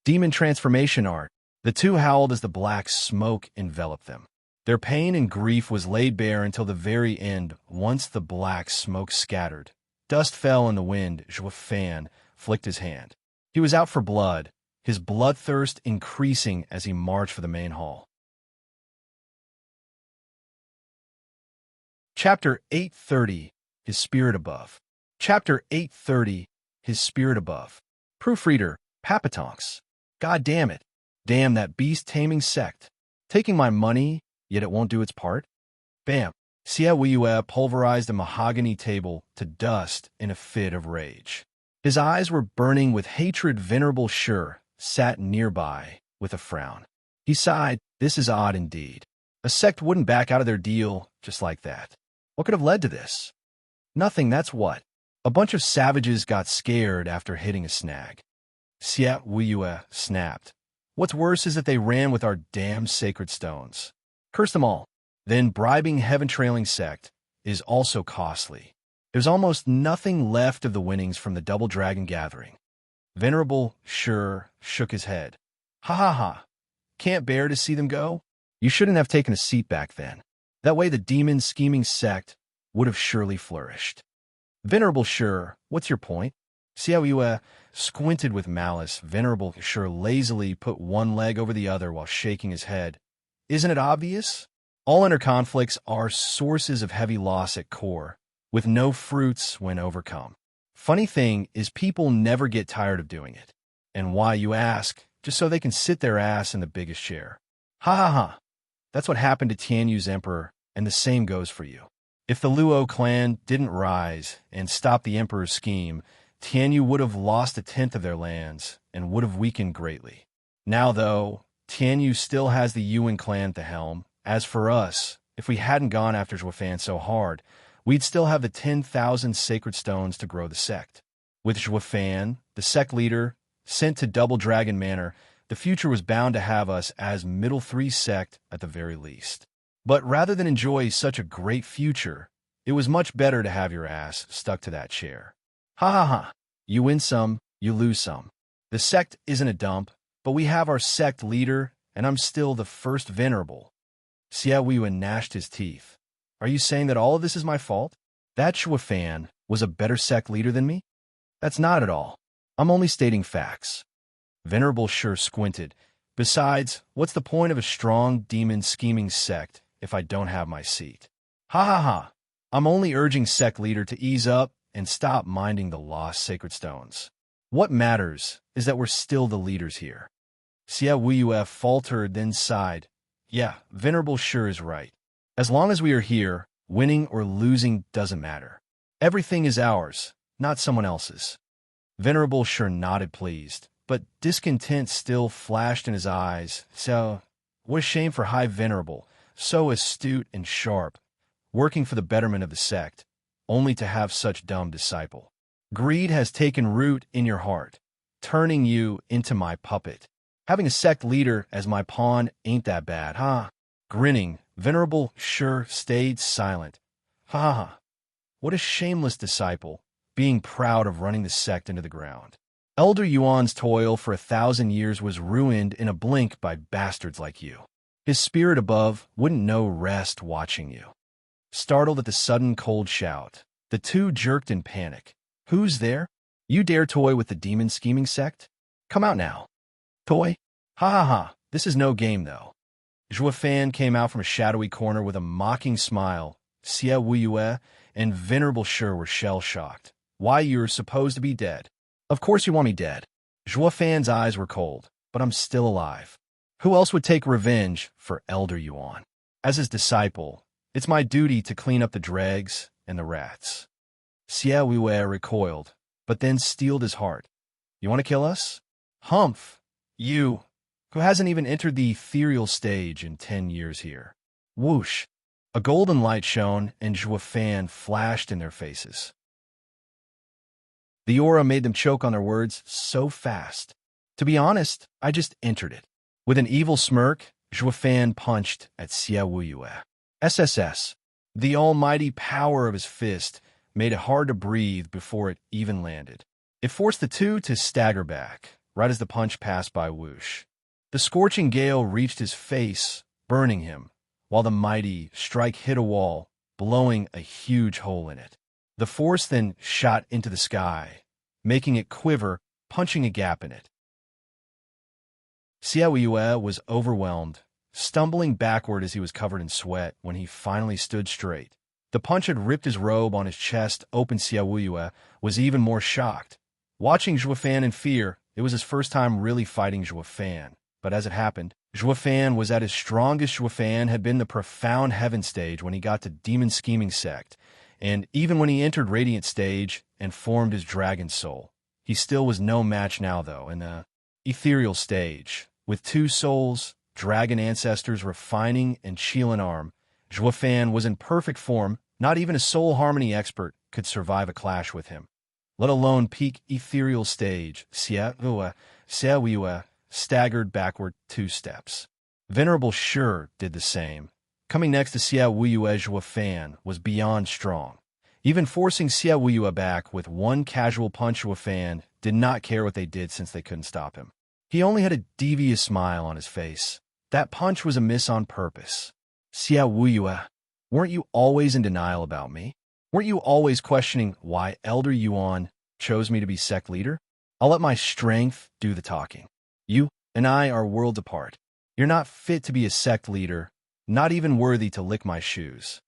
Demon transformation art. The two howled as the black smoke enveloped them. Their pain and grief was laid bare until the very end. Once the black smoke scattered, dust fell in the wind. Fan flicked his hand. He was out for blood, his bloodthirst increasing as he marched for the main hall. Chapter 830, His Spirit Above. Chapter 830, His Spirit Above. Proofreader, Papatonks. God damn it. Damn that beast-taming sect. Taking my money, yet it won't do its part. Bam. Xiaoyue pulverized a mahogany table to dust in a fit of rage. His eyes were burning with hatred. Venerable Sure sat nearby with a frown. He sighed. This is odd indeed. A sect wouldn't back out of their deal just like that. What could have led to this? Nothing, that's what. A bunch of savages got scared after hitting a snag. Xiaoyue snapped. What's worse is that they ran with our damn sacred stones. Curse them all. Then bribing heaven-trailing sect is also costly. There's almost nothing left of the winnings from the Double Dragon gathering. Venerable Sure shook his head. Ha ha ha. Can't bear to see them go? You shouldn't have taken a seat back then. That way the demon scheming sect would have surely flourished. Venerable Sure, what's your point? Xiaoyue squinted with malice. Venerable Sure lazily put one leg over the other while shaking his head. Isn't it obvious? All inner conflicts are sources of heavy loss at core, with no fruits when overcome. Funny thing is people never get tired of doing it. And why, you ask? Just so they can sit their ass in the biggest chair. Ha ha ha. That's what happened to Tianyu's emperor, and the same goes for you. If the Luo clan didn't rise and stop the emperor's scheme, Tianyu would have lost 1/10 of their lands and would have weakened greatly. Now, though, Tianyu still has the Yuan clan at the helm. As for us, if we hadn't gone after Zhuofan so hard, we'd still have the 10,000 sacred stones to grow the sect. With Zhuofan, the sect leader, sent to Double Dragon Manor, the future was bound to have us as Middle Three sect at the very least. But rather than enjoy such a great future, it was much better to have your ass stuck to that chair. Ha ha ha. You win some, you lose some. The sect isn't a dump, but we have our sect leader, and I'm still the first venerable. Xiaoyu gnashed his teeth. Are you saying that all of this is my fault? That Zhuofan was a better sect leader than me? That's not at all. I'm only stating facts. Venerable Sure squinted. Besides, what's the point of a strong, demon-scheming sect if I don't have my seat? Ha ha ha. I'm only urging sect leader to ease up and stop minding the lost sacred stones. What matters is that we're still the leaders here. Xia Wuyue faltered, then sighed. Yeah, Venerable Sure is right. As long as we are here, winning or losing doesn't matter. Everything is ours, not someone else's. Venerable Sure nodded pleased, but discontent still flashed in his eyes. So, what a shame for High Venerable, so astute and sharp, working for the betterment of the sect, only to have such dumb disciple. Greed has taken root in your heart, turning you into my puppet. Having a sect leader as my pawn ain't that bad, huh? Grinning, Venerable Sure stayed silent. Ha ha ha. What a shameless disciple, being proud of running the sect into the ground. Elder Yuan's toil for 1,000 years was ruined in a blink by bastards like you. His spirit above wouldn't know rest watching you. Startled at the sudden cold shout, the two jerked in panic. Who's there? You dare toy with the demon-scheming sect? Come out now. Toy? Ha ha ha, this is no game though. Zhou Fan came out from a shadowy corner with a mocking smile. Xia Wuyue and Venerable Sure were shell-shocked. Why, you're supposed to be dead. Of course you want me dead. Zhou Fan's eyes were cold, but I'm still alive. Who else would take revenge for Elder Yuan? As his disciple, it's my duty to clean up the dregs and the rats. Xia Wuyue recoiled, but then steeled his heart. You want to kill us? Humph! You, who hasn't even entered the ethereal stage in 10 years here. Whoosh! A golden light shone, and Zhou Fan flashed in their faces. The aura made them choke on their words so fast. To be honest, I just entered it. With an evil smirk, Zhou Fan punched at Xia Wuyue. SSS. The almighty power of his fist made it hard to breathe before it even landed. It forced the two to stagger back, right as the punch passed by whoosh. The scorching gale reached his face, burning him, while the mighty strike hit a wall, blowing a huge hole in it. The force then shot into the sky, making it quiver, punching a gap in it. Xia Wuyue was overwhelmed, stumbling backward as he was covered in sweat when he finally stood straight. The punch had ripped his robe on his chest open. Xia Wuyue was even more shocked. Watching Zhou Fan in fear, it was his first time really fighting Zhou Fan. But as it happened, Zhou Fan was at his strongest. Zhou Fan had been the profound heaven stage when he got to demon scheming sect, and even when he entered radiant stage and formed his dragon soul. He still was no match now, though, in the ethereal stage. With two souls, dragon ancestors refining and Qilin arm, Zhou Fan was in perfect form. Not even a soul harmony expert could survive a clash with him, let alone peak ethereal stage. Xia Wuyue staggered backward 2 steps. Venerable Sure did the same. Coming next to Xia Wuyue, Zhou Fan was beyond strong. Even forcing Xia Wuyue back with one casual punch, Zhou Fan did not care what they did since they couldn't stop him. He only had a devious smile on his face. That punch was a miss on purpose. Xia Wuyue, weren't you always in denial about me? Weren't you always questioning why Elder Yuan chose me to be sect leader? I'll let my strength do the talking. You and I are worlds apart. You're not fit to be a sect leader, not even worthy to lick my shoes.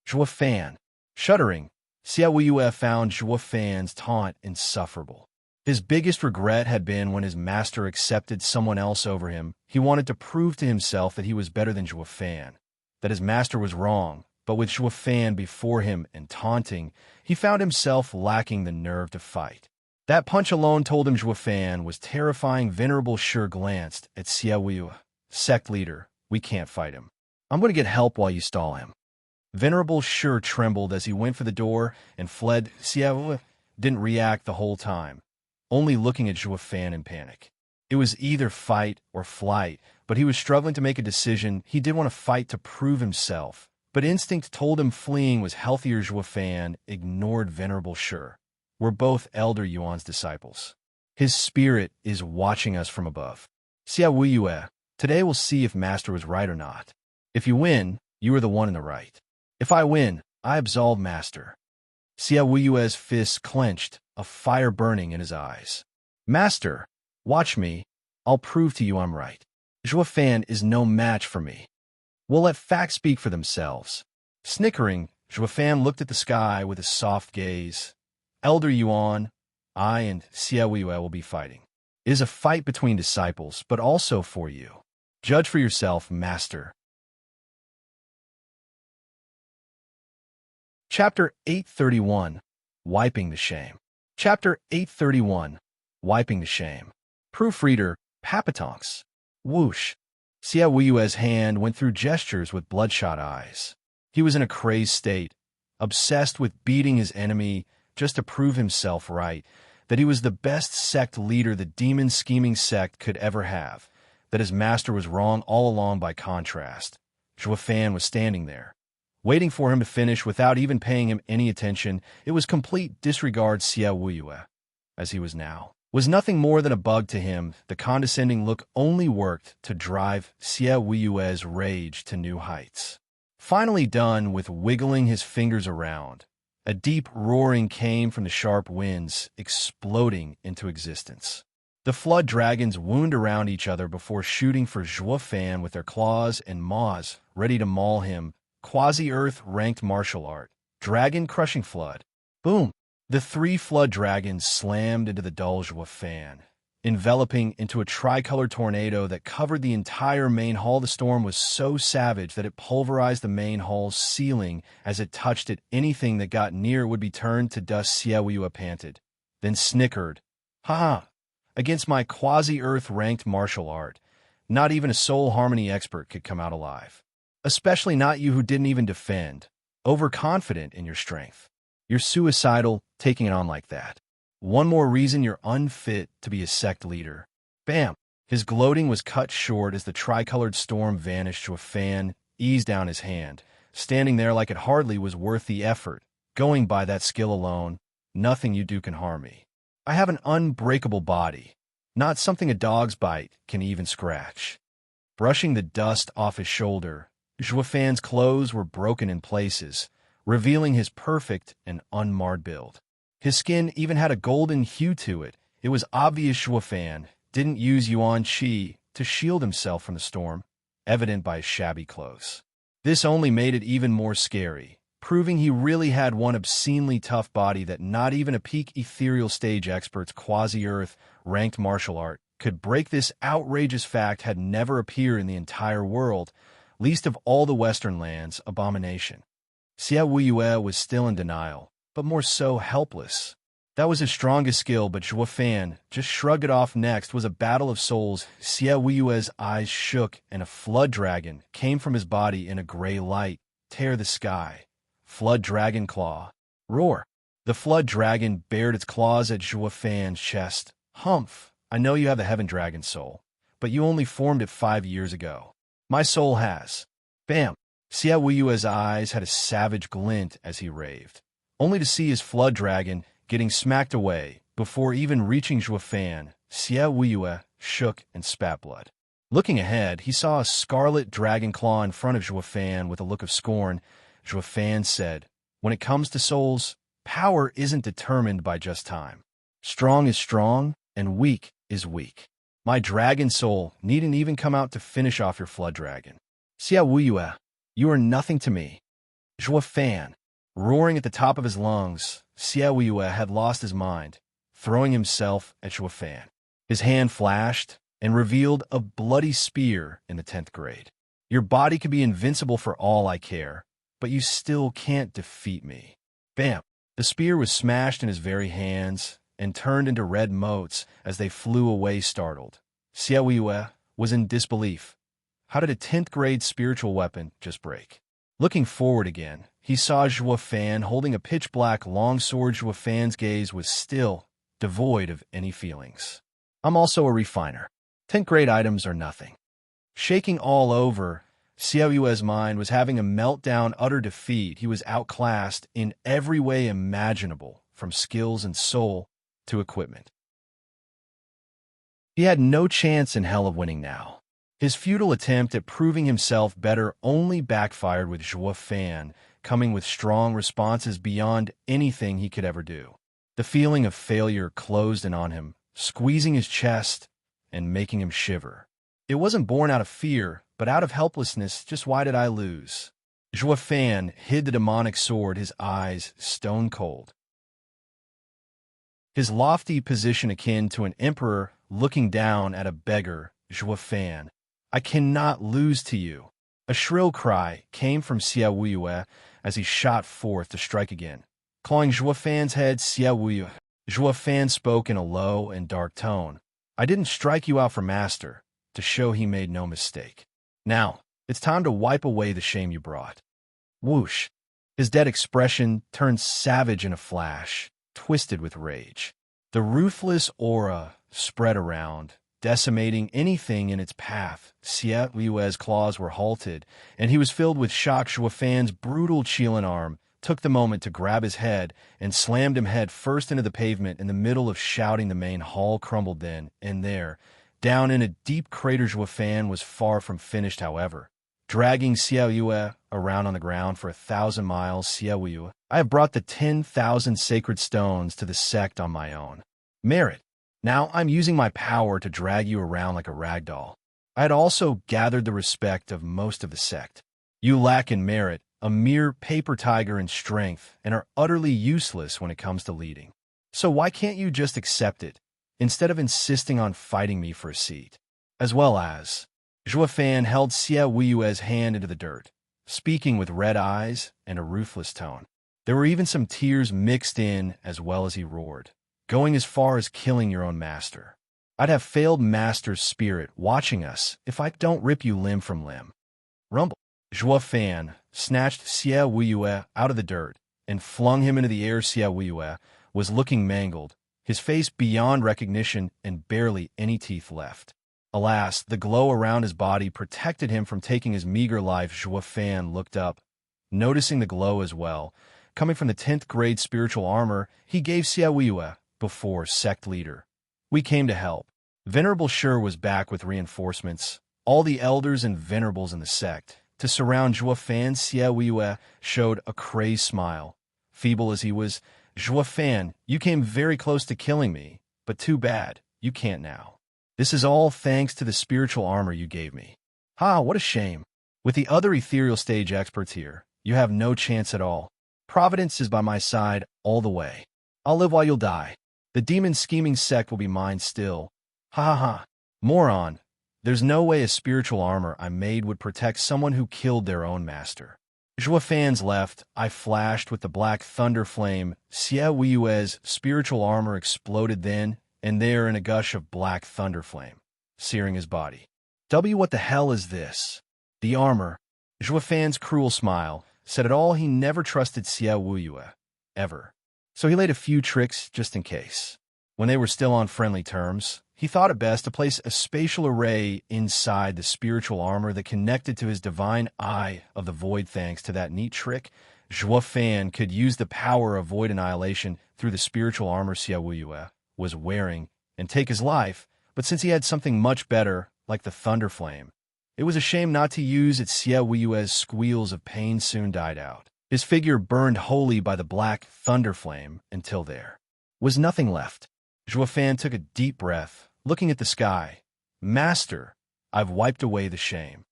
Zhou Fan. Shuddering, Xia Wuyue found Zhou Fan's taunt insufferable. His biggest regret had been when his master accepted someone else over him. He wanted to prove to himself that he was better than Zhou Fan, that his master was wrong, but with Zhou Fan before him and taunting, he found himself lacking the nerve to fight. That punch alone told him Zhou Fan was terrifying. Venerable Sure glanced at Xia Wuyue. Sect leader, we can't fight him. I'm going to get help while you stall him. Venerable Sure trembled as he went for the door and fled. Xia Wuyue didn't react the whole time, only looking at Zhou Fan in panic. It was either fight or flight, but he was struggling to make a decision. He did want to fight to prove himself, but instinct told him fleeing was healthier. Zhou Fan ignored Venerable Sure. We're both Elder Yuan's disciples. His spirit is watching us from above. Xia Wuyue, today we'll see if Master was right or not. If you win, you are the one in the right. If I win, I absolve Master. Xia Wuyue's fists clenched, a fire burning in his eyes. Master, watch me. I'll prove to you I'm right. Zhuo Fan is no match for me. We'll let facts speak for themselves. Snickering, Zhuo Fan looked at the sky with a soft gaze. Elder Yuan, I and Xie Weiyue will be fighting. It is a fight between disciples, but also for you. Judge for yourself, Master. Chapter 831, Wiping the Shame. Chapter 831, Wiping the Shame. Proofreader, Papatonks. Whoosh. Xie Weiyue's hand went through gestures with bloodshot eyes. He was in a crazed state, obsessed with beating his enemy just to prove himself right, that he was the best sect leader the demon-scheming sect could ever have, that his master was wrong all along by contrast. Zhuo Fan was standing there, waiting for him to finish without even paying him any attention. It was complete disregard. Xie Weiyue, as he was now, was nothing more than a bug to him. The condescending look only worked to drive Xie Weiyue's rage to new heights. Finally done with wiggling his fingers around, a deep roaring came from the sharp winds, exploding into existence. The flood dragons wound around each other before shooting for Zhuo Fan with their claws and maws, ready to maul him. Quasi-Earth ranked martial art. Dragon-crushing flood. Boom! The three flood dragons slammed into the dull Zhuo Fan, enveloping into a tricolored tornado that covered the entire main hall. The storm was so savage that it pulverized the main hall's ceiling as it touched it. Anything that got near would be turned to dust. Xie Weiyue panted, then snickered. Ha! Against my quasi-Earth ranked martial art, not even a soul harmony expert could come out alive. Especially not you who didn't even defend, overconfident in your strength. You're suicidal, taking it on like that. One more reason you're unfit to be a sect leader. Bam! His gloating was cut short as the tricolored storm vanished. Zhuo Fan eased down his hand, standing there like it hardly was worth the effort. Going by that skill alone, nothing you do can harm me. I have an unbreakable body, not something a dog's bite can even scratch. Brushing the dust off his shoulder, Zhuo Fan's clothes were broken in places, revealing his perfect and unmarred build. His skin even had a golden hue to it. It was obvious Zhuo Fan didn't use Yuan Qi to shield himself from the storm, evident by his shabby clothes. This only made it even more scary, proving he really had one obscenely tough body that not even a peak ethereal stage expert's quasi-Earth ranked martial art could break. This outrageous fact had never appeared in the entire world, least of all the Western lands. Abomination. Xie Weiyue was still in denial, but more so helpless. That was his strongest skill, but Zhuo Fan just shrugged it off. Next was a battle of souls. Xie Weiyue's eyes shook, and a flood dragon came from his body in a gray light. Tear the sky. Flood dragon claw. Roar. The flood dragon bared its claws at Zhuo Fan's chest. Humph, I know you have the heaven dragon soul, but you only formed it 5 years ago. My soul has. Bam! Xie Weiyue's eyes had a savage glint as he raved, only to see his flood dragon getting smacked away before even reaching Zhuo Fan. Xie Weiyue shook and spat blood. Looking ahead, he saw a scarlet dragon claw in front of Zhuo Fan with a look of scorn. Zhuo Fan said, "When it comes to souls, power isn't determined by just time. Strong is strong, and weak is weak. My dragon soul needn't even come out to finish off your flood dragon. Xie Weiyue, you are nothing to me." Zhuo Fan, roaring at the top of his lungs, Xie Weiyue had lost his mind, throwing himself at Zhuo Fan. His hand flashed and revealed a bloody spear in the 10th grade. Your body could be invincible for all I care, but you still can't defeat me. Bam! The spear was smashed in his very hands and turned into red motes as they flew away startled. Xie Weiyue was in disbelief. How did a 10th grade spiritual weapon just break? Looking forward again, he saw Zhuo Fan holding a pitch-black long sword. Zhuo Fan's gaze was still, devoid of any feelings. I'm also a refiner. 10th grade items are nothing. Shaking all over, Xie Weiyue's mind was having a meltdown. Utter defeat. He was outclassed in every way imaginable, from skills and soul to equipment. He had no chance in hell of winning now. His futile attempt at proving himself better only backfired, with Zhuo Fan coming with strong responses beyond anything he could ever do. The feeling of failure closed in on him, squeezing his chest and making him shiver. It wasn't born out of fear, but out of helplessness. Just why did I lose? Zhua Fan hid the demonic sword, his eyes stone cold. His lofty position akin to an emperor looking down at a beggar. Zhua Fan, I cannot lose to you. A shrill cry came from Xia Wuyue as he shot forth to strike again. Clawing Zhua Fan's head, Zhua Fan spoke in a low and dark tone. I didn't strike you out for master, to show he made no mistake. Now, it's time to wipe away the shame you brought. Whoosh! His dead expression turned savage in a flash, twisted with rage. The ruthless aura spread around, decimating anything in its path. Xia Liyue's claws were halted, and he was filled with shock. Zhua Fan's brutal Qilin arm took the moment to grab his head and slammed him head first into the pavement. In the middle of shouting, the main hall crumbled then and there. Down in a deep crater. Zhua Fan was far from finished, however. Dragging Xia Yue around on the ground for 1,000 miles, Xia Yue, I have brought the 10,000 sacred stones to the sect on my own merit. Now I'm using my power to drag you around like a rag doll. I had also gathered the respect of most of the sect. You lack in merit, a mere paper tiger in strength, and are utterly useless when it comes to leading. So why can't you just accept it, instead of insisting on fighting me for a seat? As well as... Zhua Fan held Xia Wuyue's hand into the dirt, speaking with red eyes and a ruthless tone. There were even some tears mixed in as well as he roared, going as far as killing your own master. I'd have failed master's spirit watching us if I don't rip you limb from limb. Rumble. Zhua Fan snatched Xia Wuyue out of the dirt and flung him into the air. Xia Wuyue was looking mangled, his face beyond recognition and barely any teeth left. Alas, the glow around his body protected him from taking his meager life. Zhua Fan looked up, noticing the glow as well. Coming from the 10th grade spiritual armor he gave Xia Wuyue before sect leader. We came to help. Venerable Shi was back with reinforcements, all the elders and venerables in the sect, to surround Zhua Fan. Xia Wuyue showed a crazed smile. Feeble as he was, Zhua Fan, you came very close to killing me, but too bad, you can't now. This is all thanks to the spiritual armor you gave me. Ha, what a shame. With the other ethereal stage experts here, you have no chance at all. Providence is by my side all the way. I'll live while you'll die. The demon scheming sect will be mine still. Ha ha ha. Moron. There's no way a spiritual armor I made would protect someone who killed their own master. Zhua Fan's left eye flashed with the black thunder flame. Xia Wuyue's spiritual armor exploded then and there in a gush of black thunder flame, searing his body. What the hell is this? The armor. Zhua Fan's cruel smile said it all. He never trusted Xia Wuyue, ever. So he laid a few tricks just in case. When they were still on friendly terms, he thought it best to place a spatial array inside the spiritual armor that connected to his divine eye of the void. Thanks to that neat trick, Zhua Fan could use the power of void annihilation through the spiritual armor Xia Wuyue was wearing and take his life, but since he had something much better, like the thunder flame, it was a shame not to use it. Xia Wuyue's squeals of pain soon died out. His figure burned wholly by the black thunder flame until there was nothing left. Zhua Fan took a deep breath, looking at the sky. Master, I've wiped away the shame.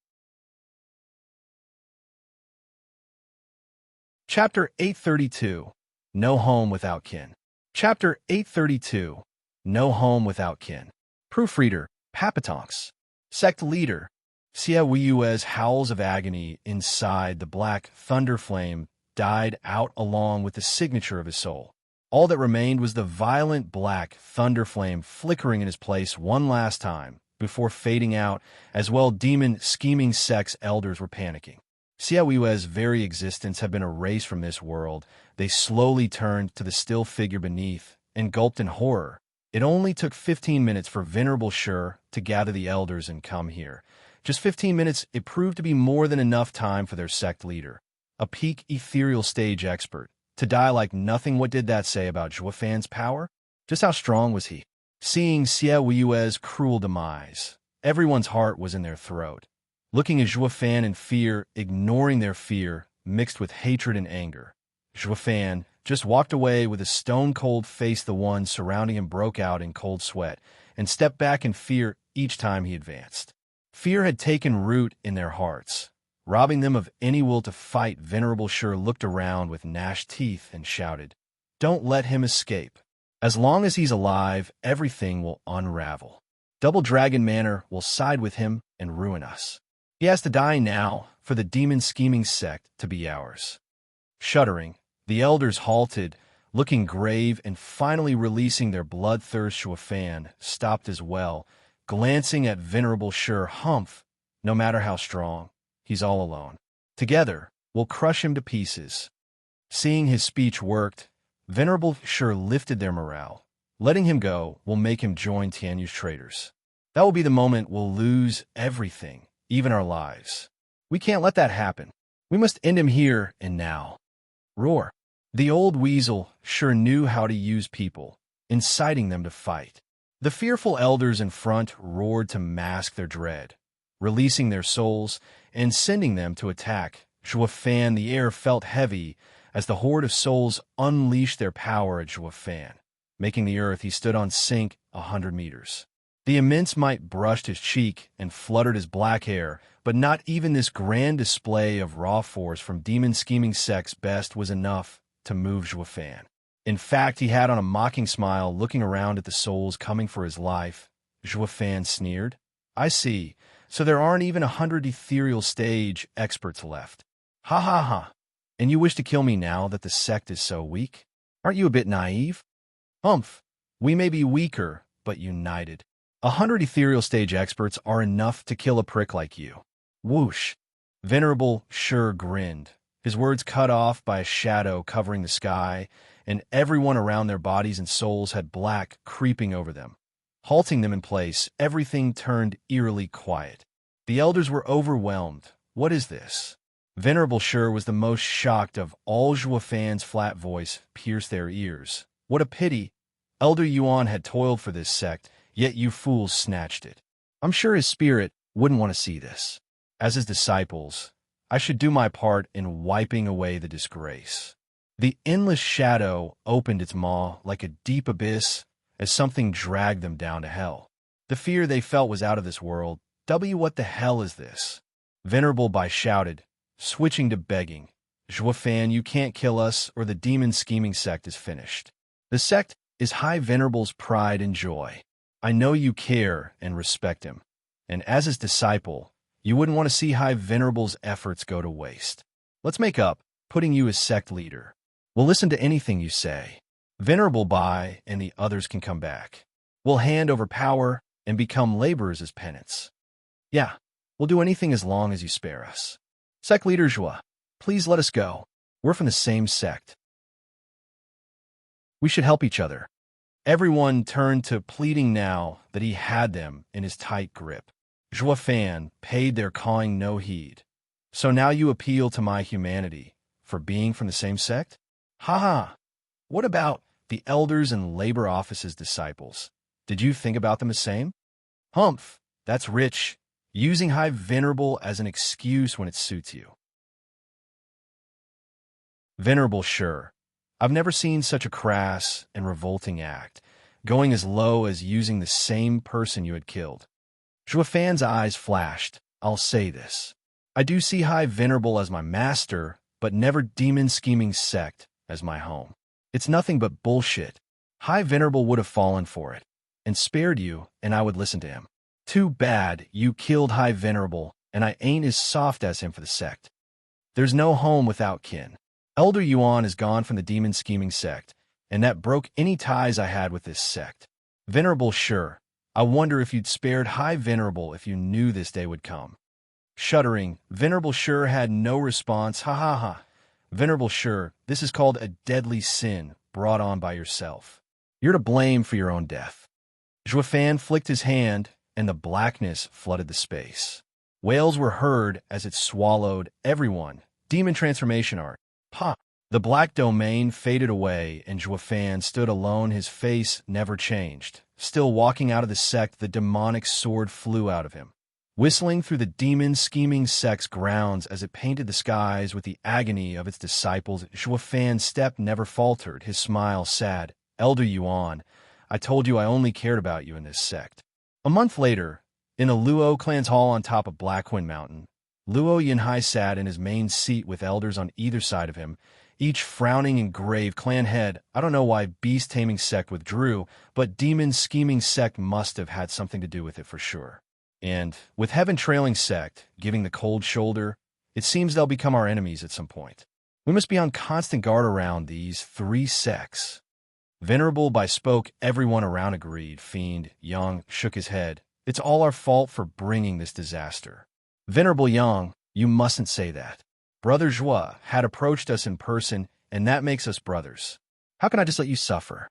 Chapter 832. No Home Without Kin. Chapter 832. No Home Without Kin. Proofreader, Papatonks. Sect Leader. Xia Wuyue's howls of agony inside the black thunder flame died out along with the signature of his soul. All that remained was the violent black thunder flame flickering in his place one last time before fading out, as well demon scheming sect's elders were panicking. Xia Wuyue's very existence had been erased from this world. They slowly turned to the still figure beneath and gulped in horror. It only took 15 minutes for Venerable Shi to gather the elders and come here. Just 15 minutes, it proved to be more than enough time for their sect leader, a peak ethereal stage expert, to die like nothing. What did that say about Zhua Fan's power? Just how strong was he? Seeing Xia Wuyue's cruel demise, everyone's heart was in their throat. Looking at Zhua Fan in fear, ignoring their fear, mixed with hatred and anger. Zhua Fan, just walked away with a stone-cold face. The ones surrounding him broke out in cold sweat and stepped back in fear each time he advanced. Fear had taken root in their hearts, robbing them of any will to fight. Venerable Sure looked around with gnashed teeth and shouted, "Don't let him escape. As long as he's alive, everything will unravel. Double Dragon Manor will side with him and ruin us. He has to die now for the demon-scheming sect to be ours." Shuddering, the elders halted, looking grave, and finally releasing their bloodthirst. Shuafan stopped as well, glancing at Venerable Sure. "Humph, no matter how strong, he's all alone. Together, we'll crush him to pieces." Seeing his speech worked, Venerable Sure lifted their morale. "Letting him go will make him join Tianyu's traitors. That will be the moment we'll lose everything, even our lives. We can't let that happen. We must end him here and now." Roar. The old weasel sure knew how to use people, inciting them to fight. The fearful elders in front roared to mask their dread, releasing their souls and sending them to attack. Shuafan, the air felt heavy as the horde of souls unleashed their power at Shuafan, making the earth he stood on sink 100 meters. The immense might brushed his cheek and fluttered his black hair, but not even this grand display of raw force from demon-scheming sect's best was enough to move Shuafan. In fact, he had on a mocking smile, looking around at the souls coming for his life. Shuafan sneered, "I see, so there aren't even 100 ethereal stage experts left. Ha ha ha. And you wish to kill me now that the sect is so weak? Aren't you a bit naive? Humph, we may be weaker, but united. 100 ethereal stage experts are enough to kill a prick like you." Whoosh. Venerable Sure grinned, his words cut off by a shadow covering the sky, and everyone around their bodies and souls had black creeping over them. Halting them in place, everything turned eerily quiet. The elders were overwhelmed. What is this? Venerable Sure was the most shocked of all. Shuafan's flat voice pierced their ears. "What a pity. Elder Yuan had toiled for this sect, yet you fools snatched it. I'm sure his spirit wouldn't want to see this. As his disciples, I should do my part in wiping away the disgrace." The endless shadow opened its maw like a deep abyss as something dragged them down to hell. The fear they felt was out of this world. What the hell is this? Venerable Bai shouted, switching to begging. "Shuafan, you can't kill us or the demon-scheming sect is finished. The sect is High Venerable's pride and joy. I know you care and respect him, and as his disciple, you wouldn't want to see High Venerable's efforts go to waste. Let's make up, putting you as sect leader. We'll listen to anything you say. Venerable Bai and the others can come back. We'll hand over power and become laborers as penance. Yeah, we'll do anything as long as you spare us. Sect leader Zhua, please let us go. We're from the same sect. We should help each other." Everyone turned to pleading now that he had them in his tight grip. Shuafan paid their cawing no heed. "So now you appeal to my humanity for being from the same sect? Ha ha. What about the elders and labor office's disciples? Did you think about them the same? Humph, that's rich, using High Venerable as an excuse when it suits you." Venerable Sure, I've never seen such a crass and revolting act, going as low as using the same person you had killed. Shuafan's eyes flashed. "I'll say this. I do see High Venerable as my master, but never demon-scheming sect as my home. It's nothing but bullshit. High Venerable would have fallen for it, and spared you, and I would listen to him. Too bad you killed High Venerable, and I ain't as soft as him for the sect. There's no home without kin. Elder Yuan is gone from the demon-scheming sect, and that broke any ties I had with this sect. Venerable Sure, I wonder if you'd spared High Venerable if you knew this day would come." Shuddering, Venerable Sure had no response. "Ha ha ha. Venerable Sure, this is called a deadly sin brought on by yourself. You're to blame for your own death." Shuafan flicked his hand, and the blackness flooded the space. Wails were heard as it swallowed everyone. Demon transformation art. Pa! The black domain faded away, and Shuafan stood alone, his face never changed. Still walking out of the sect, the demonic sword flew out of him. whistling through the demon-scheming sect's grounds as it painted the skies with the agony of its disciples. Zhuofan's step never faltered, his smile sad. Elder Yuan, I told you I only cared about you in this sect. A month later, in the Luo clan's hall on top of Blackwind Mountain, Luo Yunhai sat in his main seat with elders on either side of him, each frowning and grave. Clan head, I don't know why beast-taming sect withdrew, but demon-scheming sect must have had something to do with it for sure. And, with heaven-trailing sect giving the cold shoulder, it seems they'll become our enemies at some point. We must be on constant guard around these three sects. Venerable by spoke, everyone around agreed. Fiend, Yang, shook his head. It's all our fault for bringing this disaster. Venerable Yang, you mustn't say that. Brother Zhua had approached us in person, and that makes us brothers. How can I just let you suffer?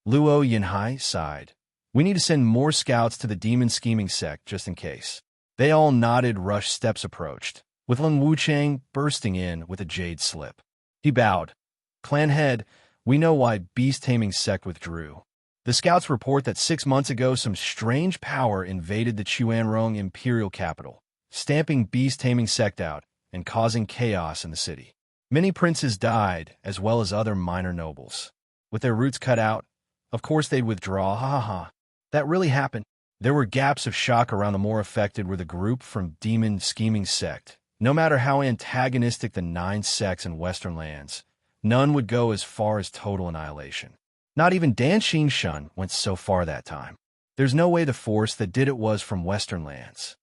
Luo Yunhai sighed. We need to send more scouts to the demon-scheming sect, just in case. They all nodded. Rush steps approached, with Lung Wuchang bursting in with a jade slip. He bowed. Clan head, we know why beast-taming sect withdrew. The scouts report that 6 months ago some strange power invaded the Chuanrong imperial capital, stamping beast-taming sect out and causing chaos in the city. Many princes died, as well as other minor nobles. With their roots cut out, of course they'd withdraw. Ha ha ha. That really happened. There were gaps of shock around. The more affected were the group from demon-scheming sect. No matter how antagonistic the 9 sects in Western lands, none would go as far as total annihilation. Not even Dan Xinshun went so far that time. There's no way the force that did it was from Western lands.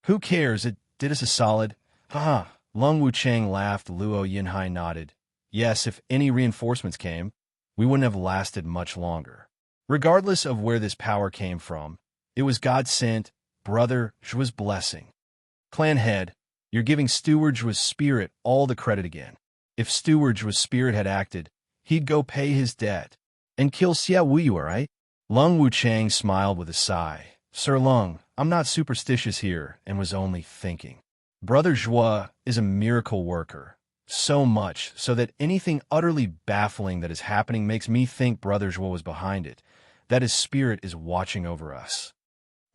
Who cares? It did us a solid. Haha. Lung Wuchang laughed. Luo Yunhai nodded. Yes, if any reinforcements came, we wouldn't have lasted much longer. Regardless of where this power came from, it was God sent, Brother Zhua's blessing. Clan head, you're giving Steward Zhua's spirit all the credit again. If Steward Zhua's spirit had acted, he'd go pay his debt and kill Xia Wuyu, right? Lung Wuchang smiled with a sigh. Sir Lung, I'm not superstitious here and was only thinking. Brother Zhua is a miracle worker, so much so that anything utterly baffling that is happening makes me think Brother Zhua was behind it, that his spirit is watching over us.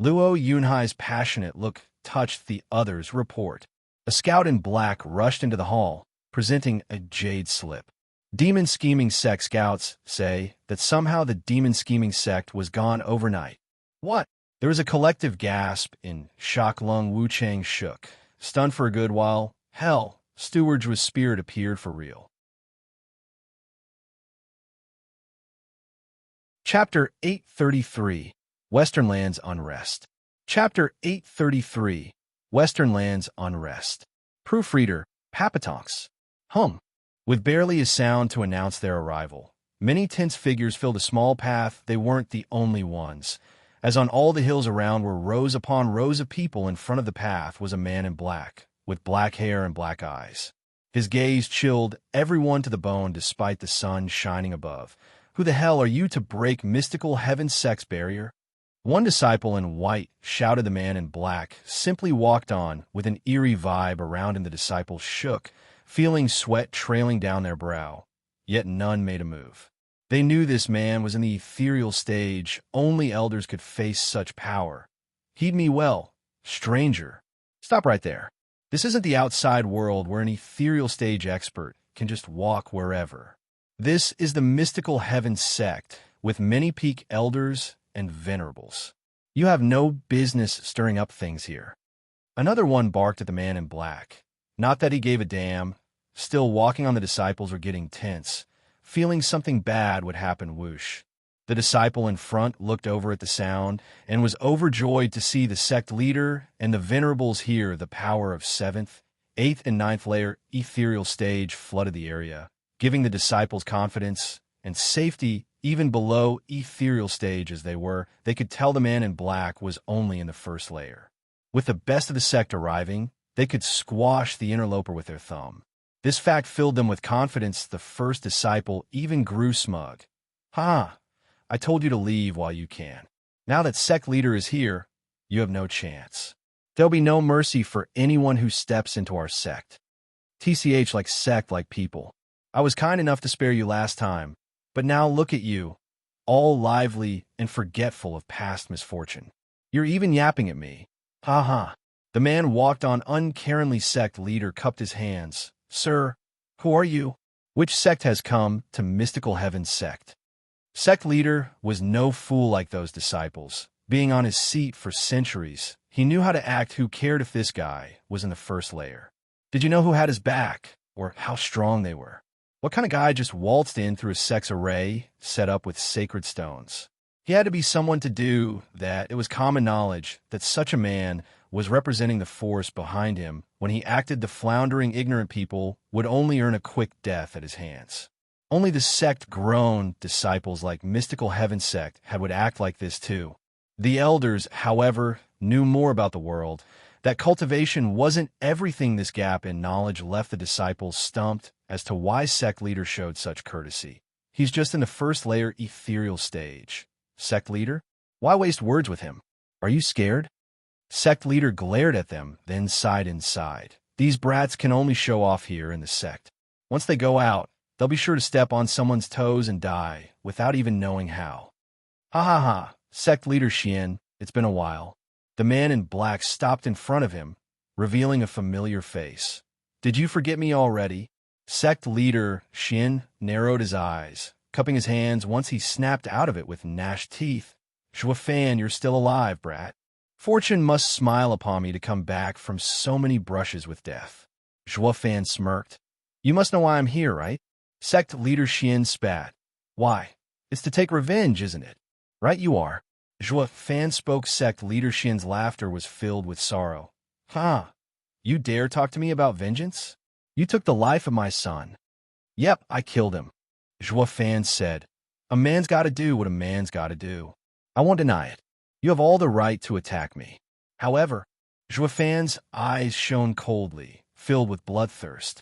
Luo Yunhai's passionate look touched the others' report. A scout in black rushed into the hall, presenting a jade slip. Demon-scheming sect scouts say that somehow the demon-scheming sect was gone overnight. What? There was a collective gasp in shock. Lung Wuchang shook. Stunned for a good while. Hell, Steward Zhua's spirit appeared for real. Chapter 833, Western Lands Unrest. Chapter 833, Western Lands Unrest. Proofreader, Papatonks. With barely a sound to announce their arrival, many tense figures filled a small path. They weren't the only ones, as on all the hills around were rows upon rows of people. In front of the path was a man in black, with black hair and black eyes. His gaze chilled everyone to the bone despite the sun shining above. Who the hell are you to break mystical heaven's sex barrier? One disciple in white shouted. The man in black simply walked on with an eerie vibe around him. The disciples shook, feeling sweat trailing down their brow, yet none made a move. They knew this man was in the ethereal stage. Only elders could face such power. Heed me well, stranger. Stop right there. This isn't the outside world where an ethereal stage expert can just walk wherever. This is the mystical heaven sect with many peak elders and venerables. You have no business stirring up things here. Another one barked at the man in black. Not that he gave a damn. Still, walking on the disciples were getting tense, feeling something bad would happen. Whoosh. The disciple in front looked over at the sound and was overjoyed to see the sect leader and the venerables here. The power of 7th, 8th, and 9th layer ethereal stage flooded the area, giving the disciples confidence and safety. Even below ethereal stage as they were, they could tell the man in black was only in the 1st layer. With the best of the sect arriving, they could squash the interloper with their thumb. This fact filled them with confidence. The first disciple even grew smug. Ha! I told you to leave while you can. Now that sect leader is here, you have no chance. There'll be no mercy for anyone who steps into our sect. TCH like sect like people. I was kind enough to spare you last time, but now look at you, all lively and forgetful of past misfortune. You're even yapping at me. Ha ha. The man walked on uncaringly. Sect leader cupped his hands. Sir, who are you? Which sect has come to mystical heaven sect? Sect leader was no fool like those disciples. Being on his seat for centuries, he knew how to act. Who cared if this guy was in the first layer? Did you know who had his back, or how strong they were? What kind of guy just waltzed in through a sect's array set up with sacred stones? He had to be someone to do that. It was common knowledge that such a man was representing the force behind him. When he acted, the floundering, ignorant people would only earn a quick death at his hands. Only the sect-grown disciples like mystical heaven sect would act like this too. The elders, however, knew more about the world. That cultivation wasn't everything. This gap in knowledge left the disciples stumped as to why sect leader showed such courtesy. He's just in the first layer ethereal stage. Sect leader? Why waste words with him? Are you scared? Sect leader glared at them, then sighed inside. These brats can only show off here in the sect. Once they go out, they'll be sure to step on someone's toes and die without even knowing how. Ha ha ha, sect leader Xian, it's been a while. The man in black stopped in front of him, revealing a familiar face. Did you forget me already? Sect leader Xian narrowed his eyes, cupping his hands. Once he snapped out of it with gnashed teeth. Zhuofan, you're still alive, brat. Fortune must smile upon me to come back from so many brushes with death. Zhuofan smirked. You must know why I'm here, right? Sect leader Xian spat. Why? It's to take revenge, isn't it? Right you are. Zhuofan spoke. Sect leader Xian's laughter was filled with sorrow. Huh? You dare talk to me about vengeance? You took the life of my son. Yep, I killed him. Zhuofan said. A man's got to do what a man's got to do. I won't deny it. You have all the right to attack me. However, Zhuofan's eyes shone coldly, filled with bloodthirst.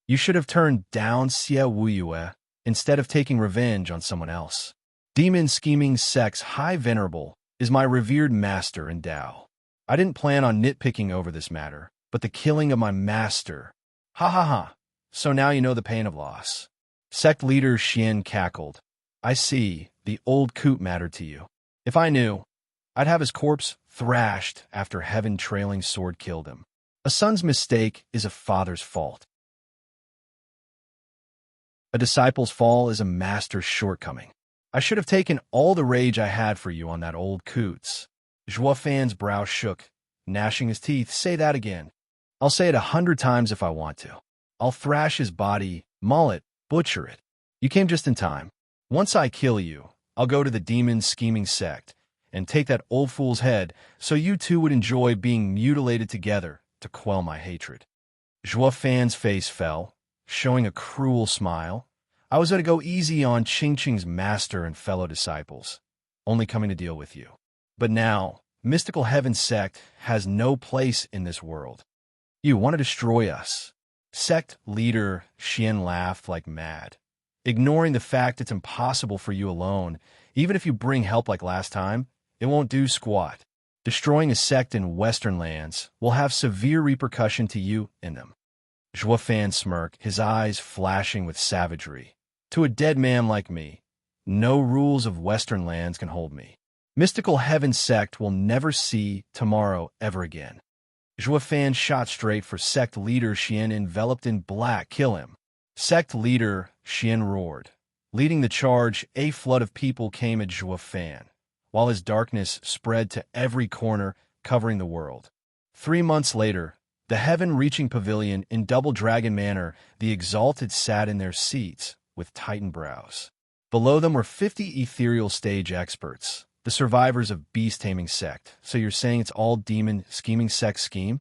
You should have turned down Xie Wuyue instead of taking revenge on someone else. Demon scheming sect's high venerable is my revered master in Tao. I didn't plan on nitpicking over this matter, but the killing of my master. Ha ha ha. So now you know the pain of loss. Sect leader Xian cackled. I see, the old coot mattered to you. If I knew, I'd have his corpse thrashed after heaven trailing sword killed him. A son's mistake is a father's fault. A disciple's fall is a master's shortcoming. I should have taken all the rage I had for you on that old coots. Zhuofan's brow shook, gnashing his teeth. Say that again. I'll say it 100 times if I want to. I'll thrash his body, maul it, butcher it. You came just in time. Once I kill you, I'll go to the demon scheming sect and take that old fool's head so you two would enjoy being mutilated together to quell my hatred. Zhuofan's face fell, showing a cruel smile. I was going to go easy on Qingqing's master and fellow disciples, only coming to deal with you. But now, mystical heaven sect has no place in this world. You want to destroy us. Sect leader Xian laughed like mad, ignoring the fact it's impossible for you alone. Even if you bring help like last time, it won't do squat. Destroying a sect in Western lands will have severe repercussion to you in them. Zhuofan smirked, his eyes flashing with savagery. To a dead man like me, no rules of Western lands can hold me. Mystical heaven sect will never see tomorrow ever again. Zhuofan shot straight for sect leader Xian, enveloped in black. Kill him. Sect leader Xian roared. Leading the charge, a flood of people came at Zhuofan, while his darkness spread to every corner, covering the world. 3 months later, the heaven-reaching pavilion in Double Dragon Manor, the exalted sat in their seats with tightened brows. Below them were 50 ethereal stage experts, the survivors of beast-taming sect. So you're saying it's all demon scheming sect scheme?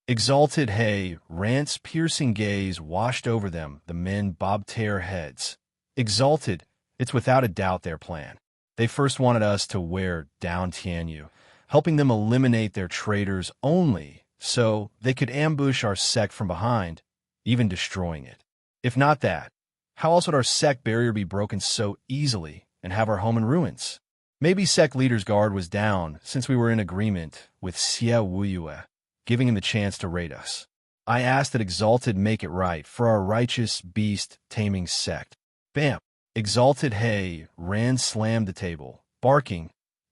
Exalted Hay, Rant's piercing gaze washed over them. The men bobbed their heads. Exalted, it's without a doubt their plan. They first wanted us to wear down Tianyu, helping them eliminate their traitors only so they could ambush our sect from behind, even destroying it. If not that, how else would our sect barrier be broken so easily and have our home in ruins? Maybe sect leader's guard was down since we were in agreement with Xie Wuyue, giving him the chance to raid us. I asked that Exalted make it right for our righteous beast-taming sect. Bam! Exalted Hay ran slammed the table, barking,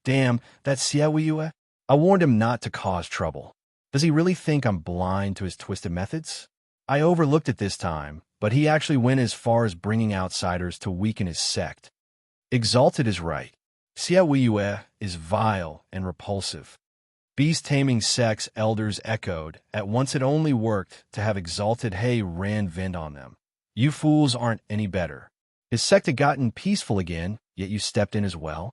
Damn, that's Xie Wuyue? I warned him not to cause trouble. Does he really think I'm blind to his twisted methods? I overlooked it this time, but he actually went as far as bringing outsiders to weaken his sect. Exalted is right. Siawiyue is vile and repulsive. Beast-taming sects elders echoed. At once it only worked to have Exalted Hay ran vent on them. You fools aren't any better. His sect had gotten peaceful again, yet you stepped in as well.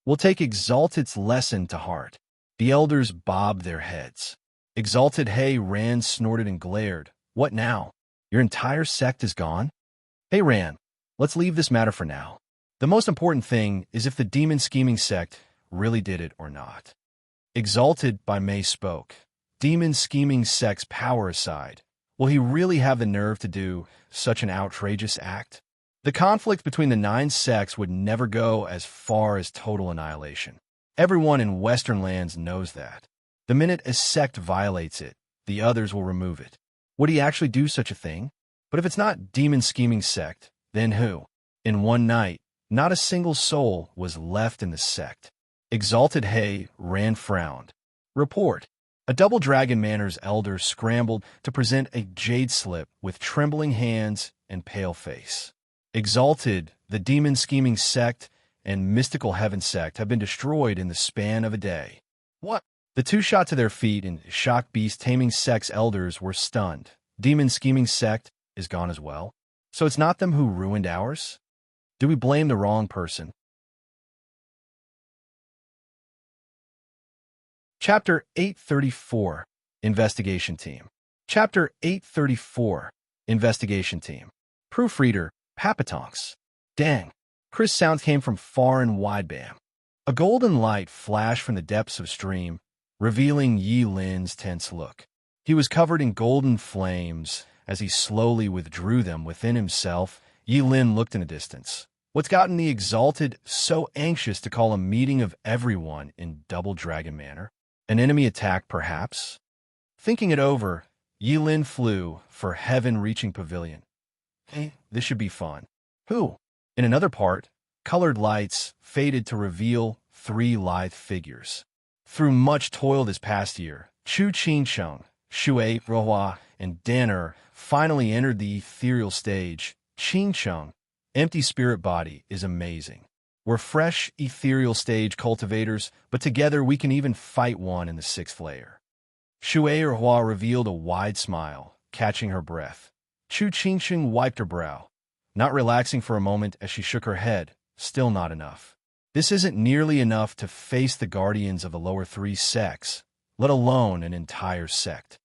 We'll take Exalted's lesson to heart. The elders bobbed their heads. Exalted Hay ran, snorted, and glared. What now? Your entire sect is gone? Hey Ran, let's leave this matter for now. The most important thing is if the demon scheming sect really did it or not. Exalted by May spoke. Demon scheming sect's power aside, will he really have the nerve to do such an outrageous act? The conflict between the 9 sects would never go as far as total annihilation. Everyone in Western lands knows that. The minute a sect violates it, the others will remove it. Would he actually do such a thing? But if it's not demon scheming sect, then who? In one night, not a single soul was left in the sect. Exalted Hay ran frowned. Report. A Double Dragon Manor's elder scrambled to present a jade slip with trembling hands and pale face. Exalted, the demon scheming sect, and mystical heaven sect have been destroyed in the span of a day. What? The 2 shot to their feet, and shocked beast taming sect's elders were stunned. Demon scheming sect is gone as well. So it's not them who ruined ours? Do we blame the wrong person? Chapter 834, Investigation Team. Chapter 834, Investigation Team. Proofreader, Papatonks. Dang. Chris' sound came from far and wide. Bam. A golden light flashed from the depths of stream, revealing Yi Lin's tense look. He was covered in golden flames. As he slowly withdrew them within himself, Yi Lin looked in the distance. What's gotten the Exalted so anxious to call a meeting of everyone in Double Dragon Manor? An enemy attack, perhaps? Thinking it over, Yi Lin flew for heaven-reaching pavilion. Hey, this should be fun. Who? In another part, colored lights faded to reveal 3 lithe figures. Through much toil this past year, Chu Qingcheng, Shui Rohua, and Danner finally entered the ethereal stage. Qingcheng, empty spirit body, is amazing. We're fresh ethereal stage cultivators, but together we can even fight one in the 6th layer. Shui Rohua revealed a wide smile, catching her breath. Chu Qingcheng wiped her brow, not relaxing for a moment as she shook her head. Still not enough. This isn't nearly enough to face the guardians of the lower 3 sects, let alone an entire sect.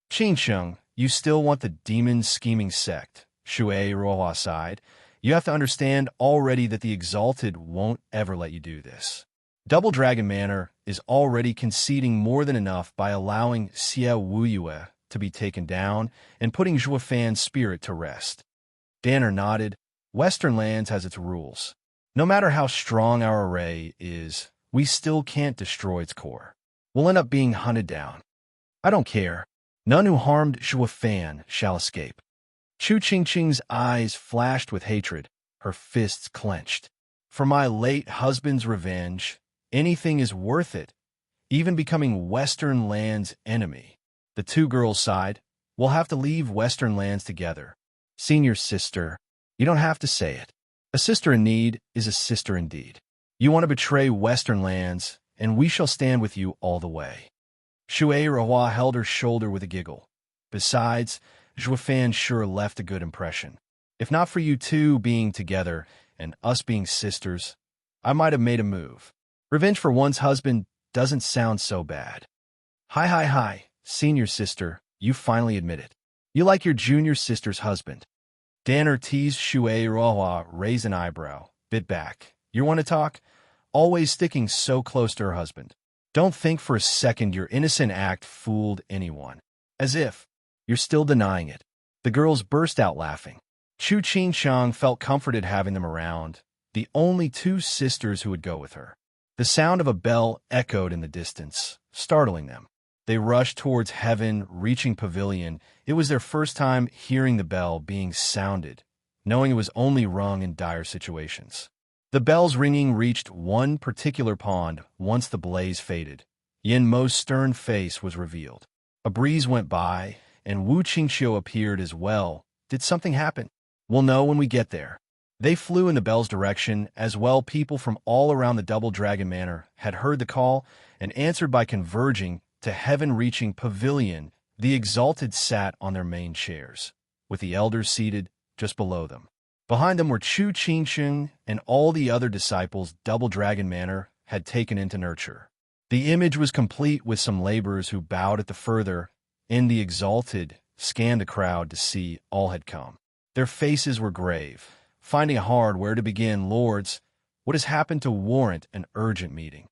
Qingcheng, you still want the demon scheming sect, Shui Rohua sighed. You have to understand already that the Exalted won't ever let you do this. Double Dragon Manor is already conceding more than enough by allowing Xia Wuyue to be taken down and putting Zhuofan's spirit to rest. Danner nodded. Western Lands has its rules. No matter how strong our array is, we still can't destroy its core. We'll end up being hunted down. I don't care. None who harmed Zhuofan shall escape. Chu Qingcheng's eyes flashed with hatred, her fists clenched. For my late husband's revenge, anything is worth it, even becoming Western Lands' enemy. The 2 girls sighed. We'll have to leave Western Lands together. Senior sister, you don't have to say it. A sister in need is a sister indeed. You want to betray Western Lands, and we shall stand with you all the way. Shui Rohua held her shoulder with a giggle. Besides, Zhuofan sure left a good impression. If not for you 2 being together and us being sisters, I might have made a move. Revenge for one's husband doesn't sound so bad. Hi, senior sister, you finally admit it. You like your junior sister's husband. Danner teased. Shui Rohua raised an eyebrow, bit back. You want to talk? Always sticking so close to her husband. Don't think for a second your innocent act fooled anyone. As if. You're still denying it. The girls burst out laughing. Chu Qingcheng felt comforted having them around, the only 2 sisters who would go with her. The sound of a bell echoed in the distance, startling them. They rushed towards heaven, reaching pavilion. It was their first time hearing the bell being sounded, knowing it was only rung in dire situations. The bell's ringing reached one particular pond once the blaze faded. Yin Mo's stern face was revealed. A breeze went by, and Wu Qingxiu appeared as well. Did something happen? We'll know when we get there. They flew in the bell's direction. As well, people from all around the Double Dragon Manor had heard the call and answered by converging to heaven-reaching pavilion. The exalted sat on their main chairs, with the elders seated just below them. Behind them were Chu Qingsheng and all the other disciples Double Dragon Manor had taken into nurture. The image was complete with some laborers who bowed at the further end. The exalted scanned the crowd to see all had come. Their faces were grave, finding it hard where to begin. Lords, what has happened to warrant an urgent meeting?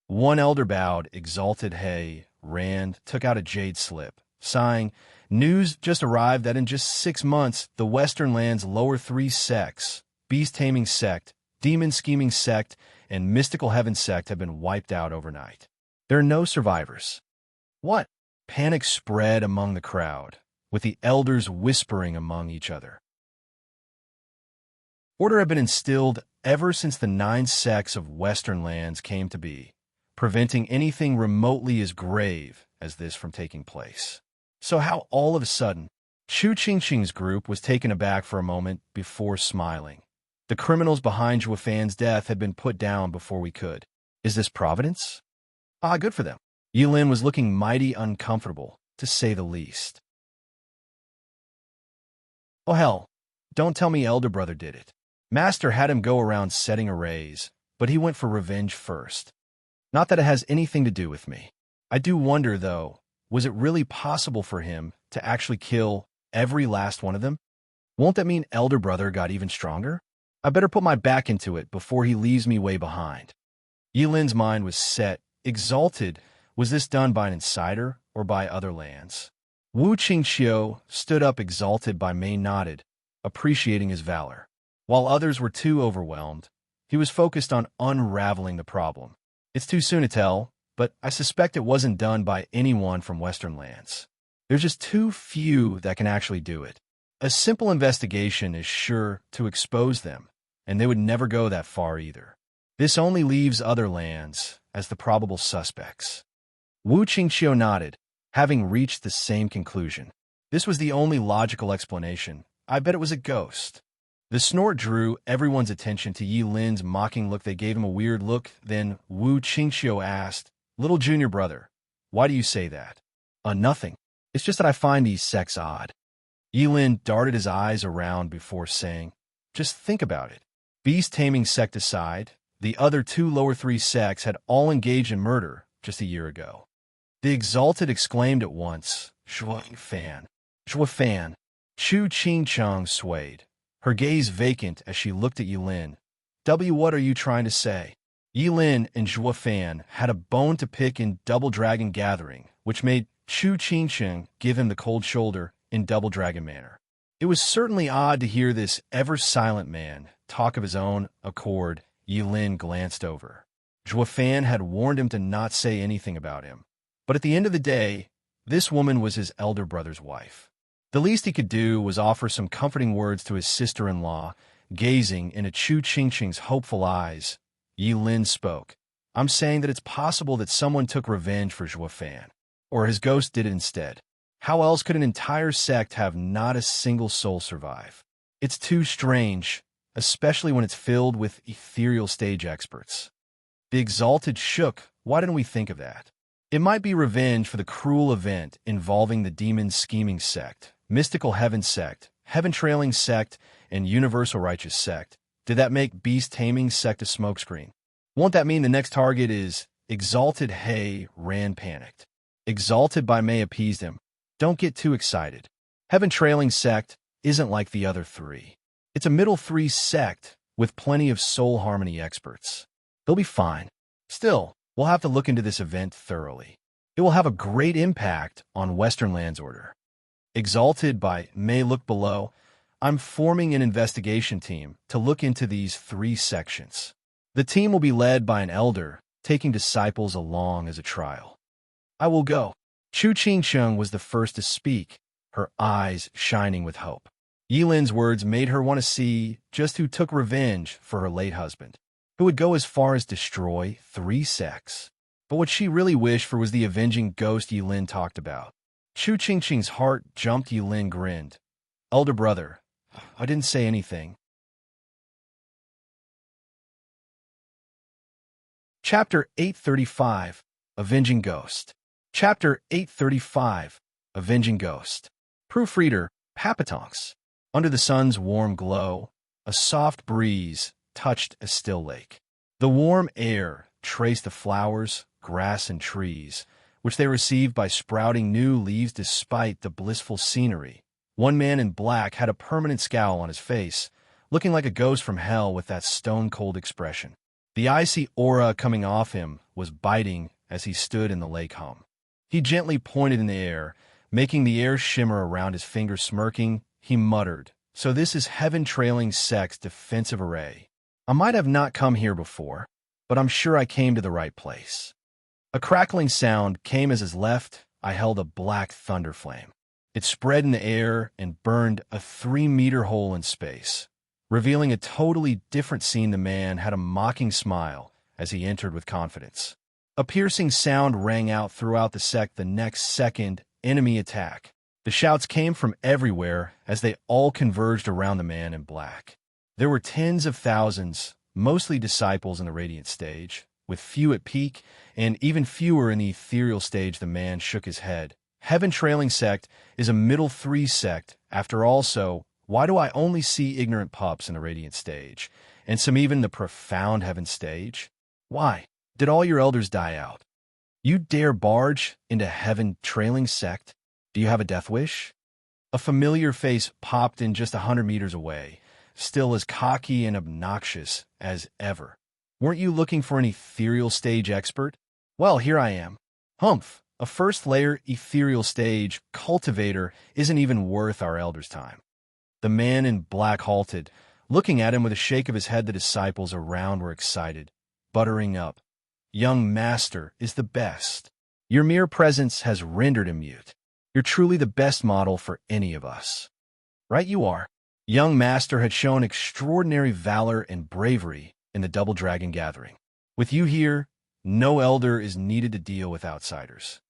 One elder bowed. Exalted Hey Rand took out a jade slip, sighing. News just arrived that in just 6 months, the Western Land's lower 3 sects, beast-taming sect, demon-scheming sect, and mystical heaven sect have been wiped out overnight. There are no survivors. What? Panic spread among the crowd, with the elders whispering among each other. Order had been instilled ever since the 9 sects of Western Lands came to be, preventing anything remotely as grave as this from taking place. So how all of a sudden, Chu Qingxing's group was taken aback for a moment before smiling. The criminals behind Zhuofan's death had been put down before we could. Is this providence? Ah, good for them. Yilin was looking mighty uncomfortable, to say the least. Oh hell, don't tell me elder brother did it. Master had him go around setting arrays, but he went for revenge first. Not that it has anything to do with me. I do wonder, though, was it really possible for him to actually kill every last one of them? Won't that mean elder brother got even stronger? I better put my back into it before he leaves me way behind. Yilin's mind was set. Exalted. Was this done by an insider or by other lands? Wu Qingxiu stood up. Exalted by Mei nodded, appreciating his valor. While others were too overwhelmed, he was focused on unraveling the problem. It's too soon to tell, but I suspect it wasn't done by anyone from Western lands. There's just too few that can actually do it. A simple investigation is sure to expose them, and they would never go that far either. This only leaves other lands as the probable suspects. Wu Qingxiu nodded, having reached the same conclusion. This was the only logical explanation. I bet it was a ghost. The snort drew everyone's attention to Yi Lin's mocking look. They gave him a weird look. Then Wu Qingxiu asked, "Little junior brother, why do you say that?" Nothing. It's just that I find these sects odd." Yi Lin darted his eyes around before saying, "Just think about it. Beast-taming sect aside, the other 2 lower 3 sects had all engaged in murder just a year ago." The exalted exclaimed at once, "Zhuofan! Zhuofan!" Chu Qingcheng swayed, her gaze vacant as she looked at Yilin. What are you trying to say?" Yilin and Zhuofan had a bone to pick in Double Dragon Gathering, which made Chu Qingcheng give him the cold shoulder in Double Dragon Manor. It was certainly odd to hear this ever-silent man talk of his own accord. Yilin glanced over. Zhuofan had warned him to not say anything about him. But at the end of the day, this woman was his elder brother's wife. The least he could do was offer some comforting words to his sister-in-law. Gazing into Chu Qingcheng's hopeful eyes, Yi Lin spoke. "I'm saying that it's possible that someone took revenge for Zhuofan, or his ghost did it instead. How else could an entire sect have not a single soul survive? It's too strange, especially when it's filled with ethereal stage experts." The exalted shook. Why didn't we think of that? It might be revenge for the cruel event involving the demon scheming sect, mystical heaven sect, heaven trailing sect, and universal righteous sect. Did that make beast taming sect a smokescreen? Won't that mean the next target is exalted? Hey Rand panicked. Exalted by May appeased him. Don't get too excited. Heaven trailing sect isn't like the other 3. It's a middle 3 sect with plenty of soul harmony experts. They'll be fine. Still, we'll have to look into this event thoroughly. It will have a great impact on Western Lands Order. Exalted by May looked below. I'm forming an investigation team to look into these 3 sections. The team will be led by an elder, taking disciples along as a trial. I will go. Chu Qingcheng was the first to speak, her eyes shining with hope. Yilin's words made her want to see just who took revenge for her late husband, who would go as far as destroy 3 sects. But what she really wished for was the avenging ghost Yilin talked about. Chu Qingqing's heart jumped. Yilin grinned. Elder brother, I didn't say anything. Chapter 835, Avenging Ghost. Chapter 835, Avenging Ghost. Proofreader, Papatonks. Under the sun's warm glow, a soft breeze touched a still lake. The warm air traced the flowers, grass, and trees, which they received by sprouting new leaves despite the blissful scenery. One man in black had a permanent scowl on his face, looking like a ghost from hell with that stone-cold expression. The icy aura coming off him was biting as he stood in the lake hum. He gently pointed in the air, making the air shimmer around his fingers. Smirking, he muttered, "So this is Heaven Trailing Sect's defensive array. I might have not come here before, but I'm sure I came to the right place." A crackling sound came as his left eye held a black thunder flame. It spread in the air and burned a 3-meter hole in space, revealing a totally different scene. The man had a mocking smile as he entered with confidence. A piercing sound rang out throughout the sect. The next second, enemy attack. The shouts came from everywhere as they all converged around the man in black. There were tens of thousands, mostly disciples in the Radiant stage, with few at peak and even fewer in the ethereal stage. The man shook his head. Heaven Trailing Sect is a middle 3 sect after all, so why do I only see ignorant pups in the Radiant stage, and some even in the profound Heaven stage? Why did all your elders die out? You dare barge into Heaven Trailing Sect? Do you have a death wish? A familiar face popped in just 100 meters away, still as cocky and obnoxious as ever. Weren't you looking for an ethereal stage expert? Well, here I am. Humph, a first-layer ethereal stage cultivator isn't even worth our elders' time. The man in black halted, looking at him with a shake of his head. The disciples around were excited, buttering up. Young Master is the best. Your mere presence has rendered him mute. You're truly the best model for any of us. Right you are. Young Master had shown extraordinary valor and bravery in the Double Dragon gathering. With you here, no elder is needed to deal with outsiders.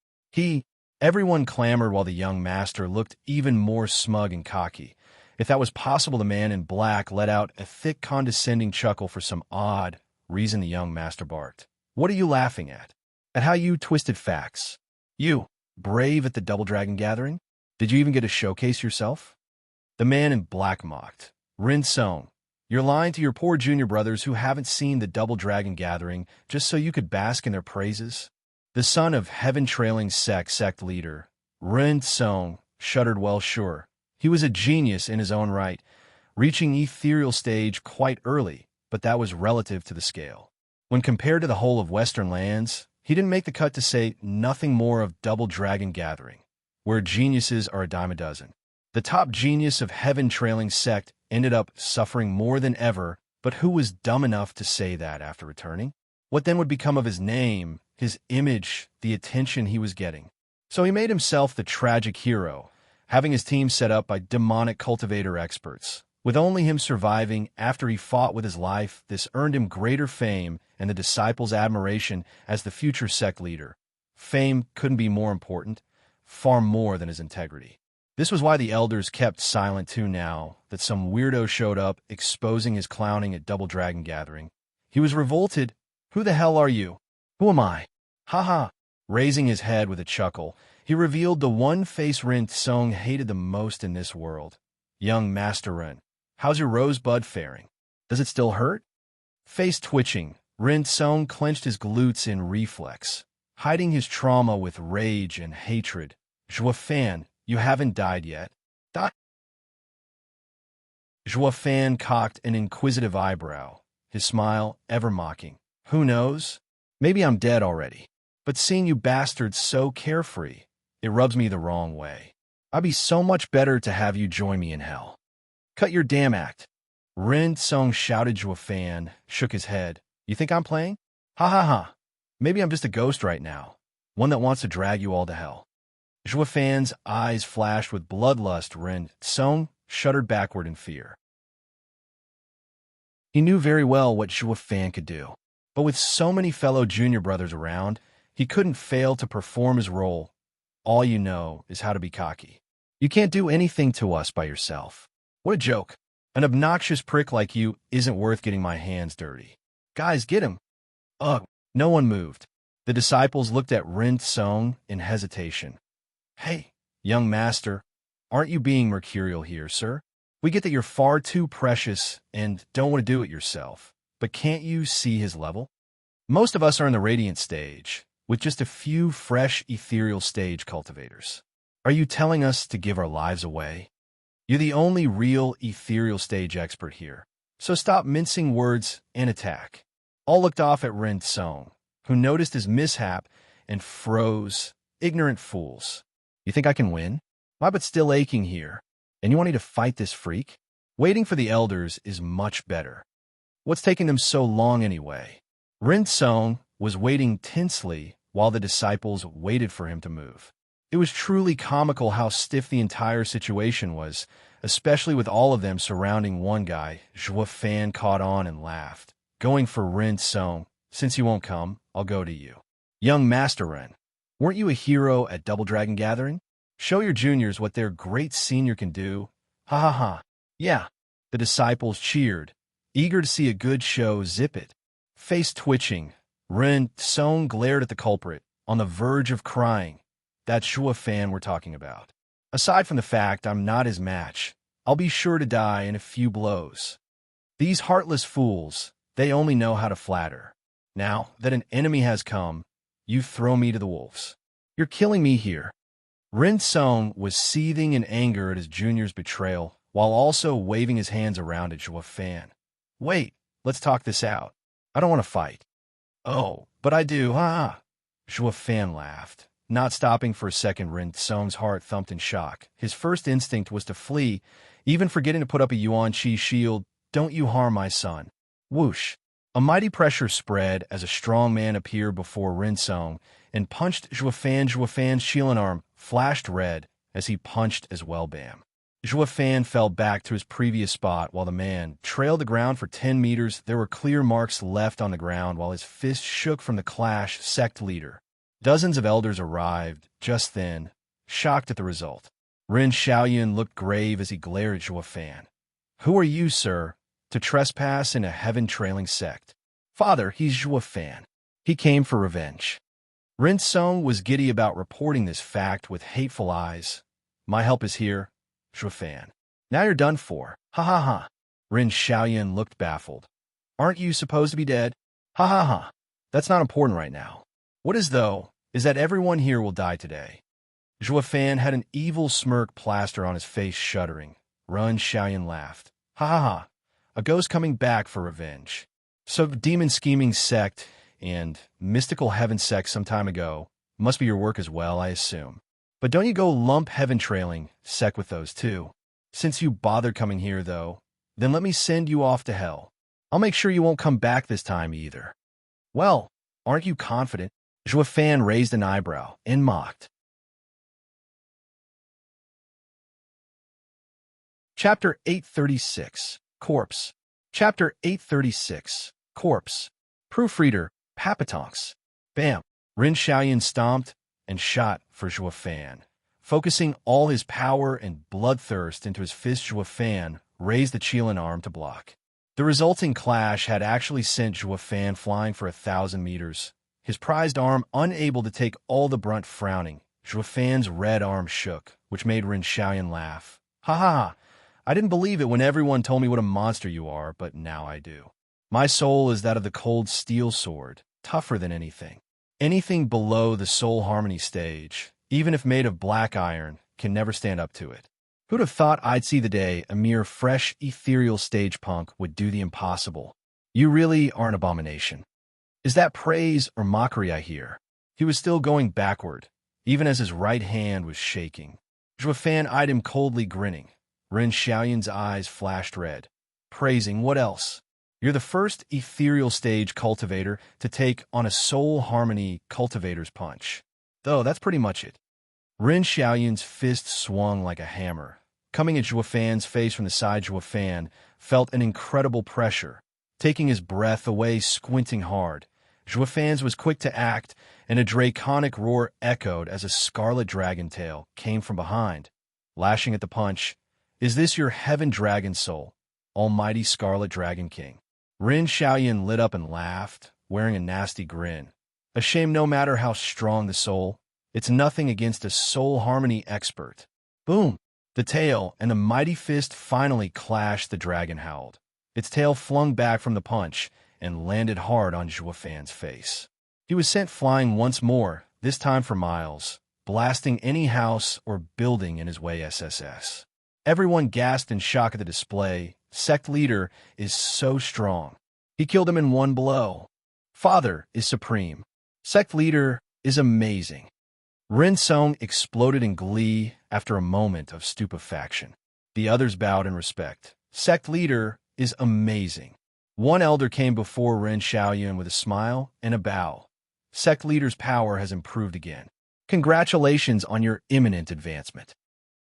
Everyone clamored while the young master looked even more smug and cocky. If that was possible, the man in black let out a thick, condescending chuckle. For some odd reason, the young master barked. What are you laughing at? At how you twisted facts. You, brave at the Double Dragon gathering? Did you even get to showcase yourself? The man in black mocked. Rin Song, you're lying to your poor junior brothers who haven't seen the Double Dragon gathering just so you could bask in their praises. The son of Heaven Trailing sect leader, Rin Song, shuddered. Well, sure. He was a genius in his own right, reaching ethereal stage quite early, but that was relative to the scale. When compared to the whole of Western lands, he didn't make the cut, to say nothing more of Double Dragon gathering, where geniuses are a dime a dozen. The top genius of Heaven Trailing Sect ended up suffering more than ever, but who was dumb enough to say that after returning? What then would become of his name, his image, the attention he was getting? So he made himself the tragic hero, having his team set up by demonic cultivator experts. With only him surviving after he fought with his life, this earned him greater fame and the disciples' admiration as the future sect leader. Fame couldn't be more important, far more than his integrity. This was why the elders kept silent too now that some weirdo showed up exposing his clowning at Double Dragon gathering. He was revolted. Who the hell are you? Who am I? Ha ha. Raising his head with a chuckle, he revealed the one face Rin Song hated the most in this world. Young Master Rin, how's your rosebud faring? Does it still hurt? Face twitching, Rin Song clenched his glutes in reflex, hiding his trauma with rage and hatred. Zhuo, you haven't died yet. Zhuo cocked an inquisitive eyebrow, his smile ever mocking. Who knows? Maybe I'm dead already. But seeing you bastards so carefree, it rubs me the wrong way. I'd be so much better to have you join me in hell. Cut your damn act. Rin Song shouted. Zhuo shook his head. You think I'm playing? Ha ha ha. Maybe I'm just a ghost right now, one that wants to drag you all to hell. Zhuo eyes flashed with bloodlust. Rin Song shuddered backward in fear. He knew very well what Zhuo could do, but with so many fellow junior brothers around, He couldn't fail to perform his role. All you know is how to be cocky. You can't do anything to us by yourself. What a joke. An obnoxious prick like you isn't worth getting my hands dirty. Guys, get him. Ugh. No one moved. The disciples looked at Rin Song in hesitation. Hey, young master, aren't you being mercurial here, sir? We get that you're far too precious and don't want to do it yourself, but can't you see his level? Most of us are in the radiant stage, with just a few fresh ethereal stage cultivators. Are you telling us to give our lives away? You're the only real ethereal stage expert here, so stop mincing words and attack. All looked off at Rin Song, who noticed his mishap and froze. Ignorant fools. You think I can win? My butt's still aching here, and you want me to fight this freak? Waiting for the elders is much better. What's taking them so long anyway? Rin Song was waiting tensely while the disciples waited for him to move. It was truly comical how stiff the entire situation was, especially with all of them surrounding one guy. Zhua Fan caught on and laughed. Going for Rin Song. Since you won't come, I'll go to you. Young Master Ren, weren't you a hero at Double Dragon Gathering? Show your juniors what their great senior can do. Ha ha ha. Yeah. The disciples cheered, eager to see a good show. Zip it. Face twitching, Rin Song glared at the culprit, on the verge of crying. That's Zhua Fan we're talking about. Aside from the fact I'm not his match, I'll be sure to die in a few blows. These heartless fools, they only know how to flatter. Now that an enemy has come, you throw me to the wolves. You're killing me here. Rin Song was seething in anger at his junior's betrayal, while also waving his hands around at Zhua Fan. Wait, let's talk this out. I don't want to fight. Oh, but I do, ha! Zhua Fan laughed. Not stopping for a second, Rin Song's heart thumped in shock. His first instinct was to flee, even forgetting to put up a Yuan Qi shield. Don't you harm my son. Whoosh. A mighty pressure spread as a strong man appeared before Rin Song and punched Zhua Fan. Zhua Fan's shielding arm flashed red as he punched as well. Bam. Zhua Fan fell back to his previous spot while the man trailed the ground for 10 meters. There were clear marks left on the ground while his fist shook from the clash. Sect leader. Dozens of elders arrived just then, shocked at the result. Rin Xiaoyan looked grave as he glared at Zhua Fan. Who are you, sir, to trespass in a heaven-trailing sect? Father, he's Zhua Fan. He came for revenge. Rin Song was giddy about reporting this fact with hateful eyes. My help is here, Zhua Fan. Now you're done for. Ha ha ha. Rin Xiaoyan looked baffled. Aren't you supposed to be dead? Ha ha ha. That's not important right now. What is, though, is that everyone here will die today. Zhua Fan had an evil smirk plaster on his face, shuddering. Rin Xiaoyan laughed. Ha ha ha. A ghost coming back for revenge. So demon scheming sect and mystical heaven sect some time ago must be your work as well, I assume. But don't you go lump heaven trailing sect with those too. Since you bothered coming here, though, then let me send you off to hell. I'll make sure you won't come back this time either. Well, aren't you confident? Zhua Fan raised an eyebrow and mocked. Chapter 836, Corpse. Chapter 836, Corpse. Proofreader, Papatonks. Bam. Rin Xiaoyan stomped and shot for Zhua Fan. Focusing all his power and bloodthirst into his fist, Zhua Fan raised the Qilin arm to block. The resulting clash had actually sent Zhua Fan flying for 1,000 meters. His prized arm unable to take all the brunt. Frowning, Zhua Fan's red arm shook, which made Rin Xiaoyan laugh. Ha ha ha. I didn't believe it when everyone told me what a monster you are, but now I do. My soul is that of the cold steel sword, tougher than anything. Anything below the soul harmony stage, even if made of black iron, can never stand up to it. Who'd have thought I'd see the day a mere fresh ethereal stage punk would do the impossible? You really are an abomination. Is that praise or mockery I hear? He was still going backward, even as his right hand was shaking. Zhua Fan eyed him coldly, grinning. Rin Xiaoyan's eyes flashed red. Praising what else? You're the first ethereal stage cultivator to take on a soul harmony cultivator's punch. Though that's pretty much it. Rin Xiaoyan's fist swung like a hammer. Coming at Zhua Fan's face from the side, Zhua Fan felt an incredible pressure. Taking his breath away, squinting hard, Juafan's was quick to act, and a draconic roar echoed as a scarlet dragon tail came from behind, lashing at the punch. Is this your heaven dragon soul, almighty Scarlet Dragon King? Rin Xiaoyan lit up and laughed, wearing a nasty grin. A shame no matter how strong the soul, it's nothing against a soul harmony expert. Boom! The tail and the mighty fist finally clashed. The dragon howled. Its tail flung back from the punch and landed hard on Juafan's face. He was sent flying once more, this time for miles, blasting any house or building in his way. SSS. Everyone gasped in shock at the display. Sect leader is so strong. He killed him in one blow. Father is supreme. Sect leader is amazing. Rin Song exploded in glee after a moment of stupefaction. The others bowed in respect. Sect leader is amazing. One elder came before Rin Xiaoyan with a smile and a bow. Sect leader's power has improved again. Congratulations on your imminent advancement.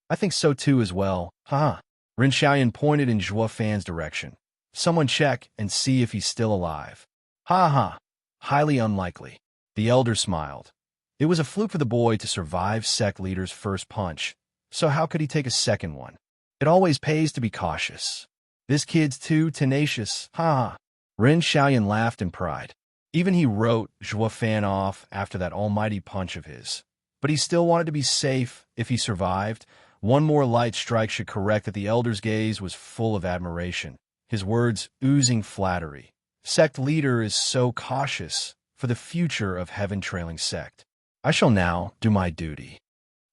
I think so too as well. Haha. Rin Xiaoyan pointed in Juafan's direction. Someone check and see if he's still alive. Ha ha. Highly unlikely. The elder smiled. It was a fluke for the boy to survive sect leader's first punch, so how could he take a second one? It always pays to be cautious. This kid's too tenacious. Ha ha. Rin Xiaoyan laughed in pride. Even he wrote Juafan off after that almighty punch of his. But he still wanted to be safe if he survived. One more light strike should correct that. The elder's gaze was full of admiration, his words oozing flattery. Sect leader is so cautious for the future of heaven trailing sect. I shall now do my duty.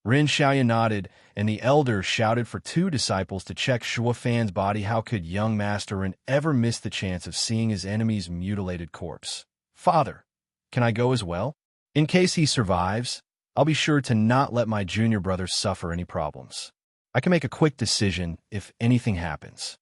Rin Xiaoyan nodded, and the elder shouted for two disciples to check Juafan's body. How could young Master Rin ever miss the chance of seeing his enemy's mutilated corpse? Father, can I go as well? In case he survives, I'll be sure to not let my junior brother suffer any problems. I can make a quick decision if anything happens.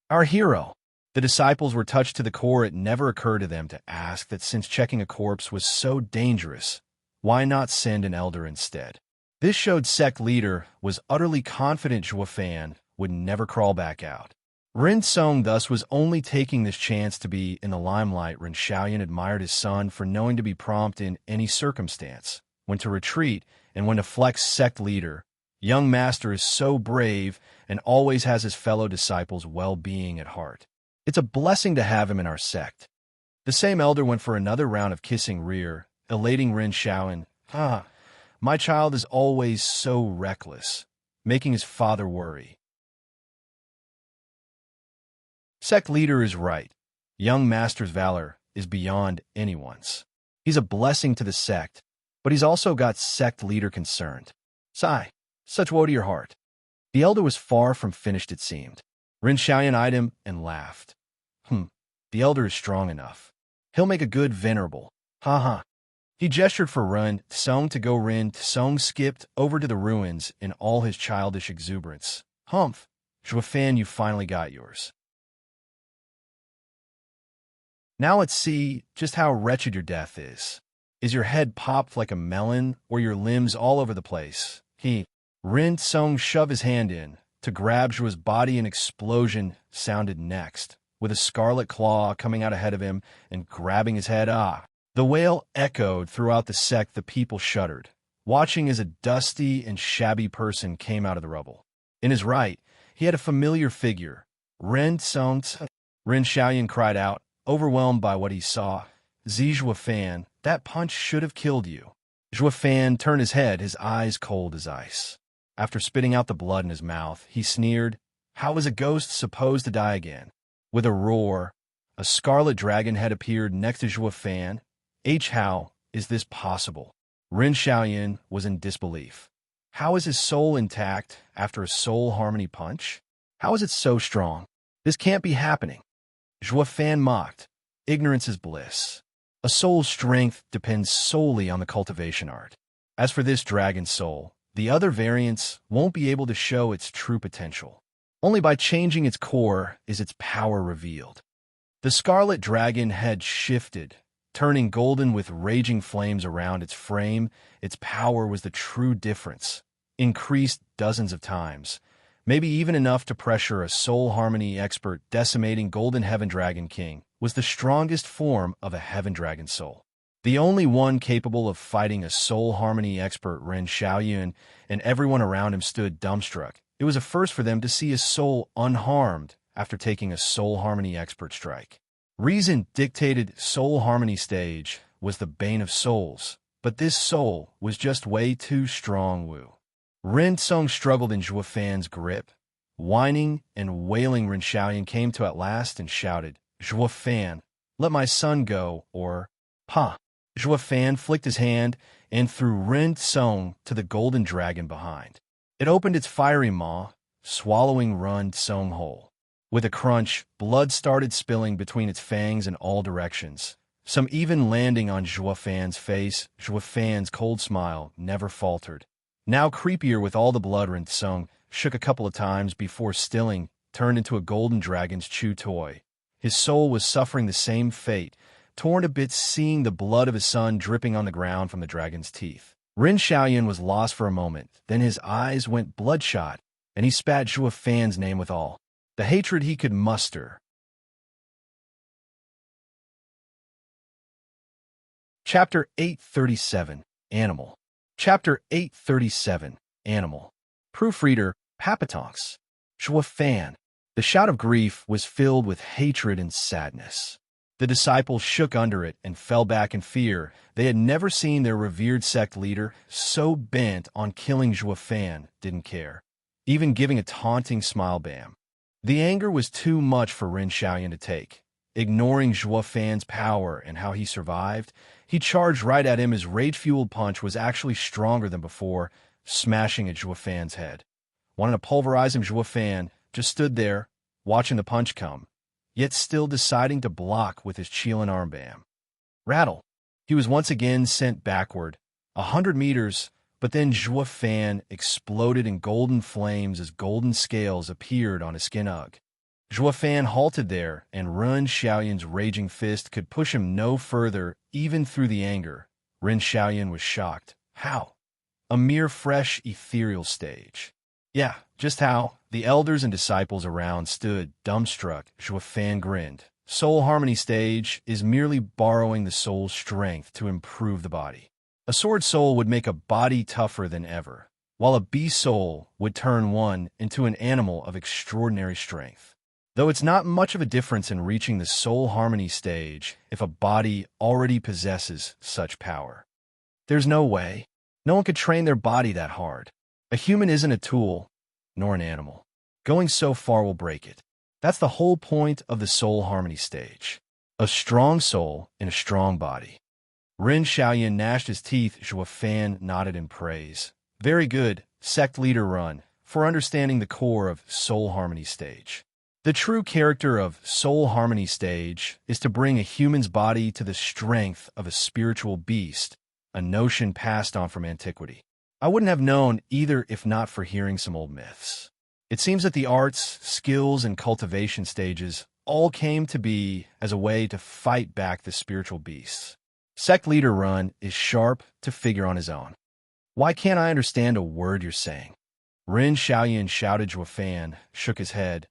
Our hero. The disciples were touched to the core. It never occurred to them to ask that since checking a corpse was so dangerous, why not send an elder instead? This showed sect leader was utterly confident Juafan would never crawl back out. Rin Song thus was only taking this chance to be in the limelight. Rin Xiaoyan admired his son for knowing to be prompt in any circumstance, when to retreat and when to flex. Sect leader. Young master is so brave and always has his fellow disciples' well-being at heart. It's a blessing to have him in our sect. The same elder went for another round of kissing rear, elating Rin Xiaoyan. My child is always so reckless, making his father worry. Sect leader is right. Young master's valor is beyond anyone's. He's a blessing to the sect, but he's also got sect leader concerned. Sigh, such woe to your heart. The elder was far from finished, it seemed. Rin Xiaoyan eyed him and laughed. The elder is strong enough. He'll make a good venerable. Ha ha. He gestured for Rin Song to go. Rin Song skipped over to the ruins in all his childish exuberance. Humph, Juafan, you finally got yours. Now let's see just how wretched your death is. Is your head popped like a melon, or your limbs all over the place? Rin Song shoved his hand in to grab Jua's body. An explosion sounded next, with a scarlet claw coming out ahead of him and grabbing his head. The wail echoed throughout the sect. The people shuddered, watching as a dusty and shabby person came out of the rubble. In his right, he had a familiar figure. Rin Xiaoyan cried out, overwhelmed by what he saw. Juafan, that punch should have killed you. Juafan turned his head, his eyes cold as ice. After spitting out the blood in his mouth, he sneered, how is a ghost supposed to die again? With a roar, a scarlet dragon head appeared next to Juafan. How is this possible? Rin Xiaoyan was in disbelief. How is his soul intact after a soul harmony punch? How is it so strong? This can't be happening. Juafan mocked. Ignorance is bliss. A soul's strength depends solely on the cultivation art. As for this dragon soul, the other variants won't be able to show its true potential. Only by changing its core is its power revealed. The scarlet dragon head shifted, turning golden with raging flames around its frame. Its power was the true difference, increased dozens of times, maybe even enough to pressure a soul harmony expert. Decimating Golden Heaven Dragon King was the strongest form of a Heaven Dragon soul. The only one capable of fighting a soul harmony expert, Ren Xiaoyun, and everyone around him stood dumbstruck. It was a first for them to see his soul unharmed after taking a soul harmony expert strike. Reason dictated soul harmony stage was the bane of souls, but this soul was just way too strong. Wu Ren Tsung struggled in Zhuo Fan's grip. Whining and wailing, Ren Xiaoyan came to at last and shouted, "Zhuo Fan, let my son go, or pa." Zhuo Fan flicked his hand and threw Ren Tsung to the golden dragon behind. It opened its fiery maw, swallowing Ren Tsung whole. With a crunch, blood started spilling between its fangs in all directions, some even landing on Zhuo Fan's face. Zhuo Fan's cold smile never faltered. Now creepier with all the blood, Ren Tsung shook a couple of times before stilling, turned into a golden dragon's chew toy. His soul was suffering the same fate, torn to bits seeing the blood of his son dripping on the ground from the dragon's teeth. Ren Xiaoyan was lost for a moment, then his eyes went bloodshot, and he spat Zhuo Fan's name with all the hatred he could muster. Chapter 837, Animal. Chapter 837, Animal. Proofreader, Papatonks. Zhuo Fan. The shout of grief was filled with hatred and sadness. The disciples shook under it and fell back in fear. They had never seen their revered sect leader so bent on killing Zhuo Fan didn't care, even giving a taunting smile. Bam. The anger was too much for Ren Xiaoyan to take. Ignoring Zhuo Fan's power and how he survived, he charged right at him. His rage-fueled punch was actually stronger than before, smashing at Zhuo Fan's head. Wanting to pulverize him, Zhuo Fan just stood there, watching the punch come, yet still deciding to block with his Qilin arm. Bam. Rattle. He was once again sent backward, 100 meters, but then Zhuo Fan exploded in golden flames as golden scales appeared on his skin. Ugh. Zhuo Fan halted there, and Ren Xiaoyan's raging fist could push him no further, even through the anger. Ren Xiaoyan was shocked. How? A mere fresh ethereal stage. Yeah, just how? The elders and disciples around stood dumbstruck. Zhuo Fan grinned. Soul harmony stage is merely borrowing the soul's strength to improve the body. A sword soul would make a body tougher than ever, while a beast soul would turn one into an animal of extraordinary strength. Though it's not much of a difference in reaching the soul harmony stage if a body already possesses such power. There's no way. No one could train their body that hard. A human isn't a tool, nor an animal. Going so far will break it. That's the whole point of the soul harmony stage. A strong soul in a strong body. Ren Xiaoyan gnashed his teeth. Zhuo Fan nodded in praise. Very good, sect leader Run, for understanding the core of soul harmony stage. The true character of soul harmony stage is to bring a human's body to the strength of a spiritual beast, a notion passed on from antiquity. I wouldn't have known either if not for hearing some old myths. It seems that the arts, skills, and cultivation stages all came to be as a way to fight back the spiritual beasts. Sect leader Run is sharp to figure on his own. Why can't I understand a word you're saying? Ren Xiaoyan shouted. Zhuo Fan shook his head.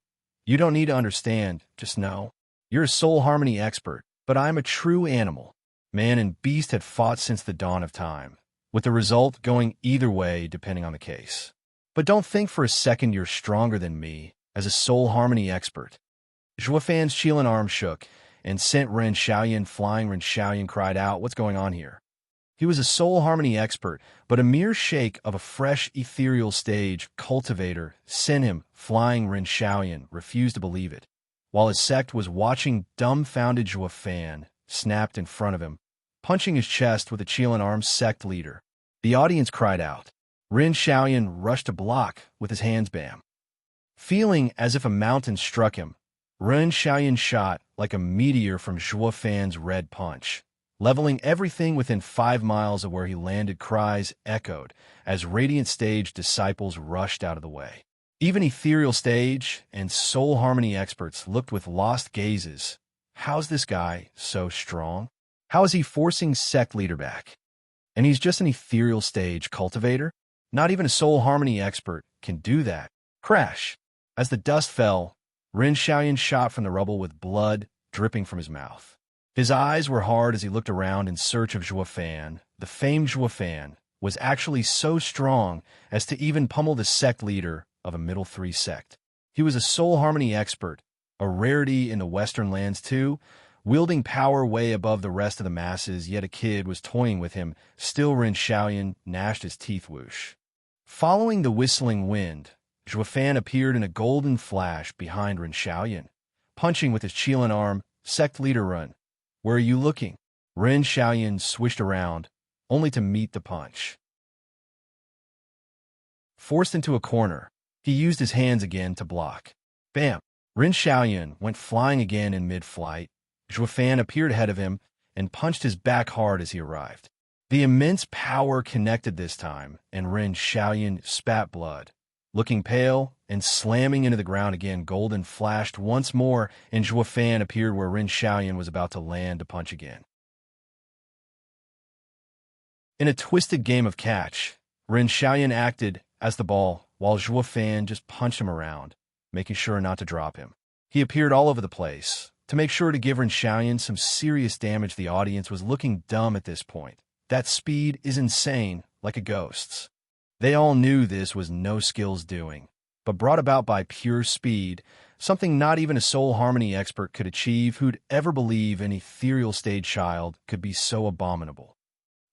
You don't need to understand, just know. You're a soul harmony expert, but I'm a true animal. Man and beast had fought since the dawn of time, with the result going either way depending on the case. But don't think for a second you're stronger than me as a soul harmony expert. Zhuo Fan's Qilin arm shook and sent Ren Xiaoyan flying. Ren Xiaoyan cried out, "What's going on here?" He was a soul harmony expert, but a mere shake of a fresh ethereal stage cultivator sent him flying. Ren Xiaoyan refused to believe it, while his sect was watching. Dumbfounded, Zhuo Fan snapped in front of him, punching his chest with a Qilin arm. Sect leader. The audience cried out. Ren Xiaoyan rushed to block with his hands. Bam. Feeling as if a mountain struck him, Ren Xiaoyan shot like a meteor from Zhuo Fan's red punch, leveling everything within 5 miles of where he landed. Cries echoed as radiant stage disciples rushed out of the way. Even ethereal stage and soul harmony experts looked with lost gazes. How's this guy so strong? How is he forcing sect leader back? And he's just an ethereal stage cultivator? Not even a soul harmony expert can do that. Crash! As the dust fell, Ren Xiaoyan shot from the rubble with blood dripping from his mouth. His eyes were hard as he looked around in search of Zhuo Fan. The famed Zhuo Fan was actually so strong as to even pummel the sect leader of a middle three sect. He was a soul harmony expert, a rarity in the Western lands too, wielding power way above the rest of the masses, yet a kid was toying with him. Still, Ren Xiaoyan gnashed his teeth. Whoosh. Following the whistling wind, Zhuo Fan appeared in a golden flash behind Ren Xiaoyan, punching with his Qilin arm. Sect leader, run. Where are you looking? Ren Xiaoyan swished around, only to meet the punch. Forced into a corner, he used his hands again to block. Bam! Ren Xiaoyan went flying again in mid-flight. Zhuo Fan appeared ahead of him and punched his back hard as he arrived. The immense power connected this time, and Ren Xiaoyan spat blood. Looking pale and slamming into the ground again, golden flashed once more, and Zhuo Fan appeared where Ren Xiaoyan was about to land to punch again. In a twisted game of catch, Ren Xiaoyan acted as the ball, while Zhuo Fan just punched him around, making sure not to drop him. He appeared all over the place, to make sure to give Ren Xiaoyan some serious damage. The audience was looking dumb at this point. That speed is insane, like a ghost's. They all knew this was no skills doing, but brought about by pure speed, something not even a soul harmony expert could achieve. Who'd ever believe an ethereal stage child could be so abominable?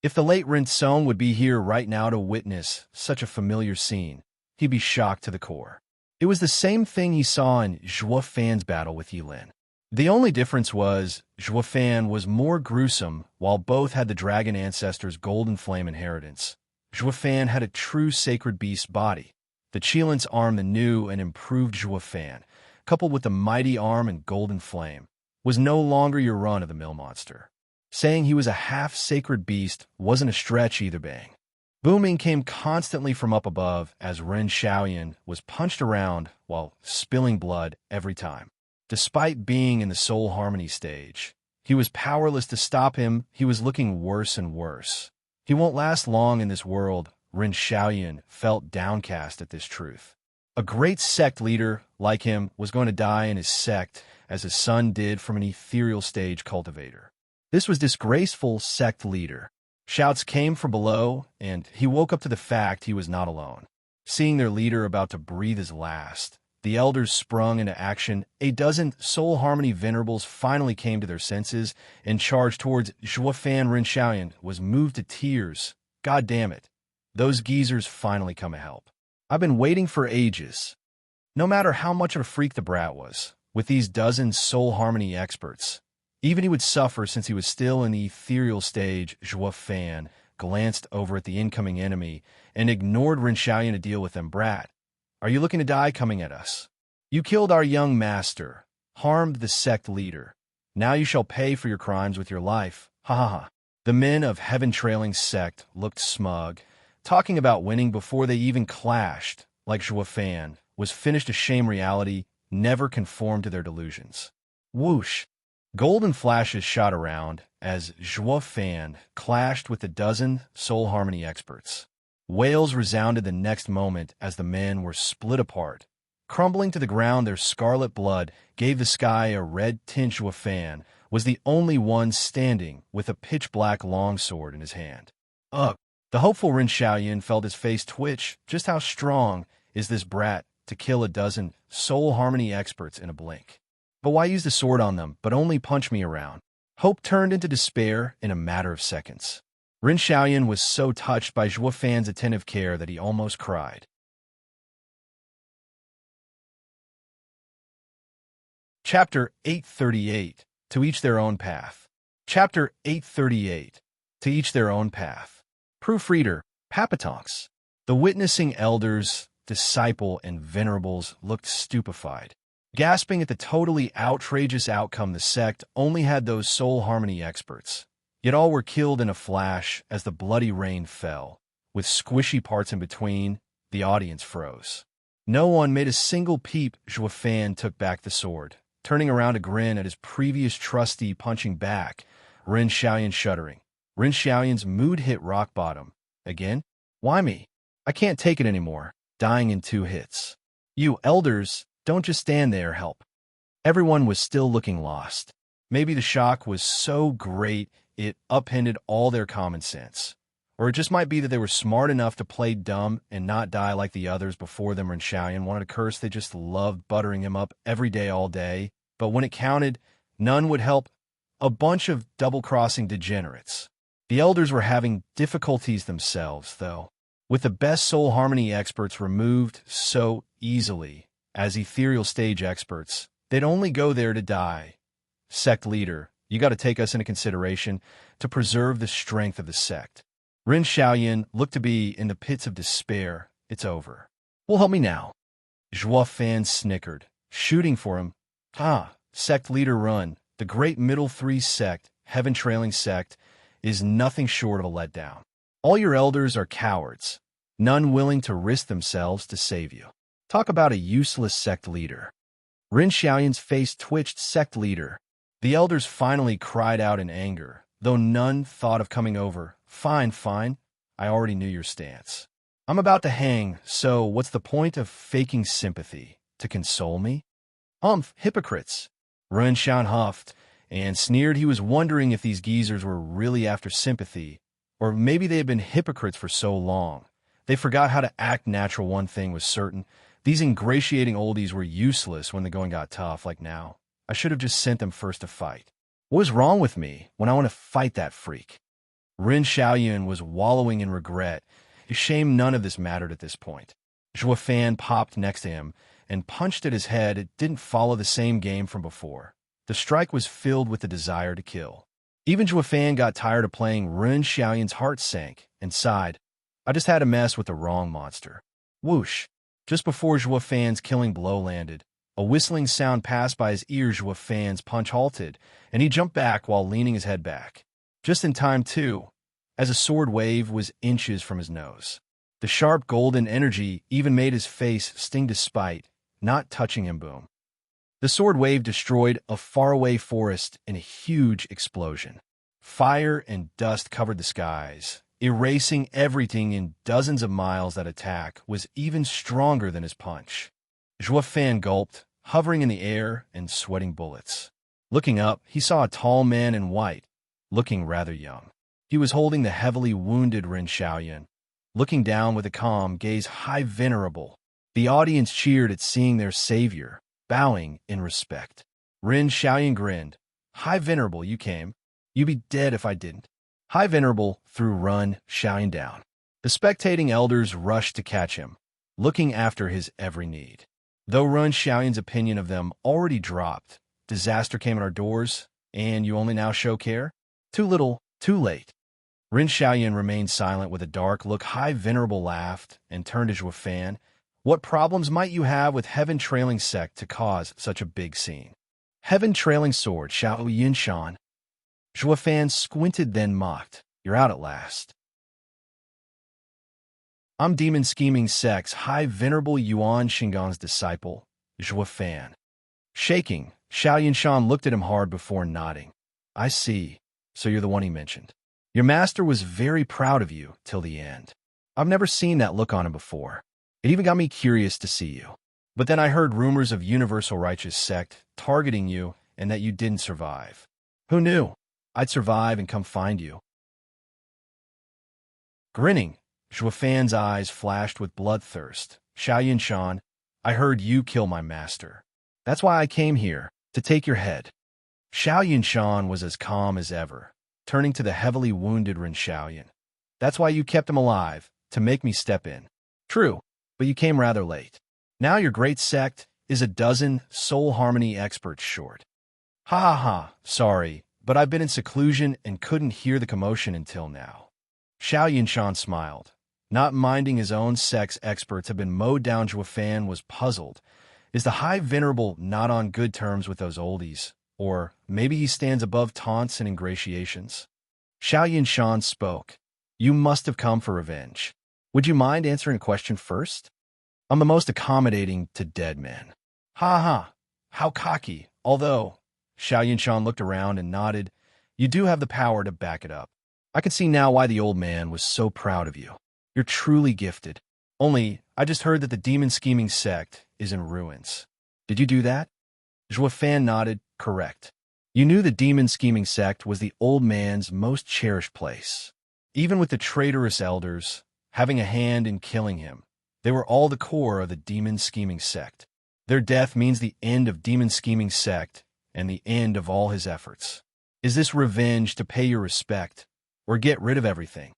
If the late Ren Song would be here right now to witness such a familiar scene, he'd be shocked to the core. It was the same thing he saw in Zhuo Fan's battle with Yilin. The only difference was Zhuo Fan was more gruesome. While both had the dragon ancestors' golden flame inheritance, Zhuo Fan had a true sacred beast body. The Qilin's arm, the new and improved Zhuo Fan, coupled with the mighty arm and golden flame, was no longer your run-of-the-mill monster. Saying he was a half-sacred beast wasn't a stretch either. Bang. Booming came constantly from up above as Ren Xiaoyan was punched around while spilling blood every time. Despite being in the soul harmony stage, he was powerless to stop him. He was looking worse and worse. He won't last long in this world. Ren Xiaoyan felt downcast at this truth. A great sect leader like him was going to die in his sect as his son did from an ethereal stage cultivator. This was disgraceful. Sect leader. Shouts came from below, and he woke up to the fact he was not alone. Seeing their leader about to breathe his last, the elders sprung into action. A dozen soul harmony venerables finally came to their senses and charged towards Zhuo Fan. Ren Xiaoyan was moved to tears. God damn it. Those geezers finally come to help. I've been waiting for ages. No matter how much of a freak the brat was, with these dozen soul harmony experts, even he would suffer since he was still in the ethereal stage. Zhuo Fan glanced over at the incoming enemy and ignored Ren Xiaoyan to deal with them. Brat, are you looking to die coming at us? You killed our young master, harmed the sect leader. Now you shall pay for your crimes with your life. Ha ha ha. The men of Heaven Trailing Sect looked smug, talking about winning before they even clashed, like Zhuo Fan was finished. A shame. Reality never conformed to their delusions. Whoosh. Golden flashes shot around as Zhuo Fan clashed with a dozen soul harmony experts. Wails resounded the next moment as the men were split apart. Crumbling to the ground, their scarlet blood gave the sky a red tint. Zhuo Fan was the only one standing with a pitch-black longsword in his hand. Ugh! The hopeful Ren Xiaoyan felt his face twitch. Just how strong is this brat to kill a dozen soul harmony experts in a blink? But why use the sword on them, but only punch me around? Hope turned into despair in a matter of seconds. Ren Xiaoyan was so touched by Zhuo Fan's attentive care that he almost cried. Chapter 838. To each their own path. Chapter 838. To each their own path. Proofreader, Papatonks. The witnessing elders, disciple, and venerables looked stupefied, gasping at the totally outrageous outcome. The sect only had those soul harmony experts, yet all were killed in a flash as the bloody rain fell, with squishy parts in between. The audience froze. No one made a single peep. Zhuo Fan took back the sword, turning around to grin at his previous trustee punching back, Ren Xiaoyan shuddering. Ren Xiaoyan's mood hit rock bottom. Again? Why me? I can't take it anymore, dying in 2 hits. You elders, don't just stand there, help. Everyone was still looking lost. Maybe the shock was so great it upended all their common sense. Or it just might be that they were smart enough to play dumb and not die like the others before them. Ren Xiaoyan wanted a curse. They just loved buttering him up every day, all day. But when it counted, none would help. A bunch of double-crossing degenerates. The elders were having difficulties themselves, though. With the best soul harmony experts removed so easily as ethereal stage experts, they'd only go there to die. Sect leader, you got to take us into consideration to preserve the strength of the sect. Ren Xiaoyan looked to be in the pits of despair. It's over. Well, help me now. Zhua Fan snickered, shooting for him. Sect leader run. The great middle three sect, heaven trailing sect, is nothing short of a letdown. All your elders are cowards, none willing to risk themselves to save you. Talk about a useless sect leader. Ren Xiaoyan's face twitched. Sect leader. The elders finally cried out in anger, though none thought of coming over. Fine, fine. I already knew your stance. I'm about to hang, so what's the point of faking sympathy? To console me? Hypocrites. Ren Xiaoyan huffed and sneered. He was wondering if these geezers were really after sympathy, or maybe they had been hypocrites for so long. They forgot how to act natural. One thing was certain. These ingratiating oldies were useless when the going got tough, like now. I should have just sent them first to fight. What was wrong with me when I want to fight that freak? Ren Xiaoyan was wallowing in regret. His shame, none of this mattered at this point. Zhua Fan popped next to him and punched at his head. It didn't follow the same game from before. The strike was filled with the desire to kill. Even Zhua Fan got tired of playing. Ren Xiaoyan's heart sank and sighed. I just had to mess with the wrong monster. Whoosh! Just before Zhua Fan's killing blow landed, a whistling sound passed by his ears. Zhua Fan's punch halted, and he jumped back while leaning his head back. Just in time, too, as a sword wave was inches from his nose. The sharp golden energy even made his face sting despite not touching him. Boom. The sword wave destroyed a faraway forest in a huge explosion. Fire and dust covered the skies, erasing everything in dozens of miles. That attack was even stronger than his punch. Zhua Fan gulped, hovering in the air and sweating bullets. Looking up, he saw a tall man in white, looking rather young. He was holding the heavily wounded Ren Xiaoyan, looking down with a calm gaze. High Venerable. The audience cheered at seeing their savior, bowing in respect. Ren Xiaoyan grinned. High Venerable, you came. You'd be dead if I didn't. High Venerable threw Ren Xiaoyan down. The spectating elders rushed to catch him, looking after his every need. Though Ren Xiaoyan's opinion of them already dropped, disaster came at our doors, and you only now show care? Too little, too late. Ren Xiaoyan remained silent with a dark look. High Venerable laughed and turned to Zhua Fan. What problems might you have with Heaven Trailing Sect to cause such a big scene? Heaven Trailing Sword, Xiao Yin Shan. Zhua Fan squinted, then mocked. You're out at last. I'm Demon Scheming Sect's High Venerable Yuan Shingon's disciple, Zhua Fan. Shaking, Xiao Yin Shan looked at him hard before nodding. I see. So you're the one he mentioned. Your master was very proud of you till the end. I've never seen that look on him before. It even got me curious to see you. But then I heard rumors of Universal Righteous Sect targeting you and that you didn't survive. Who knew? I'd survive and come find you. Grinning, Zhua Fan's eyes flashed with bloodthirst. Xiao Yin Shan, I heard you kill my master. That's why I came here, to take your head. Xiao Yin Shan was as calm as ever, turning to the heavily wounded Ren Xiaoyan. That's why you kept him alive, to make me step in. True, but you came rather late. Now your great sect is a dozen soul harmony experts short. Ha ha ha, sorry, but I've been in seclusion and couldn't hear the commotion until now. Xiao Yin Shan smiled. Not minding his own sect's experts have been mowed down. Zhua Fan was puzzled. Is the High Venerable not on good terms with those oldies? Or maybe he stands above taunts and ingratiations? Xiao Yin Shan spoke. You must have come for revenge. Would you mind answering a question first? I'm the most accommodating to dead men. Ha ha, how cocky. Although, Xiao Yin Shan looked around and nodded, you do have the power to back it up. I can see now why the old man was so proud of you. You're truly gifted. Only, I just heard that the Demon Scheming Sect is in ruins. Did you do that? Zhua Fan nodded, correct. You knew the demon scheming sect was the old man's most cherished place. Even with the traitorous elders having a hand in killing him, they were all the core of the demon scheming sect. Their death means the end of demon scheming sect and the end of all his efforts. Is this revenge to pay your respect or get rid of everything?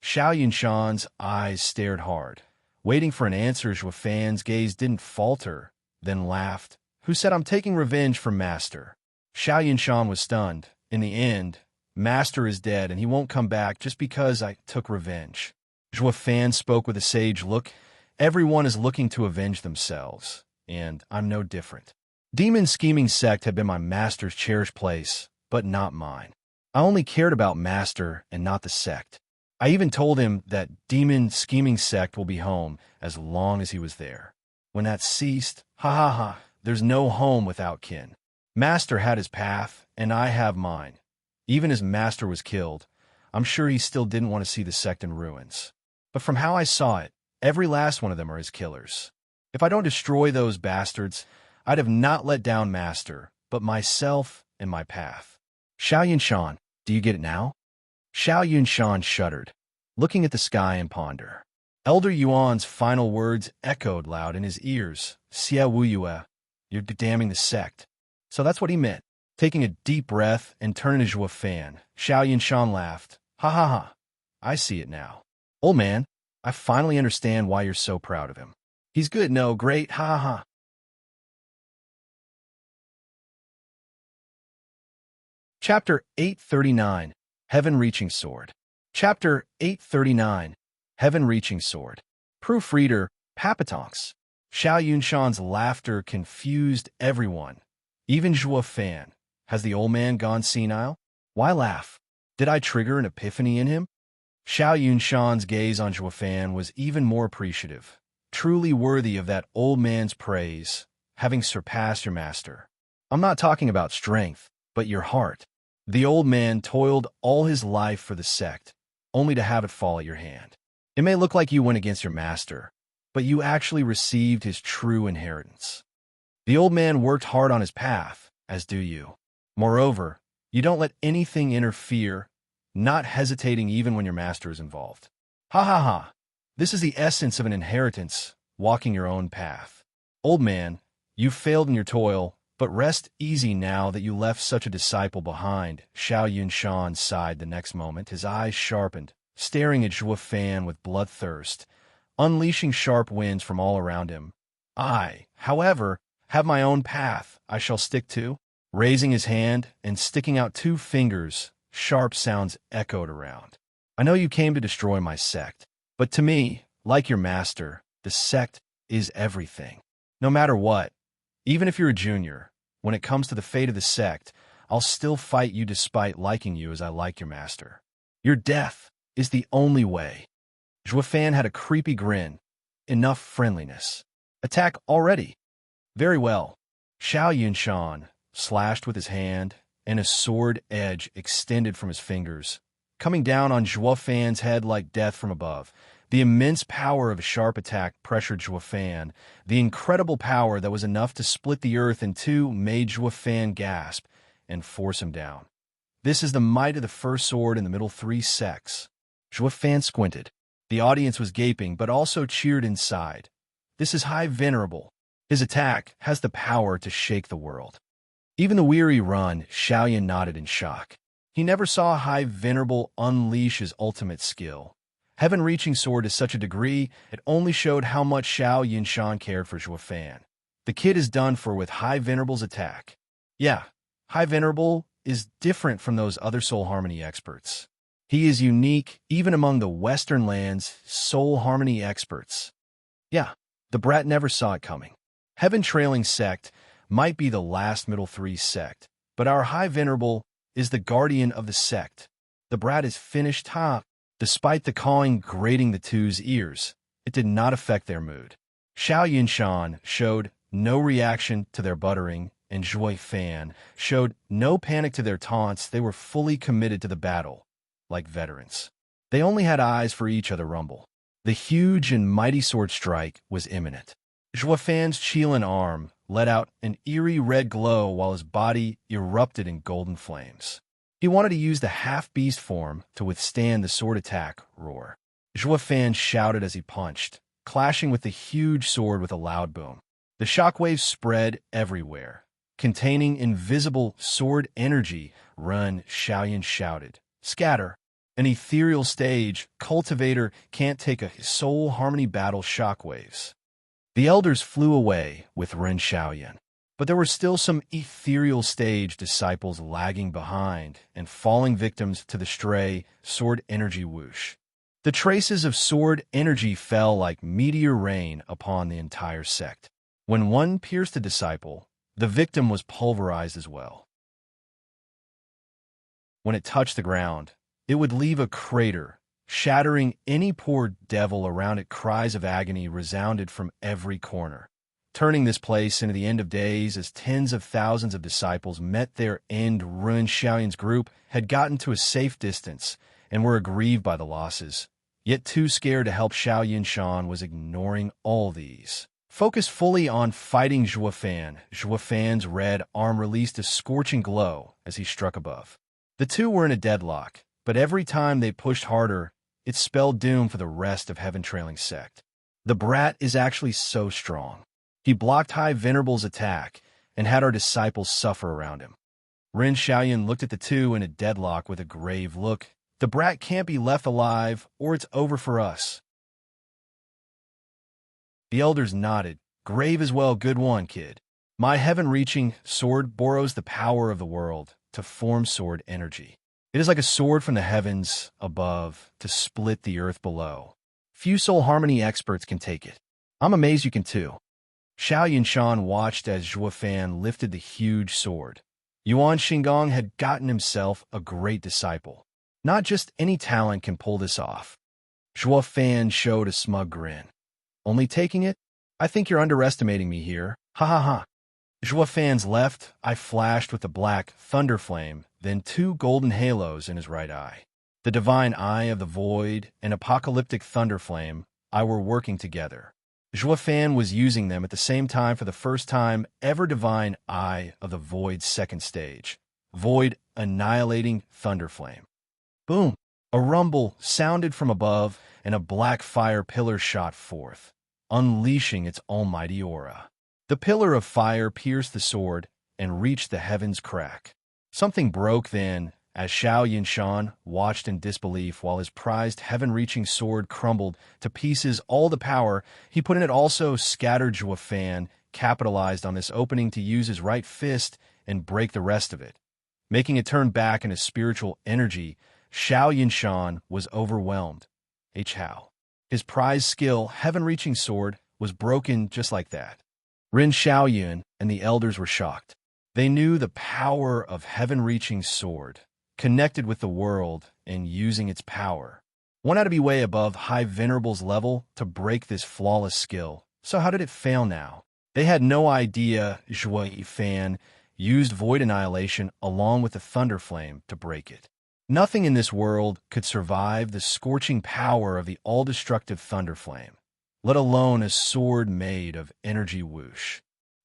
Xiao Yunshan's eyes stared hard. Waiting for an answer, Zhuo Fan's gaze didn't falter, then laughed. Who said I'm taking revenge from Master? Xiao Yunshan was stunned. In the end, Master is dead and he won't come back just because I took revenge. Zhuo Fan spoke with a sage look. Everyone is looking to avenge themselves, and I'm no different. Demon scheming sect had been my master's cherished place, but not mine. I only cared about Master and not the sect. I even told him that demon scheming sect will be home as long as he was there. When that ceased, there's no home without kin. Master had his path, and I have mine. Even as Master was killed, I'm sure he still didn't want to see the sect in ruins. But from how I saw it, every last one of them are his killers. If I don't destroy those bastards, I'd have not let down Master, but myself and my path. Xiao Yunshan, do you get it now? Xiao Yunshan shuddered, looking at the sky in ponder. Elder Yuan's final words echoed loud in his ears. Xia Wu Yue, you're damning the sect. So that's what he meant. Taking a deep breath and turning to Zhuo Fan, Xiao Yunshan laughed. I see it now. Old man, I finally understand why you're so proud of him. He's good, no, great, Chapter 839, Heaven-Reaching Sword. Chapter 839, Heaven-Reaching Sword. Proofreader, Papatonks. Xiao Yunshan's laughter confused everyone, even Zhuo Fan. Has the old man gone senile? Why laugh? Did I trigger an epiphany in him? Xiao Yunshan's gaze on Zhuo Fan was even more appreciative, truly worthy of that old man's praise, having surpassed your master. I'm not talking about strength, but your heart. The old man toiled all his life for the sect, only to have it fall at your hand. It may look like you went against your master, but you actually received his true inheritance. The old man worked hard on his path, as do you. Moreover, you don't let anything interfere, not hesitating even when your master is involved. This is the essence of an inheritance, walking your own path. Old man, you failed in your toil, but rest easy now that you left such a disciple behind. Xiao Yunshan sighed the next moment, his eyes sharpened, staring at Zhuo Fan with bloodthirst, unleashing sharp winds from all around him. I, however, have my own path I shall stick to. Raising his hand and sticking out 2 fingers, sharp sounds echoed around. I know you came to destroy my sect, but to me, like your master, the sect is everything. No matter what, even if you're a junior, when it comes to the fate of the sect, I'll still fight you despite liking you as I like your master. Your death is the only way. Zhuo Fan had a creepy grin. Enough friendliness. Attack already. Very well. Xiao Yunshan slashed with his hand, and a sword edge extended from his fingers, coming down on Zhuo Fan's head like death from above. The immense power of a sharp attack pressured Zhuo Fan. The incredible power that was enough to split the earth in 2 made Zhuo Fan gasp and force him down. This is the might of the first sword in the middle 3 sects. Zhuo Fan squinted. The audience was gaping, but also cheered inside. This is High Venerable. His attack has the power to shake the world. Even the weary Run, Xiaoyan nodded in shock. He never saw High Venerable unleash his ultimate skill. Heaven-Reaching Sword is such a degree, it only showed how much Xiao Yunshan cared for Zhuo Fan. The kid is done for with High Venerable's attack. Yeah, High Venerable is different from those other soul harmony experts. He is unique even among the Western lands' soul harmony experts. Yeah, the brat never saw it coming. Heaven Trailing Sect might be the last middle 3 sect, but our High Venerable is the guardian of the sect. The brat is finished, Despite the cawing grating the 2's ears, it did not affect their mood. Xiao Yunshan showed no reaction to their buttering, and Zhuo Fan showed no panic to their taunts. They were fully committed to the battle, like veterans. They only had eyes for each other rumble. The huge and mighty sword strike was imminent. Zhua Fan's Qilin arm let out an eerie red glow while his body erupted in golden flames. He wanted to use the half-beast form to withstand the sword attack roar. Zhua Fan shouted as he punched, clashing with the huge sword with a loud boom. The shockwaves spread everywhere. Containing invisible sword energy, Run, Xiaoyan shouted. Scatter. An ethereal stage, cultivator can't take a soul harmony battle shockwaves. The elders flew away with Ren Xiaoyan, but there were still some ethereal stage disciples lagging behind and falling victims to the stray sword energy whoosh. The traces of sword energy fell like meteor rain upon the entire sect. When one pierced a disciple, the victim was pulverized as well. When it touched the ground, it would leave a crater, shattering any poor devil around it. Cries of agony resounded from every corner, turning this place into the end of days as tens of thousands of disciples met their end. Ren Xiaoyan's group had gotten to a safe distance and were aggrieved by the losses, yet too scared to help. Xiaoyan Shan was ignoring all these. Focused fully on fighting Zhua Fan, Zhua Fan's red arm released a scorching glow as he struck above. The two were in a deadlock, but every time they pushed harder, it spelled doom for the rest of Heaven Trailing Sect. The brat is actually so strong. He blocked High Venerable's attack and had our disciples suffer around him. Ren Xiaoyan looked at the two in a deadlock with a grave look. The brat can't be left alive, or it's over for us. The elders nodded. Grave as well. Good one, kid. My heaven-reaching sword borrows the power of the world to form sword energy. It is like a sword from the heavens above to split the earth below. Few soul harmony experts can take it. I'm amazed you can too. Xiaoyan Shan watched as Zhua Fan lifted the huge sword. Yuan Xingong had gotten himself a great disciple. Not just any talent can pull this off. Zhua Fan showed a smug grin. Only taking it? I think you're underestimating me here. Ha ha ha. Zhua Fan's left eye flashed with a black thunder flame, then two golden halos in his right eye. The divine eye of the void and apocalyptic thunder flame eye were working together. Zhua Fan was using them at the same time for the first time ever. Divine eye of the void's second stage. Void annihilating thunder flame. Boom! A rumble sounded from above, and a black fire pillar shot forth, unleashing its almighty aura. The pillar of fire pierced the sword and reached the heavens crack. Something broke then, as Xiaoyan Shan watched in disbelief while his prized heaven-reaching sword crumbled to pieces. All the power he put in it also scattered. Zhua Fan capitalized on this opening to use his right fist and break the rest of it, making it turn back into spiritual energy. Xiaoyan Shan was overwhelmed. How? His prized skill, heaven-reaching sword, was broken just like that. Ren Xiaoyan and the elders were shocked. They knew the power of heaven-reaching sword, connected with the world and using its power. One had to be way above High Venerable's level to break this flawless skill. So how did it fail now? They had no idea Zhua Fan used Void Annihilation along with the Thunder Flame to break it. Nothing in this world could survive the scorching power of the all-destructive Thunder Flame, let alone a sword made of energy whoosh.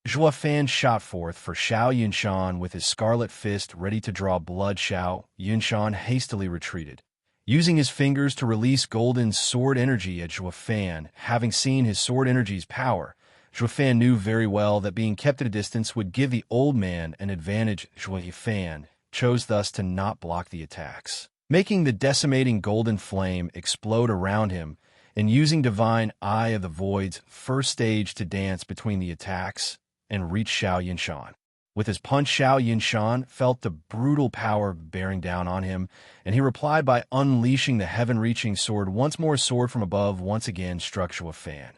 Zhua Fan shot forth for Xiaoyan Shan with his scarlet fist ready to draw blood. Xiaoyan Shan hastily retreated, using his fingers to release golden sword energy at Zhua Fan. Having seen his sword energy's power, Zhua Fan knew very well that being kept at a distance would give the old man an advantage. Zhua Fan chose thus to not block the attacks, making the decimating golden flame explode around him and using Divine Eye of the Void's first stage to dance between the attacks and reach Xiaoyan Shan. With his punch, Xiaoyan Shan felt the brutal power bearing down on him, and he replied by unleashing the heaven-reaching sword. Once more, sword from above once again struck Zhua Fan.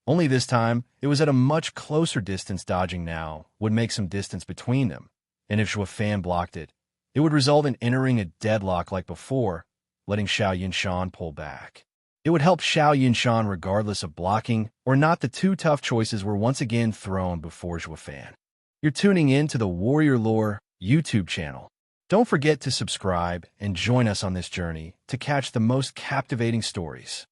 Only this time, it was at a much closer distance. Dodging now would make some distance between them, and if Zhua Fan blocked it, it would result in entering a deadlock like before, letting Xiaoyan Shan pull back. It would help Xiaoyan Shan regardless of blocking or not. The two tough choices were once again thrown before Zhua Fan. You're tuning in to the Warrior Lore YouTube channel. Don't forget to subscribe and join us on this journey to catch the most captivating stories.